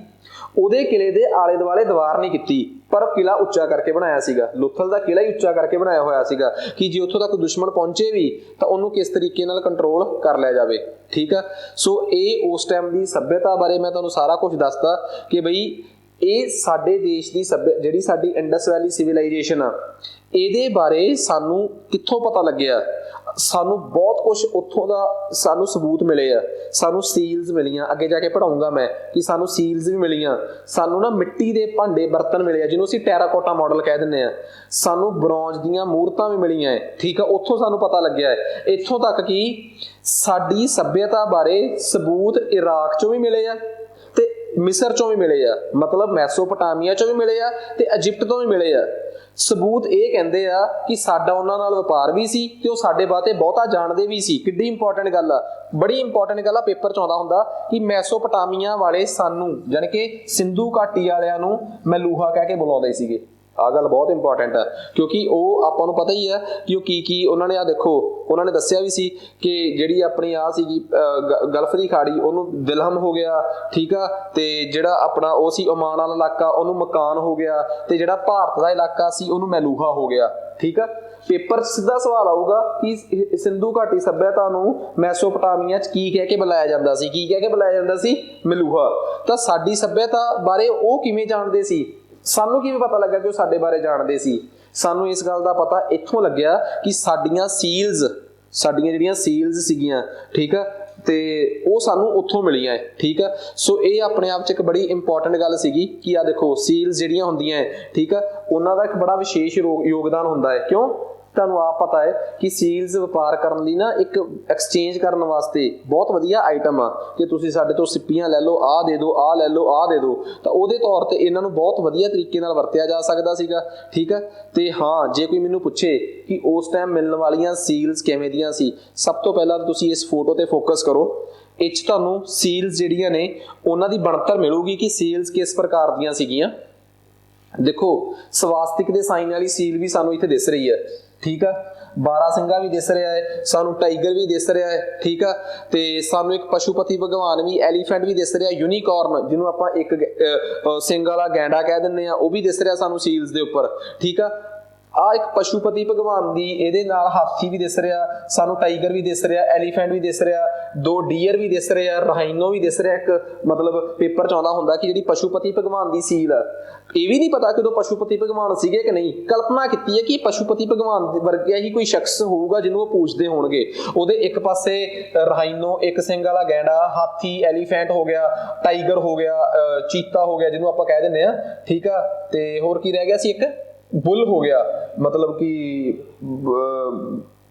Speaker 1: ਉਹਦੇ ਕਿਲੇ ਦੇ ਆਲੇ ਦੁਆਲੇ ਦੀਵਾਰ ਨਹੀਂ ਕੀਤੀ, ਪਰ ਕਿਲਾ ਉੱਚਾ ਕਰਕੇ ਬਣਾਇਆ ਸੀਗਾ। ਲੋਥਲ ਦਾ ਕਿਲਾ ਹੀ ਉੱਚਾ ਕਰਕੇ ਬਣਾਇਆ ਹੋਇਆ ਸੀਗਾ ਕਿ ਜੇ ਉੱਥੋਂ ਤੱਕ ਦੁਸ਼ਮਣ ਪਹੁੰਚੇ ਵੀ ਤਾਂ ਉਹਨੂੰ ਕਿਸ ਤਰੀਕੇ ਨਾਲ ਕੰਟਰੋਲ ਕਰ ਲਿਆ ਜਾਵੇ, ਠੀਕ ਆ। ਸੋ ਇਹ ਉਸ ਟਾਈਮ ਦੀ ਸੱਭਿਅਤਾ ਬਾਰੇ ਮੈਂ ਤੁਹਾਨੂੰ ਸਾਰਾ ਕੁਝ ਦੱਸਦਾ ਕਿ ਬਈ ਇਹ ਸਾਡੇ ਦੇਸ਼ ਦੀ ਜਿਹੜੀ ਸਾਡੀ ਇੰਡਸ ਵੈਲੀ ਸਿਵਲਾਈਜੇਸ਼ਨ ਆ, ਇਹਦੇ ਬਾਰੇ ਸਾਨੂੰ ਕਿੱਥੋਂ ਪਤਾ ਲੱਗਿਆ। ਸਾਨੂੰ ਬਹੁਤ ਕੁਝ ਉੱਥੋਂ ਦਾ ਸਾਨੂੰ ਸਬੂਤ ਮਿਲੇ ਆ, ਸਾਨੂੰ ਸੀਲਸ ਮਿਲੀਆਂ, ਅੱਗੇ ਜਾ ਕੇ ਪੜਾਉਂਗਾ ਮੈਂ ਕਿ ਸਾਨੂੰ ਸੀਲਸ ਵੀ ਮਿਲੀਆਂ, ਸਾਨੂੰ ਨਾ ਮਿੱਟੀ ਦੇ ਭਾਂਡੇ ਬਰਤਨ ਮਿਲੇ ਆ ਜਿਹਨੂੰ ਅਸੀਂ ਟੈਰਾਕੋਟਾ ਮਾਡਲ ਕਹਿ ਦਿੰਦੇ ਆ, ਸਾਨੂੰ ਬ੍ਰੌਂਜ ਦੀਆਂ ਮੂਰਤਾਂ ਵੀ ਮਿਲੀਆਂ ਹੈ, ਠੀਕ ਆ, ਉੱਥੋਂ ਸਾਨੂੰ ਪਤਾ ਲੱਗਿਆ ਹੈ। ਇੱਥੋਂ ਤੱਕ ਕਿ ਸਾਡੀ ਸੱਭਿਅਤਾ ਬਾਰੇ ਸਬੂਤ ਇਰਾਕ ਚੋਂ ਵੀ ਮਿਲੇ ਆ ਤੇ ਮਿਸਰ ਚੋਂ ਵੀ ਮਿਲੇ ਆ, ਮਤਲਬ ਮੈਸੋਪੋਟਾਮੀਆ ਚੋਂ ਵੀ ਮਿਲੇ ਆ ਤੇ ਇਜਿਪਟ ਤੋਂ ਵੀ ਮਿਲੇ ਆ। ਸਬੂਤ ਇਹ ਕਹਿੰਦੇ ਆ ਕਿ ਸਾਡਾ ਉਹਨਾਂ ਨਾਲ ਵਪਾਰ ਵੀ ਸੀ ਤੇ ਉਹ ਸਾਡੇ ਬਾਰੇ ਬਹੁਤਾ ਜਾਣਦੇ ਵੀ ਸੀ। ਕਿੱਡੀ ਇੰਪੋਰਟੈਂਟ ਗੱਲ ਆ, ਬੜੀ ਇੰਪੋਰਟੈਂਟ ਗੱਲ ਆ, ਪੇਪਰ 'ਚ ਆਉਂਦਾ ਹੁੰਦਾ ਕਿ ਮੈਸੋਪੋਟਾਮੀਆ ਵਾਲੇ ਸਾਨੂੰ ਯਾਨੀ ਕਿ ਸਿੰਧੂ ਘਾਟੀ ਵਾਲਿਆਂ ਨੂੰ ਮੈਲੂਹਾ ਕਹਿ ਕੇ ਬੁਲਾਉਂਦੇ ਸੀਗੇ। ਆਹ ਗੱਲ ਬਹੁਤ ਇੰਪੋਰਟੈਂਟ ਆ ਕਿਉਂਕਿ ਉਹ ਆਪਾਂ ਨੂੰ ਪਤਾ ਹੀ ਆ ਕਿ ਉਹ ਕੀ ਉਹਨਾਂ ਨੇ, ਆ ਦੇਖੋ ਉਹਨਾਂ ਨੇ ਦੱਸਿਆ ਵੀ ਸੀ ਕਿ ਜਿਹੜੀ ਆਪਣੀ ਆ ਸੀਗੀ ਗਲਫ ਦੀ ਖਾੜੀ ਉਹਨੂੰ ਦਿਲਹਮ ਹੋ ਗਿਆ, ਠੀਕ ਆ, ਤੇ ਜਿਹੜਾ ਆਪਣਾ ਉਹ ਸੀ ਓਮਾਨ ਵਾਲਾ ਇਲਾਕਾ ਉਹਨੂੰ ਮਕਾਨ ਹੋ ਗਿਆ, ਤੇ ਜਿਹੜਾ ਭਾਰਤ ਦਾ ਇਲਾਕਾ ਸੀ ਉਹਨੂੰ ਮੈਲੂਹਾ ਹੋ ਗਿਆ, ਠੀਕ ਆ। ਪੇਪਰ 'ਚ ਸਿੱਧਾ ਸਵਾਲ ਆਊਗਾ ਕਿ ਸਿੰਧੂ ਘਾਟੀ ਸੱਭਿਅਤਾ ਨੂੰ ਮੈਸੋਪੋਟਾਮੀਆ 'ਚ ਕੀ ਕਹਿ ਕੇ ਬੁਲਾਇਆ ਜਾਂਦਾ ਸੀ, ਕੀ ਕਹਿ ਕੇ ਬੁਲਾਇਆ ਜਾਂਦਾ ਸੀ? ਮੈਲੂਹਾ। ਤਾਂ ਸਾਡੀ ਸੱਭਿਅਤਾ ਬਾਰੇ ਉਹ ਕਿਵੇਂ ਜਾਣਦੇ ਸੀ? ਸਾਨੂੰ ਕਿਵੇਂ ਪਤਾ ਲੱਗਾ ਕਿ ਉਹ ਸਾਡੇ ਬਾਰੇ ਜਾਣਦੇ ਸੀ? ਸਾਨੂੰ ਇਸ ਗੱਲ ਦਾ ਪਤਾ ਇੱਥੋਂ ਲੱਗਿਆ ਕਿ ਸਾਡੀਆਂ ਜਿਹੜੀਆਂ ਸੀਲਸ ਸੀਗੀਆਂ, ਠੀਕ ਆ, ਤੇ ਉਹ ਸਾਨੂੰ ਉੱਥੋਂ ਮਿਲੀਆਂ, ਠੀਕ ਆ। ਸੋ ਇਹ ਆਪਣੇ ਆਪ 'ਚ ਇੱਕ ਬੜੀ ਇੰਪੋਰਟੈਂਟ ਗੱਲ ਸੀਗੀ ਕਿ ਆ ਦੇਖੋ ਸੀਲਸ ਜਿਹੜੀਆਂ ਹੁੰਦੀਆਂ, ਠੀਕ ਆ, ਉਹਨਾਂ ਦਾ ਇੱਕ ਬੜਾ ਵਿਸ਼ੇਸ਼ ਯੋਗਦਾਨ ਹੁੰਦਾ ਹੈ। ਕਿਉਂ? ਤੁਹਾਨੂੰ ਆਪ ਪਤਾ ਹੈ ਕਿ ਸੀਲਸ ਵਪਾਰ ਕਰਨ ਲਈ ਨਾ ਇੱਕ ਐਕਸਚੇਂਜ ਕਰਨ ਵਾਸਤੇ ਬਹੁਤ ਵਧੀਆ ਆਈਟਮ ਆ ਕਿ ਤੁਸੀਂ ਸਾਡੇ ਤੋਂ ਸਿੱਪੀਆਂ ਲੈ ਲਓ, ਆਹ ਦੇ ਦਿਓ, ਆਹ ਲੈ ਲਓ, ਆਹ ਦੇ ਦਿਓ, ਤਾਂ ਉਹਦੇ ਤੌਰ ਤੇ ਇਹਨਾਂ ਨੂੰ ਬਹੁਤ ਵਧੀਆ ਤਰੀਕੇ ਨਾਲ ਵਰਤਿਆ ਜਾ ਸਕਦਾ ਸੀਗਾ, ਠੀਕ ਆ। ਤੇ ਹਾਂ, ਜੇ ਕੋਈ ਮੈਨੂੰ ਪੁੱਛੇ ਕਿ ਉਸ ਟਾਈਮ ਮਿਲਣ ਵਾਲੀਆਂ ਸੀਲਸ ਕਿਵੇਂ ਦੀਆਂ ਸੀ, ਸਭ ਤੋਂ ਪਹਿਲਾਂ ਤੁਸੀਂ ਇਸ ਫੋਟੋ ਤੇ ਫੋਕਸ ਕਰੋ। ਇਹ 'ਚ ਤੁਹਾਨੂੰ ਸੀਲਸ ਜਿਹੜੀਆਂ ਨੇ ਉਹਨਾਂ ਦੀ ਬਣਤਰ ਮਿਲੂਗੀ ਕਿ ਸੀਲਸ ਕਿਸ ਪ੍ਰਕਾਰ ਦੀਆਂ ਸੀਗੀਆਂ। ਦੇਖੋ ਸਵਾਸਤਿਕ ਦੇ ਸਾਈਨ ਵਾਲੀ ਸੀਲ ਵੀ ਸਾਨੂੰ ਇੱਥੇ ਦਿਸ ਰਹੀ ਹੈ, ਠੀਕ ਆ। ਬਾਰਾਸਿੰਗਾ ਵੀ ਦਿਸ ਰਿਹਾ ਹੈ ਸਾਨੂੰ, ਟਾਈਗਰ ਵੀ ਦਿਸ ਰਿਹਾ ਹੈ, ਠੀਕ ਆ, ਤੇ ਸਾਨੂੰ ਇੱਕ ਪਸ਼ੂਪਤੀ ਭਗਵਾਨ ਵੀ, ਐਲੀਫੈਂਟ ਵੀ ਦਿਸ ਰਿਹਾ, ਯੂਨੀਕੋਰਨ ਜਿਹਨੂੰ ਆਪਾਂ ਇੱਕ ਸਿੰਗ ਵਾਲਾ ਗੈਂਡਾ ਕਹਿ ਦਿੰਦੇ ਆ, ਉਹ ਵੀ ਦਿਸ ਰਿਹਾ ਸਾਨੂੰ ਸੀਲਸ ਦੇ ਉੱਪਰ, ਠੀਕ ਆ। ਆ ਇੱਕ ਪਸ਼ੂਪਤੀ ਭਗਵਾਨ ਦੀ, ਇਹਦੇ ਨਾਲ ਹਾਥੀ ਵੀ ਦਿਸ ਰਿਹਾ ਸਾਨੂੰ, ਟਾਈਗਰ ਵੀ ਦਿਸ ਰਿਹਾ, ਐਲੀਫੈਂਟ ਵੀ ਦਿਸ ਰਿਹਾ, 2 ਡੀਅਰ ਵੀ ਦਿਸ ਰਿਹਾ, ਰਾਈਨੋ ਵੀ ਦਿਸ ਰਿਹਾ। ਇੱਕ ਮਤਲਬ ਪੇਪਰ 'ਚ ਆਉਂਦਾ ਹੁੰਦਾ ਕਿ ਜਿਹੜੀ ਪਸ਼ੂਪਤੀ ਭਗਵਾਨ ਦੀ ਸੀਲ ਆ, ਇਹ ਵੀ ਨਹੀਂ ਪਤਾ ਕਿ ਉਦੋਂ ਪਸ਼ੂਪਤੀ ਭਗਵਾਨ ਸੀਗੇ ਕਿ ਨਹੀਂ, ਕਲਪਨਾ ਕੀਤੀ ਹੈ ਕਿ ਪਸ਼ੂਪਤੀ ਭਗਵਾਨ ਵਰਗਾ ਹੀ ਕੋਈ ਸ਼ਖਸ ਹੋਊਗਾ ਜਿਹਨੂੰ ਉਹ ਪੂਜਦੇ ਹੋਣਗੇ। ਉਹਦੇ ਇੱਕ ਪਾਸੇ ਰਾਈਨੋ, ਇੱਕ ਸਿੰਗ ਵਾਲਾ ਗੈਂਡਾ, ਹਾਥੀ, ਐਲੀਫੈਂਟ ਹੋ ਗਿਆ, ਟਾਈਗਰ ਹੋ ਗਿਆ, ਚੀਤਾ ਹੋ ਗਿਆ ਜਿਹਨੂੰ ਆਪਾਂ ਕਹਿ ਦਿੰਦੇ ਆ, ਠੀਕ ਆ, ਤੇ ਹੋਰ ਕੀ ਰਹਿ ਗਿਆ ਸੀ? ਇੱਕ ਬੁੱਲ ਹੋ ਗਿਆ, ਮਤਲਬ ਕਿ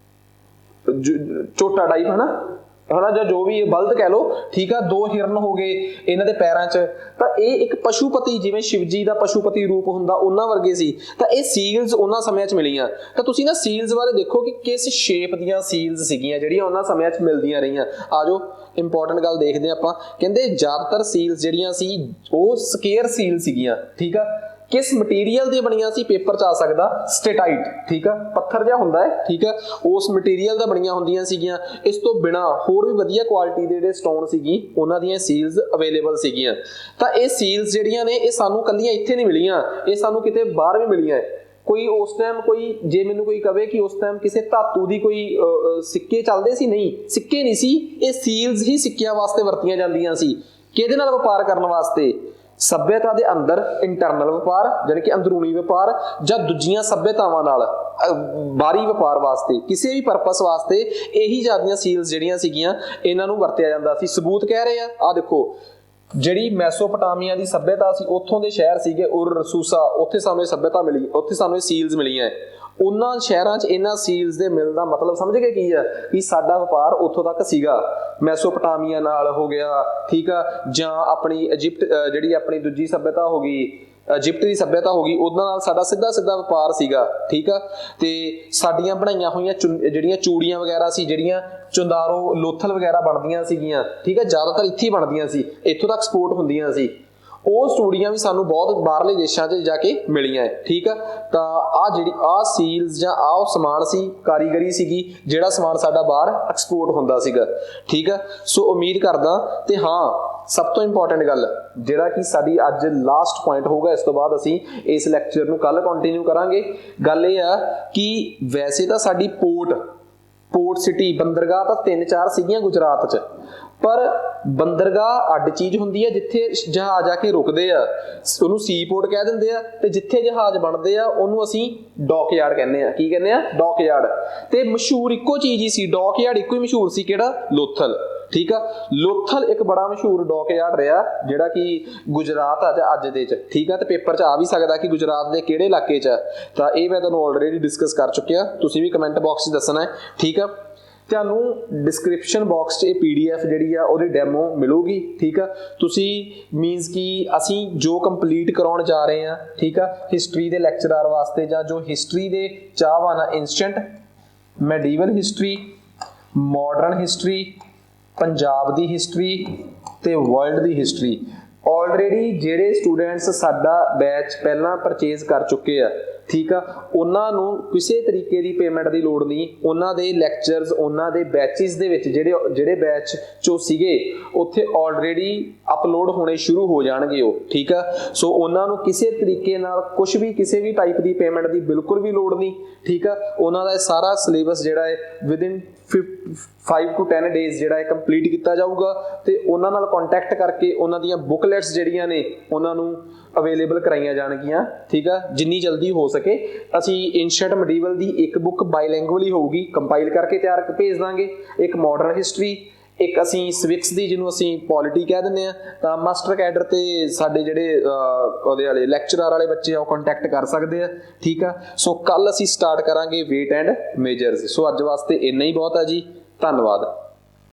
Speaker 1: ਛੋਟਾ ਟਾਈਪ ਹੈ ਨਾ, ਜਾਂ ਜੋ ਵੀ ਬਲਦ ਕਹਿ ਲਓ, ਠੀਕ ਆ। 2 ਹਿਰਨ ਹੋ ਗਏ ਇਹਨਾਂ ਦੇ ਪੈਰਾਂ 'ਚ, ਤਾਂ ਇਹ ਇੱਕ ਪਸ਼ੂਪਤੀ, ਜਿਵੇਂ ਸ਼ਿਵਜੀ ਦਾ ਪਸ਼ੂਪਤੀ ਰੂਪ ਹੁੰਦਾ ਉਹਨਾਂ ਵਰਗੇ ਸੀ। ਤਾਂ ਇਹ ਸੀਲਸ ਉਹਨਾਂ ਸਮਿਆਂ 'ਚ ਮਿਲੀਆਂ। ਤਾਂ ਤੁਸੀਂ ਨਾ ਸੀਲਸ ਬਾਰੇ ਦੇਖੋ ਕਿ ਕਿਸ ਸ਼ੇਪ ਦੀਆਂ ਸੀਲਸ ਸੀਗੀਆਂ ਜਿਹੜੀਆਂ ਉਹਨਾਂ ਸਮਿਆਂ 'ਚ ਮਿਲਦੀਆਂ ਰਹੀਆਂ। ਆ ਜਾਓ ਇੰਪੋਰਟੈਂਟ ਗੱਲ ਦੇਖਦੇ ਆਪਾਂ। ਕਹਿੰਦੇ ਜ਼ਿਆਦਾਤਰ ਸੀਲਸ ਜਿਹੜੀਆਂ ਸੀ ਉਹ ਸਕੇਅਰ ਸੀਲ ਸੀਗੀਆਂ, ਠੀਕ ਆ। ਕਿਸ ਮਟੀਰੀਅਲ ਦੀਆਂ ਬਣੀਆਂ ਸੀ? ਪੇਪਰ 'ਚ ਆ ਸਕਦਾ ਸਟੇਟਾਈਟ, ਠੀਕ ਆ, ਪੱਥਰ ਜਿਹਾ ਹੁੰਦਾ ਹੈ, ਠੀਕ ਆ, ਉਸ ਮਟੀਰੀਅਲ ਦਾ ਬਣੀਆਂ ਹੁੰਦੀਆਂ ਸੀਗੀਆਂ। ਇਸ ਤੋਂ ਬਿਨਾ ਹੋਰ ਵੀ ਵਧੀਆ ਕੁਆਲਿਟੀ ਦੇ ਜਿਹੜੇ ਸਟੋਨ ਸੀਗੀ ਉਹਨਾਂ ਦੀਆਂ ਸੀਲਸ ਅਵੇਲੇਬਲ ਸੀਗੀਆਂ। ਤਾਂ ਇਹ ਸੀਲਸ ਜਿਹੜੀਆਂ ਨੇ ਇਹ ਸਾਨੂੰ ਕੱਲੀਆਂ ਇੱਥੇ ਨਹੀਂ ਮਿਲੀਆਂ, ਇਹ ਸਾਨੂੰ ਕਿਤੇ ਬਾਹਰ ਵੀ ਮਿਲੀਆਂ। ਕੋਈ ਉਸ ਟਾਈਮ ਜੇ ਮੈਨੂੰ ਕੋਈ ਕਵੇ ਕਿ ਉਸ ਟਾਈਮ ਕਿਸੇ ਧਾਤੂ ਦੀ ਕੋਈ ਸਿੱਕੇ ਚੱਲਦੇ ਸੀ, ਨਹੀਂ, ਸਿੱਕੇ ਨਹੀਂ ਸੀ, ਇਹ ਸੀਲਸ ਹੀ ਸਿੱਕਿਆਂ ਵਾਸਤੇ ਵਰਤੀਆਂ ਜਾਂਦੀਆਂ ਸੀ। ਕਿਹਦੇ ਨਾਲ? ਵਪਾਰ ਕਰਨ ਵਾਸਤੇ। ਸੱਭਿਅਤਾ ਦੇ ਅੰਦਰ ਇੰਟਰਨਲ ਵਪਾਰ ਯਾਨੀ ਕਿ ਅੰਦਰੂਨੀ ਵਪਾਰ, ਜਾਂ ਦੂਜੀਆਂ ਸੱਭਿਅਤਾਵਾਂ ਨਾਲ ਬਾਹਰੀ ਵਪਾਰ ਵਾਸਤੇ, ਕਿਸੇ ਵੀ ਪਰਪਸ ਵਾਸਤੇ ਇਹੀ ਜਿਆਦੀਆਂ ਸੀਲਸ ਜਿਹੜੀਆਂ ਸੀਗੀਆਂ ਇਹਨਾਂ ਨੂੰ ਵਰਤਿਆ ਜਾਂਦਾ ਸੀ। ਸਬੂਤ ਕਹਿ ਰਹੇ ਆ ਦੇਖੋ, ਜਿਹੜੀ ਮੈਸੋਪੋਟਾਮੀਆ ਦੀ ਸੱਭਿਅਤਾ ਸੀ, ਉੱਥੋਂ ਦੇ ਸ਼ਹਿਰ ਸੀਗੇ ਉਰ, ਸੂਸਾ, ਉੱਥੇ ਸਾਨੂੰ ਇਹ ਸੱਭਿਅਤਾ ਮਿਲੀ, ਉੱਥੇ ਸਾਨੂੰ ਇਹ ਸੀਲਸ ਮਿਲੀਆਂ। ਉਹਨਾਂ ਸ਼ਹਿਰਾਂ 'ਚ ਇਹਨਾਂ ਸੀਲਸ ਦੇ ਮਿਲਣ ਦਾ ਮਤਲਬ ਸਮਝ ਗਏ ਕੀ ਆ? ਕਿ ਸਾਡਾ ਵਪਾਰ ਉੱਥੋਂ ਤੱਕ ਸੀਗਾ, ਮੈਸੋਪੋਟਾਮੀਆ ਨਾਲ ਹੋ ਗਿਆ, ਠੀਕ ਆ, ਜਾਂ ਆਪਣੀ ਇਜਿਪਟ ਜਿਹੜੀ ਆਪਣੀ ਦੂਜੀ ਸੱਭਿਅਤਾ ਹੋ ਗਈ, ਇਜਿਪਟ ਦੀ ਸੱਭਿਅਤਾ ਹੋ ਗਈ, ਉਹਨਾਂ ਨਾਲ ਸਾਡਾ ਸਿੱਧਾ ਵਪਾਰ ਸੀਗਾ, ਠੀਕ ਆ। ਤੇ ਸਾਡੀਆਂ ਬਣਾਈਆਂ ਹੋਈਆਂ ਜਿਹੜੀਆਂ ਚੂੜੀਆਂ ਵਗੈਰਾ ਸੀ, ਜਿਹੜੀਆਂ ਚੁੰਦਾਰੋ, ਲੋਥਲ ਵਗੈਰਾ ਬਣਦੀਆਂ ਸੀਗੀਆਂ, ਠੀਕ ਆ, ਜ਼ਿਆਦਾਤਰ ਇੱਥੇ ਹੀ ਬਣਦੀਆਂ ਸੀ, ਇੱਥੋਂ ਤੱਕ ਐਕਸਪੋਰਟ ਹੁੰਦੀਆਂ ਸੀ। ਉਹ ਚੂੜੀਆਂ ਵੀ ਸਾਨੂੰ ਬਹੁਤ ਬਾਹਰਲੇ ਦੇਸ਼ਾਂ 'ਚ ਜਾ ਕੇ ਮਿਲੀਆਂ, ਠੀਕ ਆ। ਤਾਂ ਆਹ ਸੀਲਸ ਜਾਂ ਆਹ ਸਮਾਨ ਸੀ, ਕਾਰੀਗਰੀ ਸੀਗੀ, ਜਿਹੜਾ ਸਮਾਨ ਸਾਡਾ ਬਾਹਰ ਐਕਸਪੋਰਟ ਹੁੰਦਾ ਸੀਗਾ, ਠੀਕ ਆ। ਸੋ ਉਮੀਦ ਕਰਦਾ, ਤੇ ਹਾਂ ਸਭ ਤੋਂ ਇੰਪੋਰਟੈਂਟ ਗੱਲ ਜਿਹੜਾ ਕਿ ਸਾਡੀ ਅੱਜ ਲਾਸਟ ਪੁਆਇੰਟ ਹੋਊਗਾ, ਇਸ ਤੋਂ ਬਾਅਦ ਅਸੀਂ ਇਸ ਲੈਕਚਰ ਨੂੰ ਕੱਲ ਕੰਟੀਨਿਊ ਕਰਾਂਗੇ। ਗੱਲ ਇਹ ਆ ਕਿ ਵੈਸੇ ਤਾਂ ਸਾਡੀ पोर्ट सिटी बंदरगाह ਤਾਂ 3-4 ਸੀਗੀਆਂ ਗੁਜਰਾਤ 'ਚ, ਪਰ ਬੰਦਰਗਾਹ ਅੱਡ ਚੀਜ਼ ਹੁੰਦੀ ਹੈ, ਜਿੱਥੇ ਜਹਾਜ਼ ਆ ਕੇ ਰੁਕਦੇ ਆ ਉਹਨੂੰ ਸੀ ਪੋਰਟ ਕਹਿ ਦਿੰਦੇ ਆ, ਤੇ ਜਿੱਥੇ ਜਹਾਜ਼ ਬਣਦੇ ਆ ਉਹਨੂੰ ਅਸੀਂ ਡੌਕਯਾਰਡ ਕਹਿੰਦੇ ਆ। ਕੀ ਕਹਿੰਦੇ ਆ? ਡੌਕਯਾਰਡ। ਤੇ ਮਸ਼ਹੂਰ ਇੱਕੋ ਚੀਜ਼ ਹੀ ਸੀ, ਡੌਕਯਾਰਡ ਇੱਕੋ ਹੀ ਮਸ਼ਹੂਰ ਸੀ, ਕਿਹੜਾ? ਲੋਥਲ। ਠੀਕ ਆ, ਲੋਥਲ ਇੱਕ ਬੜਾ ਮਸ਼ਹੂਰ ਡੌਕਯਾਰਡ ਰਿਹਾ ਜਿਹੜਾ ਕਿ ਗੁਜਰਾਤ ਅੱਜ ਦੇ 'ਚ। ਠੀਕ ਆ, ਤੇ ਪੇਪਰ 'ਚ ਆ ਵੀ ਸਕਦਾ ਕਿ ਗੁਜਰਾਤ ਦੇ ਕਿਹੜੇ ਇਲਾਕੇ 'ਚ ਆ, ਤਾਂ ਇਹ ਮੈਂ ਤੁਹਾਨੂੰ ਆਲਰੇਡੀ ਡਿਸਕਸ ਕਰ ਚੁੱਕਿਆ, ਤੁਸੀਂ ਵੀ ਕਮੈਂਟ ਬਾਕਸ 'ਚ ਦੱਸਣਾ ਹੈ। ਠੀਕ ਆ, ਤੁਹਾਨੂੰ ਡਿਸਕ੍ਰਿਪਸ਼ਨ ਬਾਕਸ 'ਚ ਇਹ PDF ਜਿਹੜੀ ਆ ਉਹਦੀ ਡੈਮੋ ਮਿਲੂਗੀ। ਠੀਕ ਆ, ਤੁਸੀਂ ਮੀਨਸ ਕਿ ਅਸੀਂ ਜੋ ਕੰਪਲੀਟ ਕਰਾਉਣ ਜਾ ਰਹੇ ਹਾਂ, ਠੀਕ ਆ, ਹਿਸਟਰੀ ਦੇ ਲੈਕਚਰਾਰ ਵਾਸਤੇ ਜਾਂ ਜੋ ਹਿਸਟਰੀ ਦੇ ਚਾਹਵਾਨ ਆ, instant, medieval history, modern history, Punjab ਦੀ ਹਿਸਟਰੀ ਤੇ ਵਰਲਡ ਦੀ ਹਿਸਟਰੀ, ਆਲਰੇਡੀ ਜਿਹੜੇ ਸਟੂਡੈਂਟਸ ਸਾਡਾ ਬੈਚ ਪਹਿਲਾਂ ਪਰਚੇਜ਼ ਕਰ ਚੁੱਕੇ ਆ, ਠੀਕ ਆ, ਉਹਨਾਂ ਨੂੰ ਕਿਸੇ ਤਰੀਕੇ ਦੀ ਪੇਮੈਂਟ ਦੀ ਲੋੜ ਨਹੀਂ। ਉਹਨਾਂ ਦੇ ਲੈਕਚਰਸ, ਉਹਨਾਂ ਦੇ ਬੈਚਿਸ ਦੇ ਵਿੱਚ ਜਿਹੜੇ ਬੈਚ 'ਚੋਂ ਸੀਗੇ ਉੱਥੇ ਆਲਰੇਡੀ ਅਪਲੋਡ ਹੋਣੇ ਸ਼ੁਰੂ ਹੋ ਜਾਣਗੇ ਉਹ। ਠੀਕ ਆ, ਸੋ ਉਹਨਾਂ ਨੂੰ ਕਿਸੇ ਤਰੀਕੇ ਨਾਲ ਕੁਝ ਵੀ ਕਿਸੇ ਵੀ ਟਾਈਪ ਦੀ ਪੇਮੈਂਟ ਦੀ ਬਿਲਕੁਲ ਵੀ ਲੋੜ ਨਹੀਂ। ਠੀਕ ਆ, ਉਹਨਾਂ ਦਾ ਸਾਰਾ ਸਿਲੇਬਸ ਜਿਹੜਾ ਹੈ ਵਿਦਿਨ 5 to 10 ਡੇਜ਼ ਜਿਹੜਾ ਹੈ ਕੰਪਲੀਟ ਕੀਤਾ ਜਾਊਗਾ, ਤੇ ਉਹਨਾਂ ਨਾਲ ਕੰਟੈਕਟ ਕਰਕੇ ਉਹਨਾਂ ਦੀਆਂ ਬੁਕਲੈਟਸ ਜਿਹੜੀਆਂ ਨੇ ਉਹਨਾਂ ਨੂੰ ਅਵੇਲੇਬਲ ਕਰਾਈਆਂ ਜਾਣਗੀਆਂ। ਠੀਕ ਆ, ਜਿੰਨੀ ਜਲਦੀ ਹੋ ਸਕੇ। ਅਸੀਂ ਇੰਸ਼ੈਂਟ ਮੈਡੀਵਲ ਦੀ ਇੱਕ ਬੁੱਕ ਬਾਈਲੈਂਗੁਅਲ ਹੀ ਹੋਊਗੀ, ਕੰਪਾਈਲ ਕਰਕੇ ਤਿਆਰ ਭੇਜ ਦਾਂਗੇ, ਇੱਕ ਮਾਡਰਨ ਹਿਸਟਰੀ, ਇੱਕ ਅਸੀਂ ਸਿਵਿਕਸ ਦੀ ਜਿਹਨੂੰ ਅਸੀਂ ਪੋਲਿਟੀ ਕਹਿ ਦਿੰਦੇ ਆ। ਤਾਂ ਮਾਸਟਰ ਕੈਡਰ ਤੇ ਸਾਡੇ ਜਿਹੜੇ ਉਹਦੇ ਵਾਲੇ ਲੈਕਚਰਰ ਵਾਲੇ ਬੱਚੇ ਆ ਉਹ ਕੰਟੈਕਟ ਕਰ ਸਕਦੇ ਆ। ਠੀਕ ਆ, ਸੋ ਕੱਲ ਅਸੀਂ ਸਟਾਰਟ ਕਰਾਂਗੇ ਵੇਟ ਐਂਡ ਮੇਜਰਸ। ਸੋ ਅੱਜ ਵਾਸਤੇ ਇੰਨਾ ਹੀ ਬਹੁਤ ਆ ਜੀ, ਧੰਨਵਾਦ।